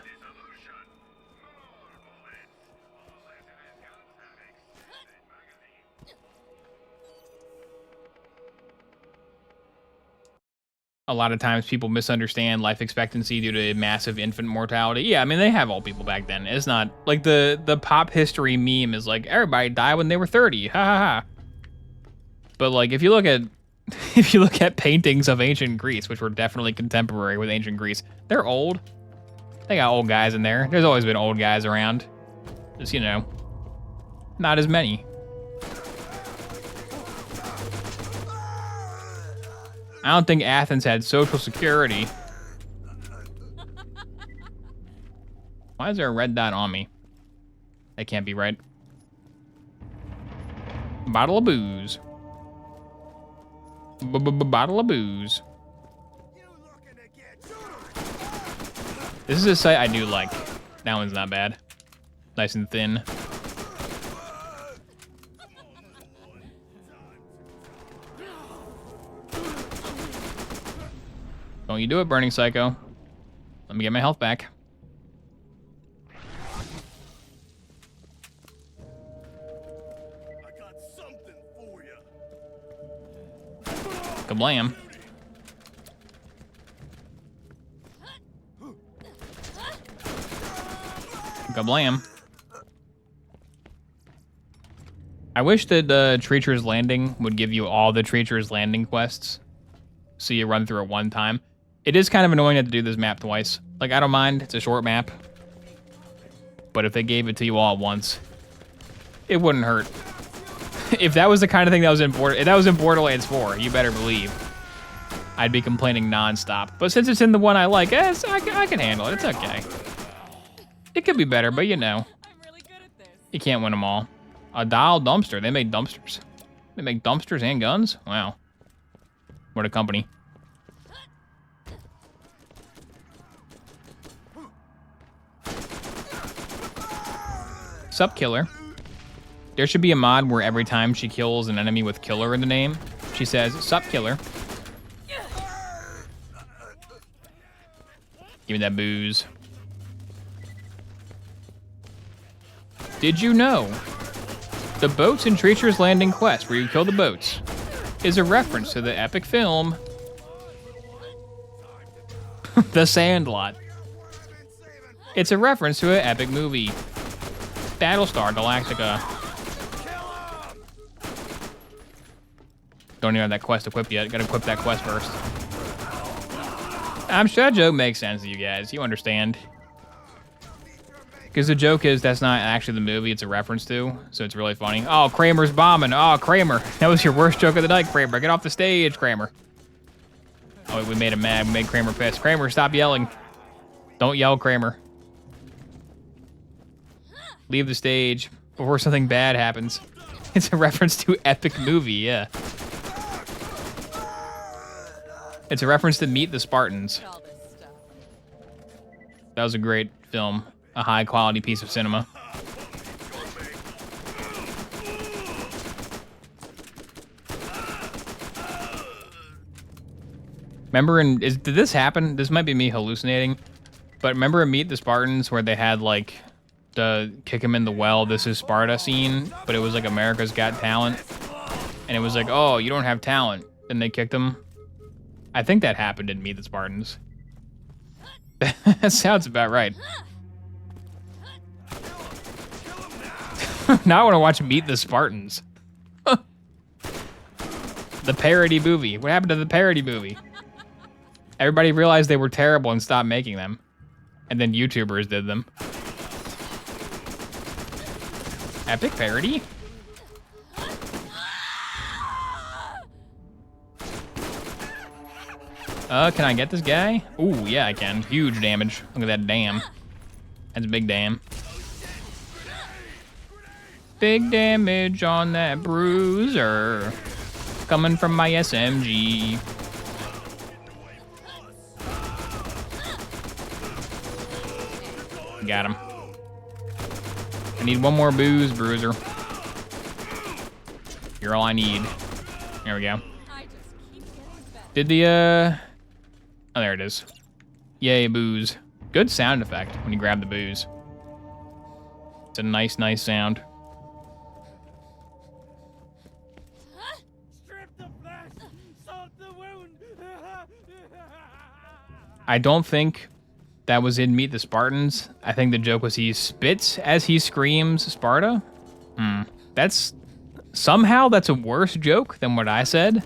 Speaker 1: A lot of times people misunderstand life expectancy due to massive infant mortality. Yeah, I mean, they have old people back then. It's not like the pop history meme is like everybody died when they were 30. Ha ha ha. But like if you look at If you look at paintings of ancient Greece, which were definitely contemporary with ancient Greece, they're old. They got old guys in there. There's always been old guys around. Just, you know, not as many. I don't think Athens had social security. Why is there a red dot on me? That can't be right. Bottle of booze. Bottle of booze. This is a site I do like. That one's not bad. Nice and thin. Don't you do it, Burning Psycho. Let me get my health back.
Speaker 2: I got something for you.
Speaker 1: Kablam. Kablam. I wish that Treacher's Landing would give you all the Treacher's Landing quests, so you run through it one time. It is kind of annoying to have to do this map twice. Like, I don't mind, it's a short map. But if they gave it to you all at once, it wouldn't hurt. If that was the kind of thing that was in Borderlands 4, you better believe, I'd be complaining nonstop. But since it's in the one I like, I can handle it, it's okay. It could be better, but you know.
Speaker 3: I'm really good at this.
Speaker 1: You can't win them all. A dial dumpster, they make dumpsters. They make dumpsters and guns? Wow. What a company. Sup, killer. There should be a mod where every time she kills an enemy with killer in the name, she says, sup, killer. Give me that booze. Did you know the boats in Treacher's Landing quest, where you kill the boats, is a reference to the epic film The Sandlot? It's a reference to an epic movie, Battlestar Galactica. Don't even have that quest equipped yet. Gotta equip that quest first. I'm sure that joke makes sense to you guys. You understand. Because the joke is that's not actually the movie it's a reference to, so it's really funny. Oh, Kramer's bombing. Oh, Kramer. That was your worst joke of the night, Kramer. Get off the stage, Kramer. Oh, we made him mad. We made Kramer pissed. Kramer, stop yelling. Don't yell, Kramer. Leave the stage before something bad happens. It's a reference to epic movie, yeah. It's a reference to Meet the Spartans.
Speaker 3: All this stuff.
Speaker 1: That was a great film. A high quality piece of cinema. Remember did this happen? This might be me hallucinating. But remember in Meet the Spartans where they had like the kick him in the well, this is Sparta scene, but it was like America's Got Talent. And it was like, oh, you don't have talent. And they kicked him. I think that happened in Meet the Spartans. That sounds about right. Now I want to watch Meet the Spartans. The parody movie. What happened to the parody movie? Everybody realized they were terrible and stopped making them. And then YouTubers did them. Epic parody? Can I get this guy? Ooh, yeah, I can. Huge damage. Look at that dam. That's a big dam. Big damage on that bruiser. Coming from my SMG. Got him. I need one more booze, bruiser. You're all I need. There we go.
Speaker 3: I just keep getting better.
Speaker 1: Did the, oh, there it is. Yay, booze. Good sound effect when you grab the booze. It's a nice, nice sound.
Speaker 2: Strip the flesh, salt the wound.
Speaker 1: I don't think that was in Meet the Spartans. I think the joke was he spits as he screams Sparta. That's, somehow that's a worse joke than what I said.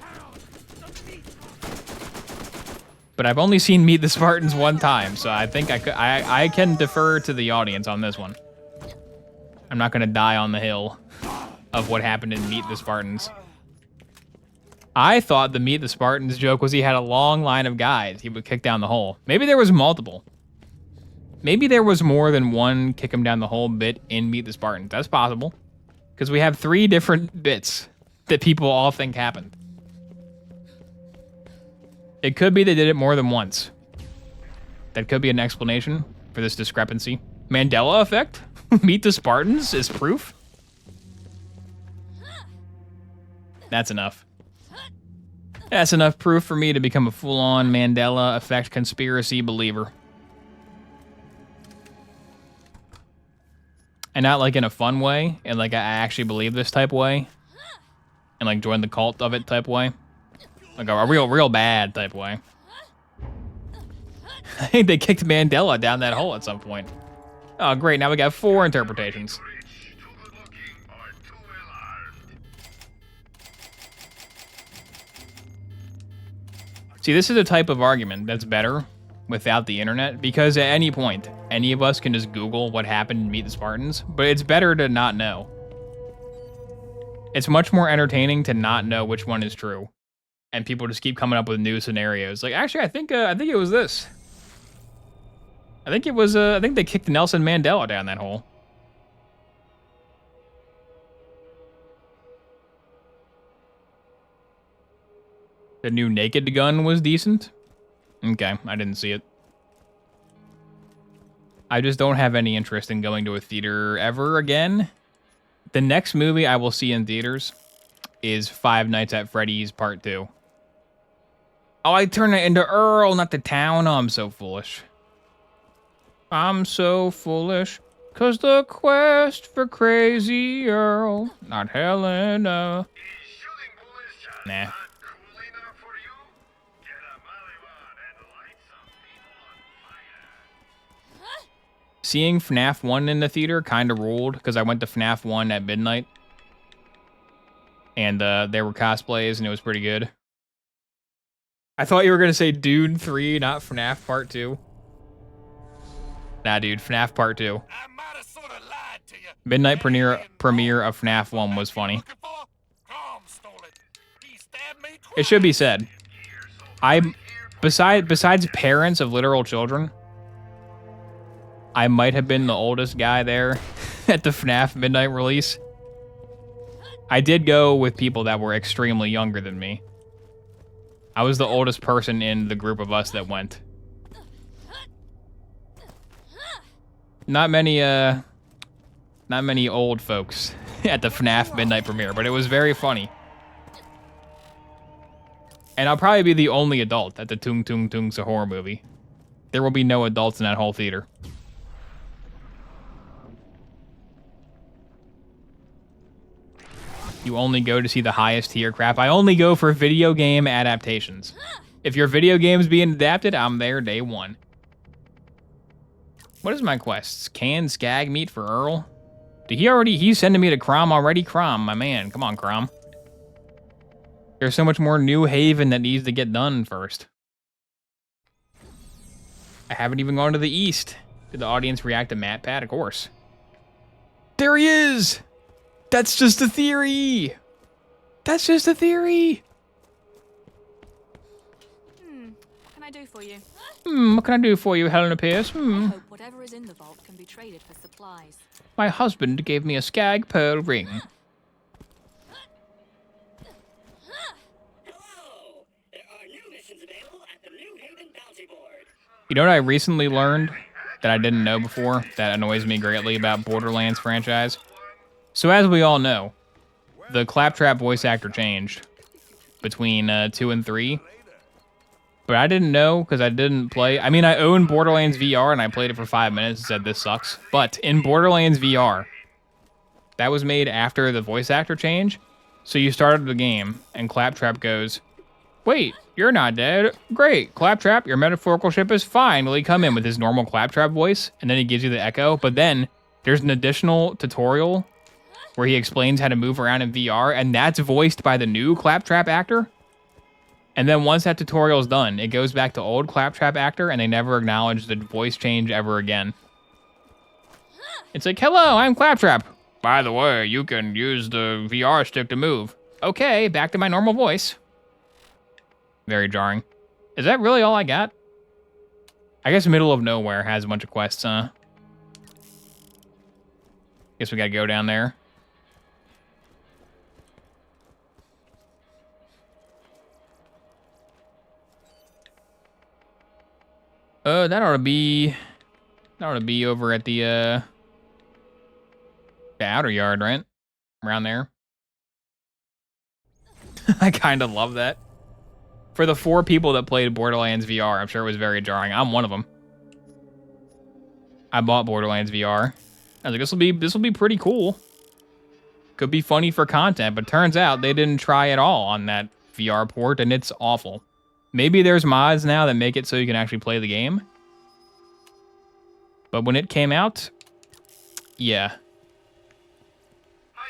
Speaker 1: But I've only seen Meet the Spartans one time, so I think I can defer to the audience on this one. I'm not gonna die on the hill of what happened in Meet the Spartans. I thought the Meet the Spartans joke was he had a long line of guys he would kick down the hole. Maybe there was multiple. Maybe there was more than one kick him down the hole bit in Meet the Spartans. That's possible. Because we have 3 different bits that people all think happened. It could be they did it more than once. That could be an explanation for this discrepancy. Mandela effect? Meet the Spartans is proof? That's enough. That's enough proof for me to become a full-on Mandela effect conspiracy believer. And not like in a fun way, and like I actually believe this type way. And like join the cult of it type way. Like a real bad type way. I think they kicked Mandela down that hole at some point. Oh great, now we got 4 interpretations. See, this is a type of argument that's better without the internet, because at any point, any of us can just Google what happened in Meet the Spartans, but it's better to not know. It's much more entertaining to not know which one is true, and people just keep coming up with new scenarios. Like, actually, I think it was this. I think they kicked Nelson Mandela down that hole. The new Naked Gun was decent. Okay, I didn't see it. I just don't have any interest in going to a theater ever again. The next movie I will see in theaters is Five Nights at Freddy's Part 2. Oh, I turned it into Earl, not the town. Oh, I'm so foolish. I'm so foolish. 'Cause the quest for Crazy Earl, not Helena. Nah. Seeing FNAF 1 in the theater kind of ruled, because I went to FNAF 1 at midnight. And there were cosplays, and it was pretty good. I thought you were going to say Dune 3, not FNAF Part 2. Nah, dude, FNAF Part 2. Midnight premiere of FNAF 1 was funny. It should be said, besides parents of literal children, I might have been the oldest guy there at the FNAF midnight release. I did go with people that were extremely younger than me. I was the oldest person in the group of us that went. Not many old folks at the FNAF midnight premiere, but it was very funny. And I'll probably be the only adult at the Tung Tung Tung's a horror movie. There will be no adults in that whole theater. You only go to see the highest tier crap. I only go for video game adaptations. If your video game's being adapted, I'm there day one. What is my quest? Can Skag meet for Earl? Did he's sending me to Crom already? Crom, my man. Come on, Crom. There's so much more New Haven that needs to get done first. I haven't even gone to the east. Did the audience react to MatPat? Of course. There he is! That's just a theory! That's just a theory!
Speaker 3: What can I do for you?
Speaker 1: What can I do for you, Helena Pierce?
Speaker 3: I hope whatever is in the vault can be traded for supplies.
Speaker 1: My husband gave me a Skag pearl ring. You know what I recently learned that I didn't know before that annoys me greatly about Borderlands franchise? So as we all know, the Claptrap voice actor changed between 2 and 3. But I didn't know because I didn't play. I mean, I own Borderlands VR and I played it for 5 minutes and said this sucks. But in Borderlands VR, that was made after the voice actor change. So you started the game and Claptrap goes, "Wait, you're not dead. Great, Claptrap, your metaphorical ship is finally come in," with his normal Claptrap voice. And then he gives you the echo. But then there's an additional tutorial where he explains how to move around in VR. And that's voiced by the new Claptrap actor. And then once that tutorial's done, it goes back to old Claptrap actor, and they never acknowledge the voice change ever again. It's like, hello, I'm Claptrap. By the way, you can use the VR stick to move. Okay, back to my normal voice. Very jarring. Is that really all I got? I guess Middle of Nowhere has a bunch of quests, huh? Guess we gotta go down there. That ought to be over at the outer yard, right? Around there. I kind of love that. For the 4 people that played Borderlands VR, I'm sure it was very jarring. I'm one of them. I bought Borderlands VR. I was like, this will be pretty cool. Could be funny for content, but turns out they didn't try at all on that VR port, and it's awful. Maybe there's mods now that make it so you can actually play the game. But when it came out, yeah.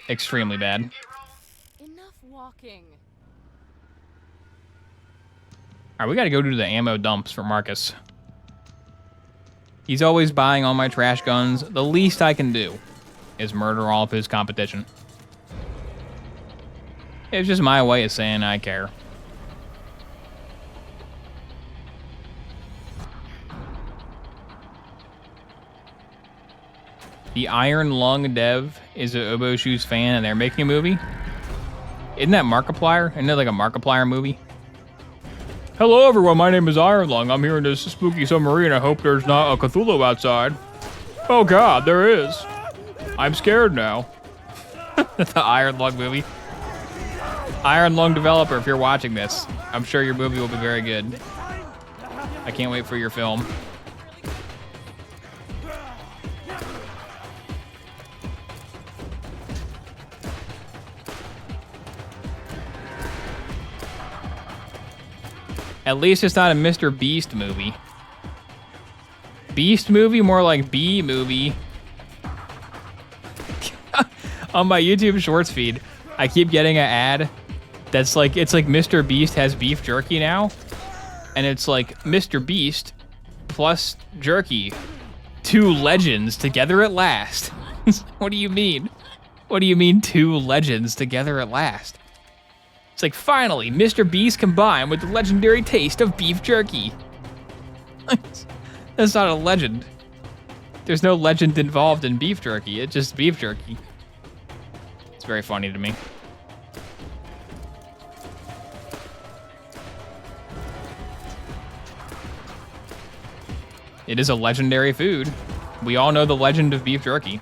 Speaker 1: Extremely bad.
Speaker 3: Enough walking.
Speaker 1: Alright, we gotta go to the ammo dumps for Marcus. He's always buying all my trash guns. The least I can do is murder all of his competition. It's just my way of saying I care. The Iron Lung dev is an Obo Shoes fan, and they're making a movie. Isn't that Markiplier? Isn't it like a Markiplier movie? Hello, everyone. My name is Iron Lung. I'm here in this spooky submarine. I hope there's not a Cthulhu outside. Oh, God, there is. I'm scared now. The Iron Lung movie. Iron Lung developer, if you're watching this, I'm sure your movie will be very good. I can't wait for your film. At least it's not a Mr. Beast movie. Beast movie? More like B movie. On my YouTube Shorts feed, I keep getting an ad that's like, it's like Mr. Beast has beef jerky now. And it's like Mr. Beast plus jerky. 2 legends together at last. What do you mean? What do you mean 2 legends together at last? It's like, finally, Mr. Beast combined with the legendary taste of beef jerky. That's not a legend. There's no legend involved in beef jerky. It's just beef jerky. It's very funny to me. It is a legendary food. We all know the legend of beef jerky.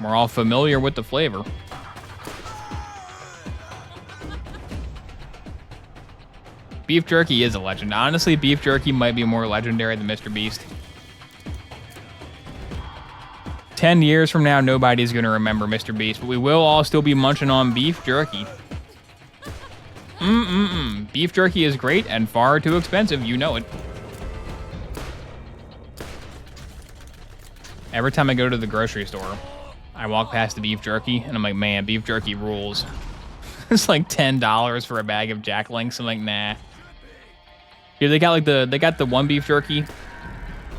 Speaker 1: We're all familiar with the flavor. Beef jerky is a legend. Honestly, beef jerky might be more legendary than Mr. Beast. 10 years from now, nobody's going to remember Mr. Beast, but we will all still be munching on beef jerky. Beef jerky is great and far too expensive. You know it. Every time I go to the grocery store, I walk past the beef jerky, and I'm like, man, beef jerky rules. It's like $10 for a bag of Jack Links. I'm like, nah. Yeah, they got the one beef jerky.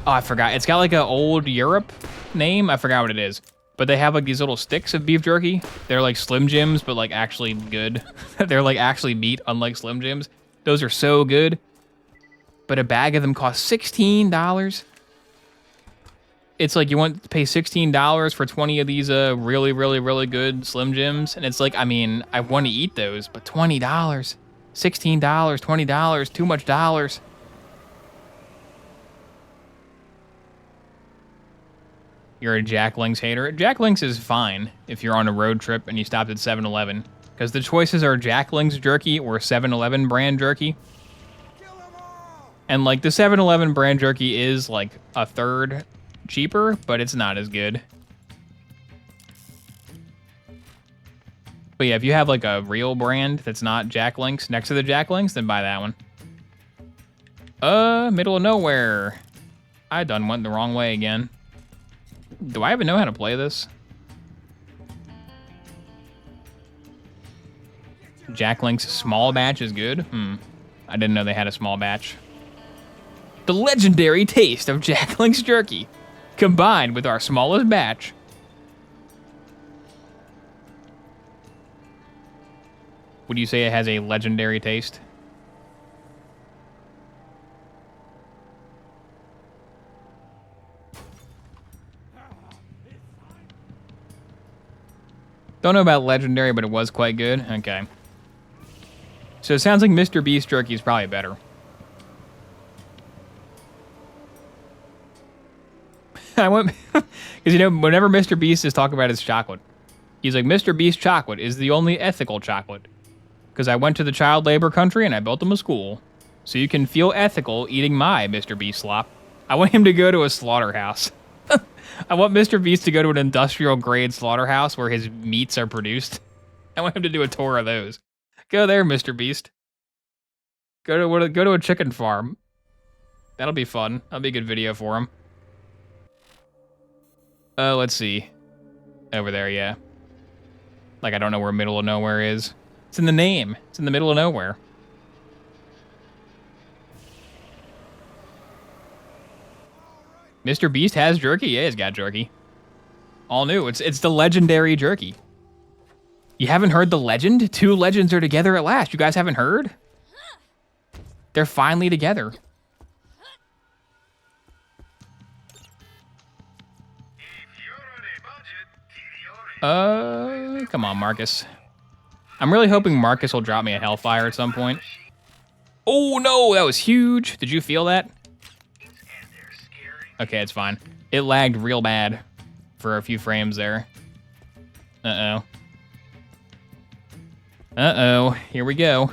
Speaker 1: Oh, I forgot. It's got like an old Europe name. I forgot what it is. But they have like these little sticks of beef jerky. They're like Slim Jims, but like actually good. They're like actually meat, unlike Slim Jims. Those are so good. But a bag of them costs $16. It's like you want to pay $16 for 20 of these really, really, really good Slim Jims. And it's like, I mean, I want to eat those, but $20. $16, $20, too much dollars. You're a Jack Links hater. Jack Links is fine if you're on a road trip and you stopped at 7-Eleven. Because the choices are Jack Links jerky or 7-Eleven brand jerky. And like the 7-Eleven brand jerky is like a third cheaper, but it's not as good. But yeah, if you have like a real brand that's not Jack Links next to the Jack Links, then buy that one. Middle of nowhere. I done went the wrong way again. Do I even know how to play this? Jack Link's small batch is good? I didn't know they had a small batch. The legendary taste of Jack Link's jerky, combined with our smallest batch. Would you say it has a legendary taste? Don't know about legendary, but it was quite good. Okay. So it sounds like Mr. Beast jerky is probably better. I went because you know whenever Mr. Beast is talking about his chocolate, he's like Mr. Beast chocolate is the only ethical chocolate. Because I went to the child labor country and I built him a school, so you can feel ethical eating my Mr. Beast slop. I want him to go to a slaughterhouse. I want Mr. Beast to go to an industrial grade slaughterhouse where his meats are produced. I want him to do a tour of those. Go there, Mr. Beast. Go to a chicken farm. That'll be fun. That'll be a good video for him. Let's see. Over there, yeah. Like I don't know where middle of nowhere is. It's in the name. It's in the middle of nowhere. Mr. Beast has jerky? Yeah, he's got jerky. All new. It's the legendary jerky. You haven't heard the legend? 2 legends are together at last. You guys haven't heard? They're finally together. Come on, Marcus. I'm really hoping Marcus will drop me a Hellfire at some point. Oh no, that was huge. Did you feel that? Okay, it's fine. It lagged real bad for a few frames there. Uh-oh. Uh-oh, here we go.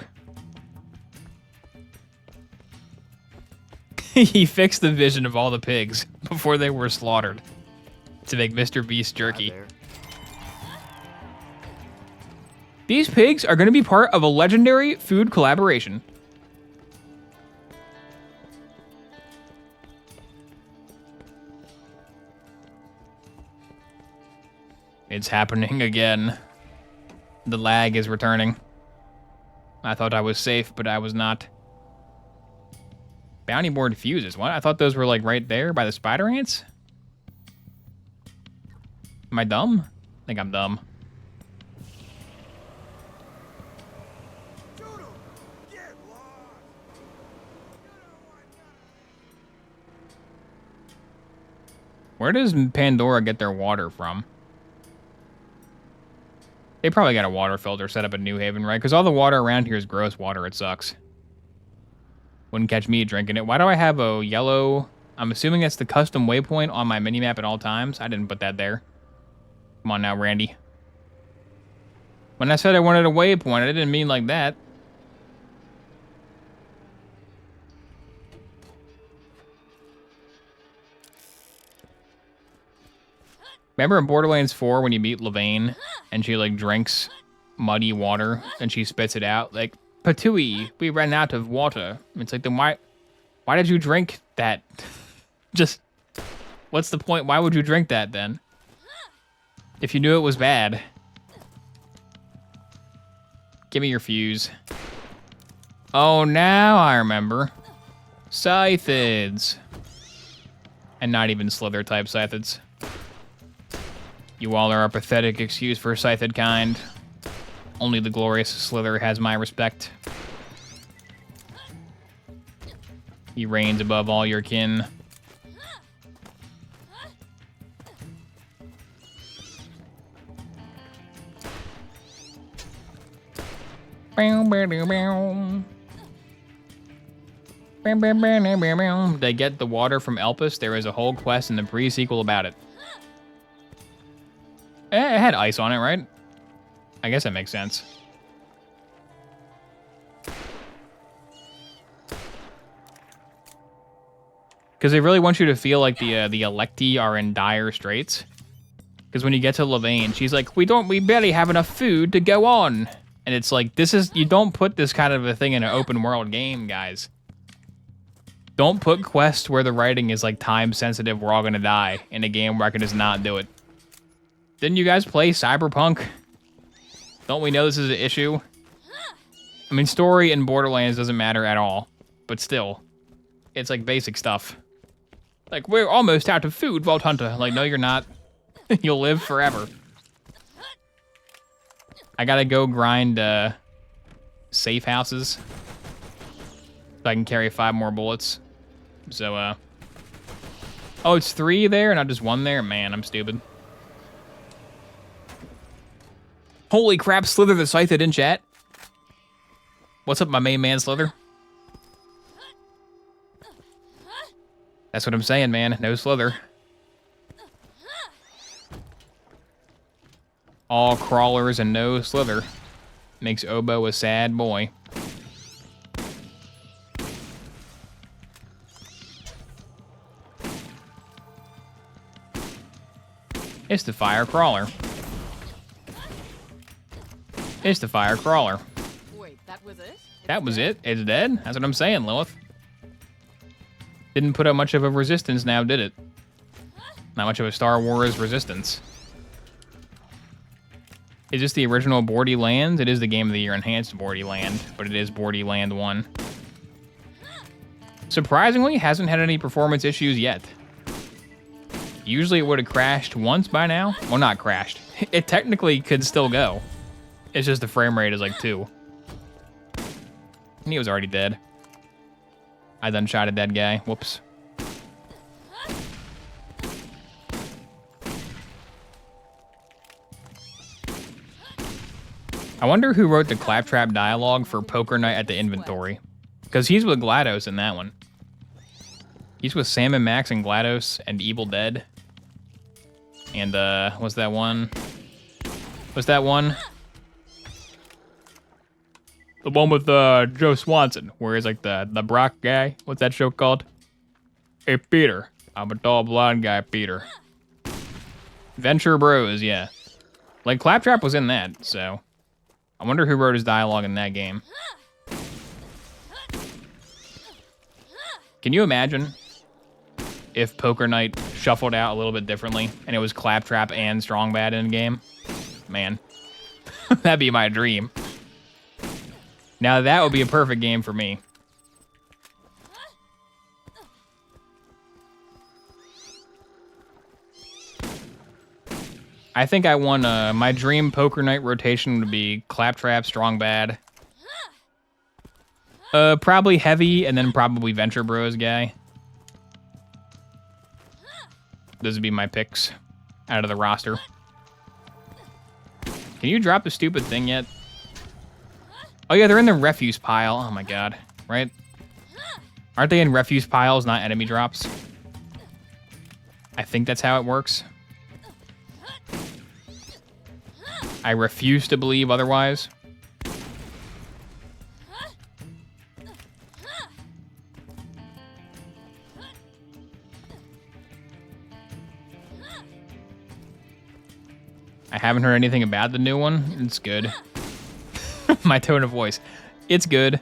Speaker 1: He fixed the vision of all the pigs before they were slaughtered to make Mr. Beast jerky. These pigs are going to be part of a legendary food collaboration. It's happening again. The lag is returning. I thought I was safe, but I was not. Bounty board fuses. What? I thought those were like right there by the spider ants. Am I dumb? I think I'm dumb. Where does Pandora get their water from? They probably got a water filter set up in New Haven, right? Because all the water around here is gross water. It sucks. Wouldn't catch me drinking it. Why do I have a yellow... I'm assuming that's the custom waypoint on my minimap at all times. I didn't put that there. Come on now, Randy. When I said I wanted a waypoint, I didn't mean like that. Remember in Borderlands 4 when you meet Levane and she like drinks muddy water and she spits it out? Like, Patooey, we ran out of water. It's like, then why did you drink that? Just, what's the point? Why would you drink that then? If you knew it was bad. Give me your fuse. Oh, now I remember. Scythids. And not even Slither type Scythids. You all are a pathetic excuse for Scythid kind. Only the glorious Slither has my respect. He reigns above all your kin. They get the water from Elpis. There is a whole quest in the pre-sequel about it. It had ice on it, right? I guess that makes sense. Because they really want you to feel like the Electi are in dire straits. Because when you get to Levane, she's like, we barely have enough food to go on. And it's like, you don't put this kind of a thing in an open world game, guys. Don't put quests where the writing is like time sensitive, we're all gonna die, in a game where I can just not do it. Didn't you guys play Cyberpunk? Don't we know this is an issue? I mean, story in Borderlands doesn't matter at all, but still, it's like basic stuff. Like, we're almost out of food, Vault Hunter. Like, no, you're not. You'll live forever. I gotta go grind safe houses so I can carry 5 more bullets. So, oh, it's 3 there, not just 1 there? Man, I'm stupid. Holy crap, Slither the Scythed in chat. What's up, my main man, Slither? That's what I'm saying, man. No Slither. All crawlers and no Slither. Makes Obo a sad boy. It's the fire crawler. It's the fire crawler.
Speaker 3: Wait, that was it?
Speaker 1: That was it? It's dead? That's what I'm saying, Lilith. Didn't put up much of a resistance now, did it? Not much of a Star Wars resistance. Is this the original Borderlands? It is the Game of the Year enhanced Borderland, but it is Borderland 1. Surprisingly, hasn't had any performance issues yet. Usually it would have crashed once by now. Well, not crashed. It technically could still go. It's just the frame rate is like 2. And he was already dead. I done shot a dead guy. Whoops. I wonder who wrote the claptrap dialogue for Poker Night at the Inventory. Because he's with GLaDOS in that one. He's with Sam and Max and GLaDOS and Evil Dead. And, what's that one? What's that one? The one with, Joe Swanson, where he's like the Brock guy. What's that show called? Hey, Peter. I'm a tall blonde guy, Peter. Venture Bros, yeah. Like, Claptrap was in that, so... I wonder who wrote his dialogue in that game. Can you imagine if Poker Night shuffled out a little bit differently and it was Claptrap and Strong Bad in game? Man, that'd be my dream. Now that would be a perfect game for me. I think I won, my dream Poker Night rotation would be Claptrap, Strong Bad. Probably Heavy, and then probably Venture Bros guy. Those would be my picks out of the roster. Can you drop the stupid thing yet? Oh yeah, they're in the refuse pile. Oh my god, right? Aren't they in refuse piles, not enemy drops? I think that's how it works. I refuse to believe otherwise. I haven't heard anything about the new one. It's good. My tone of voice. It's good.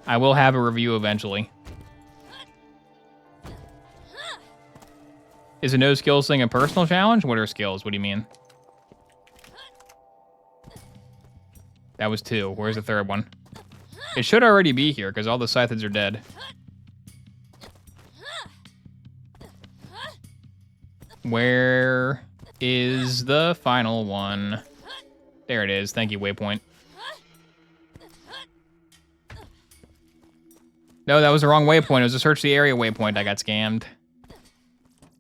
Speaker 1: I will have a review eventually. Is a no skills thing a personal challenge? What are skills? What do you mean? That was 2. Where's the third one? It should already be here because all the Scytheds are dead. Where is the final one? There it is. Thank you, waypoint. No, that was the wrong waypoint. It was a search the area waypoint. I got scammed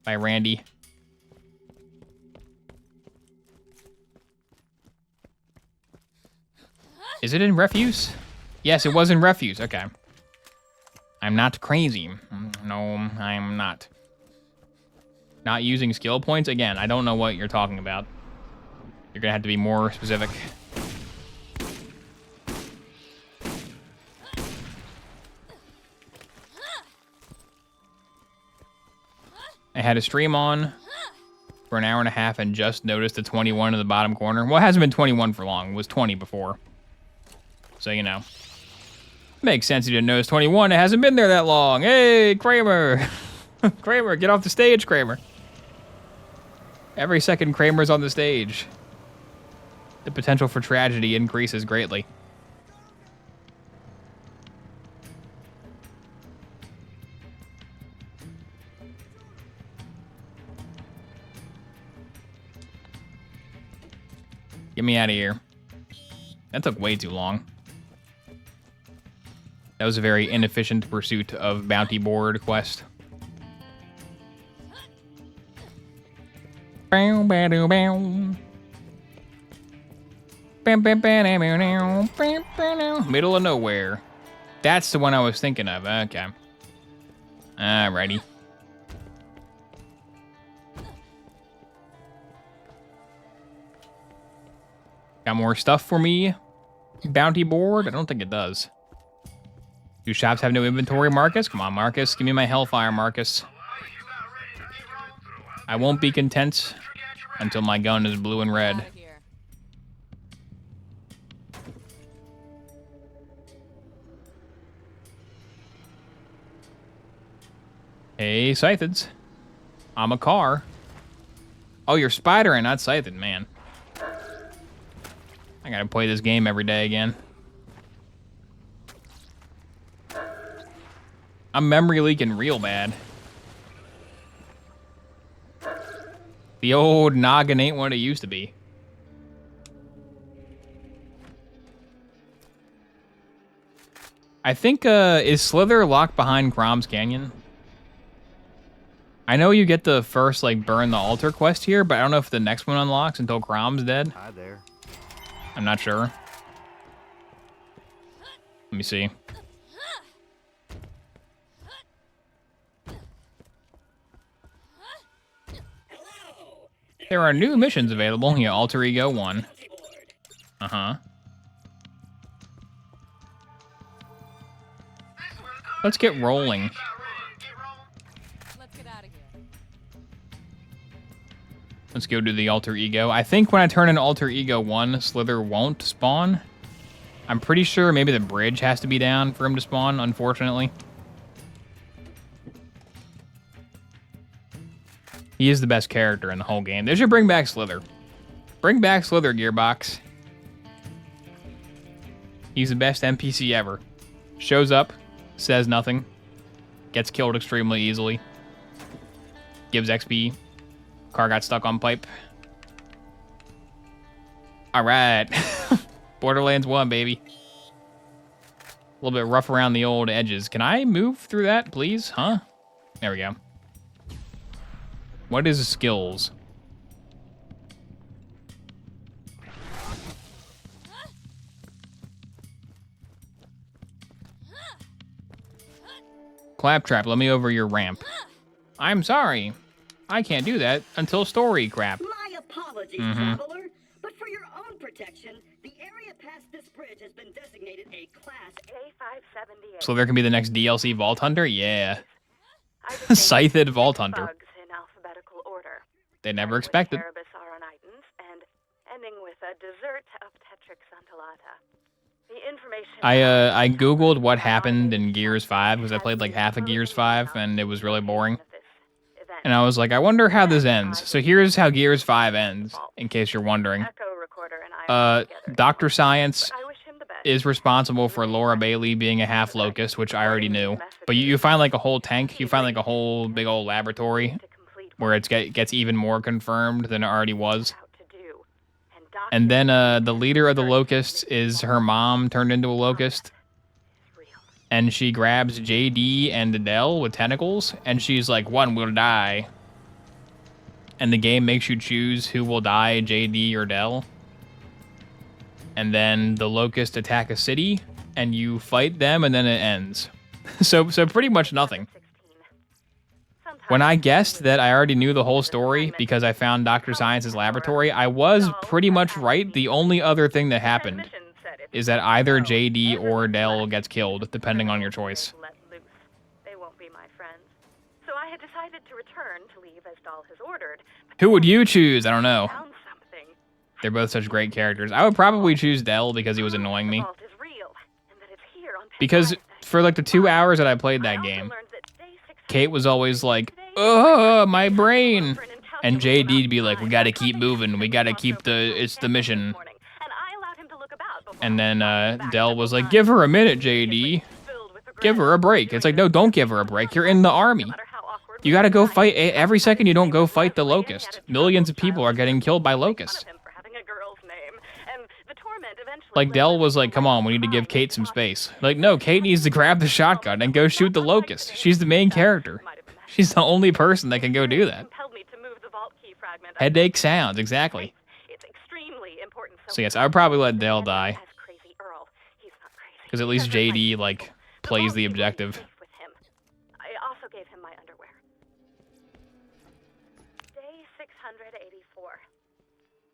Speaker 1: by Randy. Is it in refuse? Yes, it was in refuse. Okay. I'm not crazy. No, I'm not. Not using skill points? Again, I don't know what you're talking about. You're gonna have to be more specific. I had a stream on for an hour and a half and just noticed the 21 in the bottom corner. Well, it hasn't been 21 for long. It was 20 before. So, you know. Makes sense you didn't notice 21. It hasn't been there that long. Hey, Kramer. Kramer, get off the stage, Kramer. Every second Kramer's on the stage. the potential for tragedy increases greatly. Get me out of here. That took way too long. That was a very inefficient pursuit of bounty board quest. Middle of nowhere. That's the one I was thinking of. Okay. Alrighty. Got more stuff for me? Bounty board? I don't think it does. Do shops have no inventory, Marcus? Come on, Marcus. Give me my Hellfire, Marcus. I won't be content until my gun is blue and red. Hey, Scythids. I'm a car. Oh, you're Spider and not Scythid, man. I gotta play this game every day again. I'm memory leaking real bad. The old noggin ain't what it used to be. I think, is Slither locked behind Crom's Canyon? I know you get the first, like, burn the altar quest here, but I don't know if the next one unlocks until Crom's dead.
Speaker 2: Hi there.
Speaker 1: I'm not sure. Let me see. There are new missions available. Yeah, Alter Ego 1. Uh-huh. Let's get rolling.
Speaker 3: Let's get out of here.
Speaker 1: Let's go to the Alter Ego. I think when I turn in Alter Ego 1, Slither won't spawn. I'm pretty sure maybe the bridge has to be down for him to spawn, unfortunately. He is the best character in the whole game. They should bring back Slither. Bring back Slither, Gearbox. He's the best NPC ever. Shows up, says nothing, gets killed extremely easily, gives XP. Car got stuck on pipe. All right. Borderlands 1, baby. A little bit rough around the old edges. Can I move through that, please? Huh? There we go. What is skills? Claptrap, let me over your ramp. I'm sorry. I can't do that until story crap.
Speaker 5: My apologies, traveler. But for your own protection, the area past this bridge has been designated a Class
Speaker 4: A578.
Speaker 1: So there can be the next DLC Vault Hunter? Yeah.
Speaker 4: I would say
Speaker 1: Scythed Vault Hunter.
Speaker 4: bugs in alphabetical order.
Speaker 1: They never
Speaker 4: Starting
Speaker 1: expected.
Speaker 4: with Cerebus auronitans and ending with a dessert of Tetrix undulata. The information
Speaker 1: I googled what happened in Gears 5 because I played like half of Gears 5 and it was really boring. And I was like, I wonder how this ends. So here's how Gears 5 ends, in case you're wondering.
Speaker 4: Echo Recorder and I work together.
Speaker 1: Dr. Science
Speaker 4: I wish him the best.
Speaker 1: is responsible for Laura Bailey being a half locust, which I already knew. But you find like a whole tank, you find like a whole big old laboratory
Speaker 4: To complete
Speaker 1: where it gets even more confirmed than it already was.
Speaker 4: what to do.
Speaker 1: And then the leader of the locusts is her mom turned into a locust. And she grabs JD and Adele with tentacles, and she's like, one will die. And the game makes you choose who will die, JD or Adele. And then the locusts attack a city, and you fight them, and then it ends. So pretty much nothing. When I guessed that I already knew the whole story because I found Dr. Science's laboratory, I was pretty much right. The only other thing that happened is that either JD or Adele gets killed, depending on your choice.
Speaker 4: Let loose. They won't be my friends. So I had decided to return to leave as Dahl has ordered.
Speaker 1: Who would you choose? I don't know.
Speaker 4: Found something.
Speaker 1: They're both such great characters. I would probably choose Dell because he was annoying me.
Speaker 4: The vault is real, and that it's here on
Speaker 1: Because
Speaker 4: Pandora.
Speaker 1: for like the 2 hours that I played
Speaker 4: I
Speaker 1: that
Speaker 4: also
Speaker 1: game,
Speaker 4: learned that day 6
Speaker 1: Kate was always like, oh, my brain. And JD'd be like, we gotta keep moving. We gotta keep it's the mission. And then Dell was like, give her a minute, JD. Give her a break. It's like, no, don't give her a break. You're in the army. You gotta go fight. Every second you don't go fight the Locust, millions of people are getting killed by Locusts. Like, Dell was like, come on, we need to give Kate some space. Like, no, Kate needs to grab the shotgun and go shoot the Locust. She's the main character. She's the only person that can go do that. Headache sounds, exactly. So yes, I would probably let Dell die. Because at least JD, like, plays the objective.
Speaker 4: I also gave him my underwear. Day 684.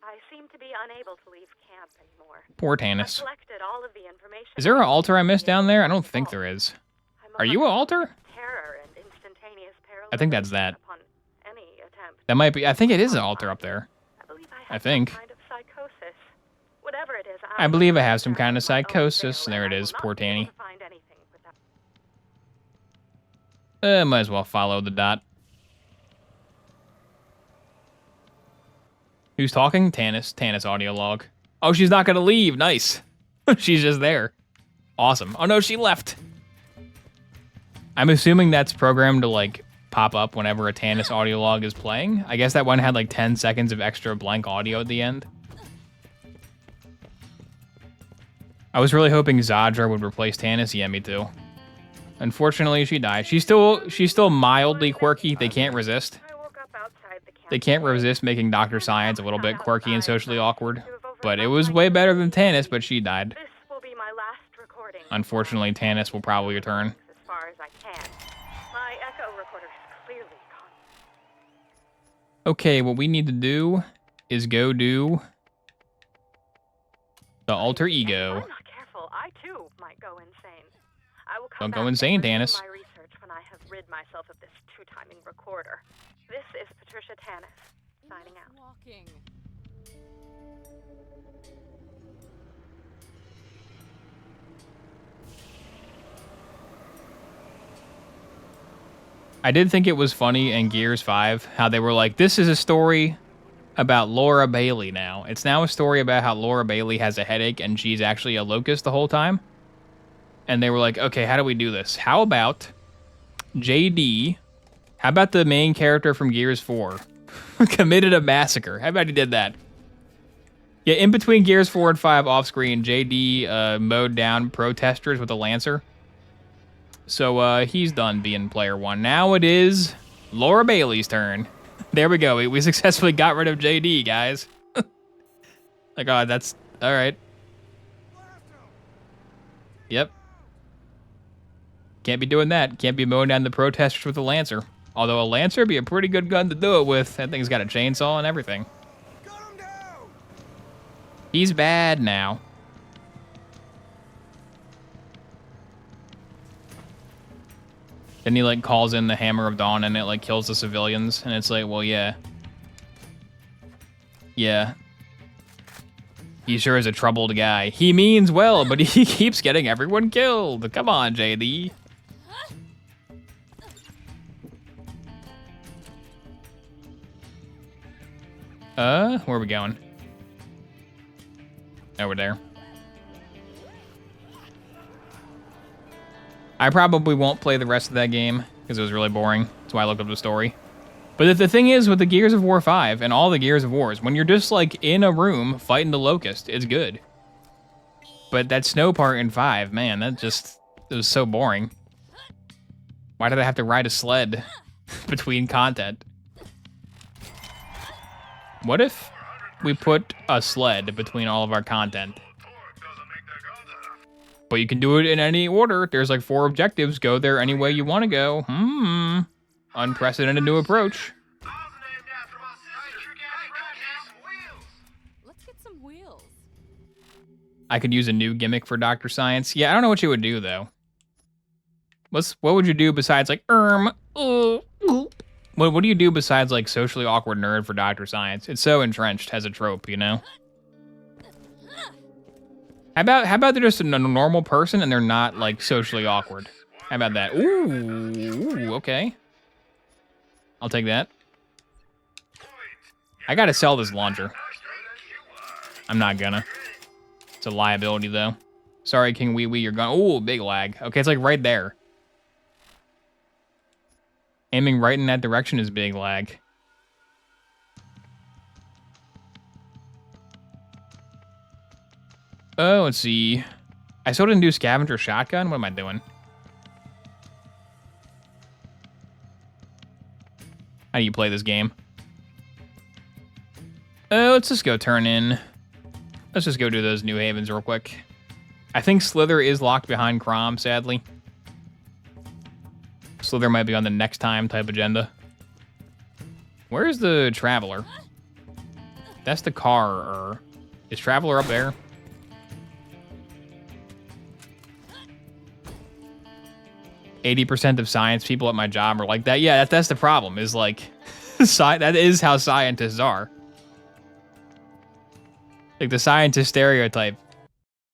Speaker 4: I seem to be unable to leave camp anymore.
Speaker 1: Poor Tannis.
Speaker 4: I collected all of the information.
Speaker 1: Is there an altar I missed down there? I don't think there is. Are you an altar?
Speaker 4: Terror and instantaneous
Speaker 1: I think that's that.
Speaker 4: upon any attempt.
Speaker 1: That might be. I think it is an altar up there. I think.
Speaker 4: Kind of psychosis. Whatever it is,
Speaker 1: I believe I have some kind of psychosis. There it is, poor Tanny. Might as well follow the dot. Who's talking? Tannis. Tannis audio log. Oh, she's not gonna leave. Nice. She's just there. Awesome. Oh no, she left. I'm assuming that's programmed to like pop up whenever a Tannis audio log is playing. I guess that one had like 10 seconds of extra blank audio at the end. I was really hoping Zadra would replace Tannis. Yeah, me too. Unfortunately, she died. She's still mildly quirky. They can't resist. They can't resist making Dr. Science a little bit quirky and socially awkward. But it was way better than Tannis, but she died. Unfortunately, Tannis will probably return. Okay, what we need to do is go do the alter ego. Don't go insane, Tannis.
Speaker 4: My research when I have rid myself of this two-timing recorder. This is Patricia Tannis, signing out.
Speaker 3: Walking.
Speaker 1: I did think it was funny in Gears 5 how they were like, this is a story about Laura Bailey now. It's now a story about how Laura Bailey has a headache and she's actually a locust the whole time. And they were like, okay, how do we do this? How about JD? How about the main character from Gears 4 committed a massacre? How about he did that? Yeah, in between Gears 4 and 5 off screen, JD mowed down protesters with a Lancer. So he's done being player one. Now it is Laura Bailey's turn. There we go. We successfully got rid of JD, guys. Like, oh, that's all right. Yep. Can't be doing that. Can't be mowing down the protesters with a Lancer. Although a Lancer would be a pretty good gun to do it with. That thing's got a chainsaw and everything. He's bad now. Then he like calls in the Hammer of Dawn and it like kills the civilians. And it's like, well, yeah. Yeah. He sure is a troubled guy. He means well, but he keeps getting everyone killed. Come on, JD. Where are we going? Over there. I probably won't play the rest of that game because it was really boring. That's why I looked up the story. But the thing is with the Gears of War 5 and all the Gears of Wars, when you're just like in a room fighting the Locust, it's good. But that snow part in 5, man, it was so boring. Why did I have to ride a sled between content? What if we put a sled between all of our content? But you can do it in any order. There's like 4 objectives. Go there any way you want to go. Unprecedented new approach.
Speaker 3: Let's get some wheels.
Speaker 1: I could use a new gimmick for Dr. Science. Yeah, I don't know what you would do though. What would you do besides like What do you do besides like socially awkward nerd for Dr. Science? It's so entrenched as a trope, you know? How about they're just a normal person and they're not like socially awkward? How about that? Ooh, okay. I'll take that. I gotta sell this launcher. I'm not gonna. It's a liability, though. Sorry, King Wee Wee, you're gone. Ooh, big lag. Okay, it's like right there. Aiming right in that direction is big lag. Oh, let's see. I still didn't do scavenger shotgun. What am I doing? How do you play this game? Oh, let's just go turn in. Let's just go do those New Havens real quick. I think Slither is locked behind Crom, sadly. Slither might be on the next time type agenda. Where's the Traveler? That's the car. Or is Traveler up there? %of science people at my job are like that. Yeah, that's the problem. Is like, that is how scientists are. Like the scientist stereotype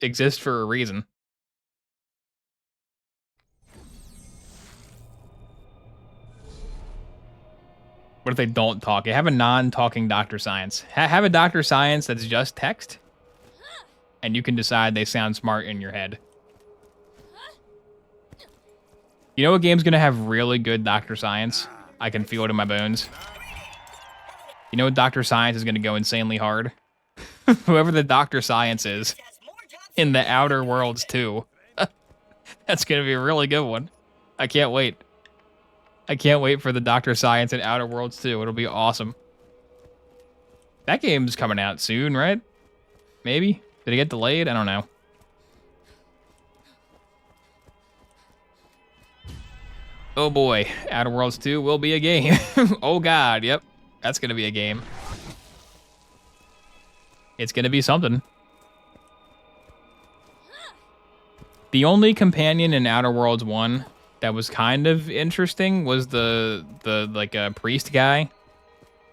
Speaker 1: exists for a reason. What if they don't talk? Have a non-talking Dr. Science. Have a Dr. Science that's just text, and you can decide they sound smart in your head. You know what game's gonna have really good Dr. Science? I can feel it in my bones. You know what Dr. Science is gonna go insanely hard? Whoever the Dr. Science is in the Outer Worlds 2. That's gonna be a really good one. I can't wait. I can't wait for the Dr. Science in Outer Worlds 2. It'll be awesome. That game's coming out soon, right? Maybe? Did it get delayed? I don't know. Oh boy, Outer Worlds 2 will be a game. Oh god, yep. That's gonna be a game. It's gonna be something. The only companion in Outer Worlds 1 that was kind of interesting was the like a priest guy.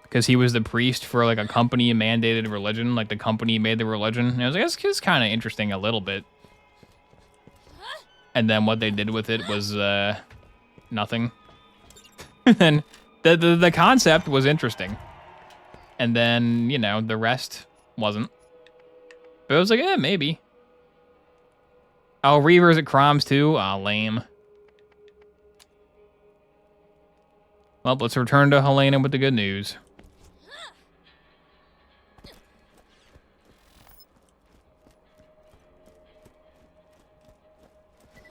Speaker 1: Because he was the priest for like a company mandated religion, like the company made the religion. And I was like, that's kind of interesting a little bit. And then what they did with it was nothing. And the concept was interesting. And then, you know, the rest wasn't. But I was like, eh, maybe. Oh, Reavers at Croms too? Aw, lame. Well, let's return to Helena with the good news.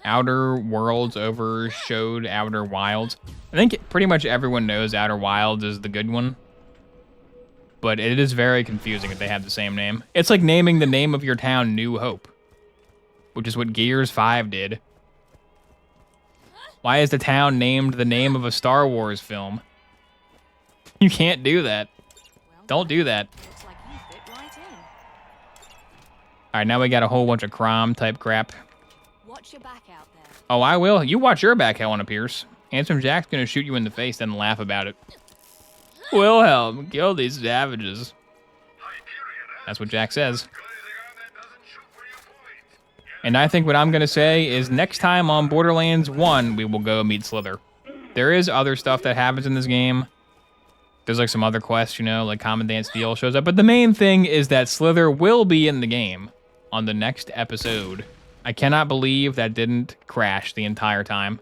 Speaker 1: Outer Worlds overshowed Outer Wilds. I think pretty much everyone knows Outer Wilds is the good one. But it is very confusing if they have the same name. It's like naming the name of your town New Hope, which is what Gears 5 did. Why is the town named the name of a Star Wars film? You can't do that. Don't do that.
Speaker 3: Looks like you fit right in.
Speaker 1: All right, now we got a whole bunch of Crom type crap.
Speaker 3: Watch your back out there.
Speaker 1: Oh, I will. You watch your back, Helena Pierce. Handsome Jack's gonna shoot you in the face, then laugh about it. Wilhelm, kill these savages. That's what Jack says. And I think what I'm going to say is next time on Borderlands 1, we will go meet Slither. There is other stuff that happens in this game. There's like some other quests, you know, like Commandant Steele shows up. But the main thing is that Slither will be in the game on the next episode. I cannot believe that didn't crash the entire time.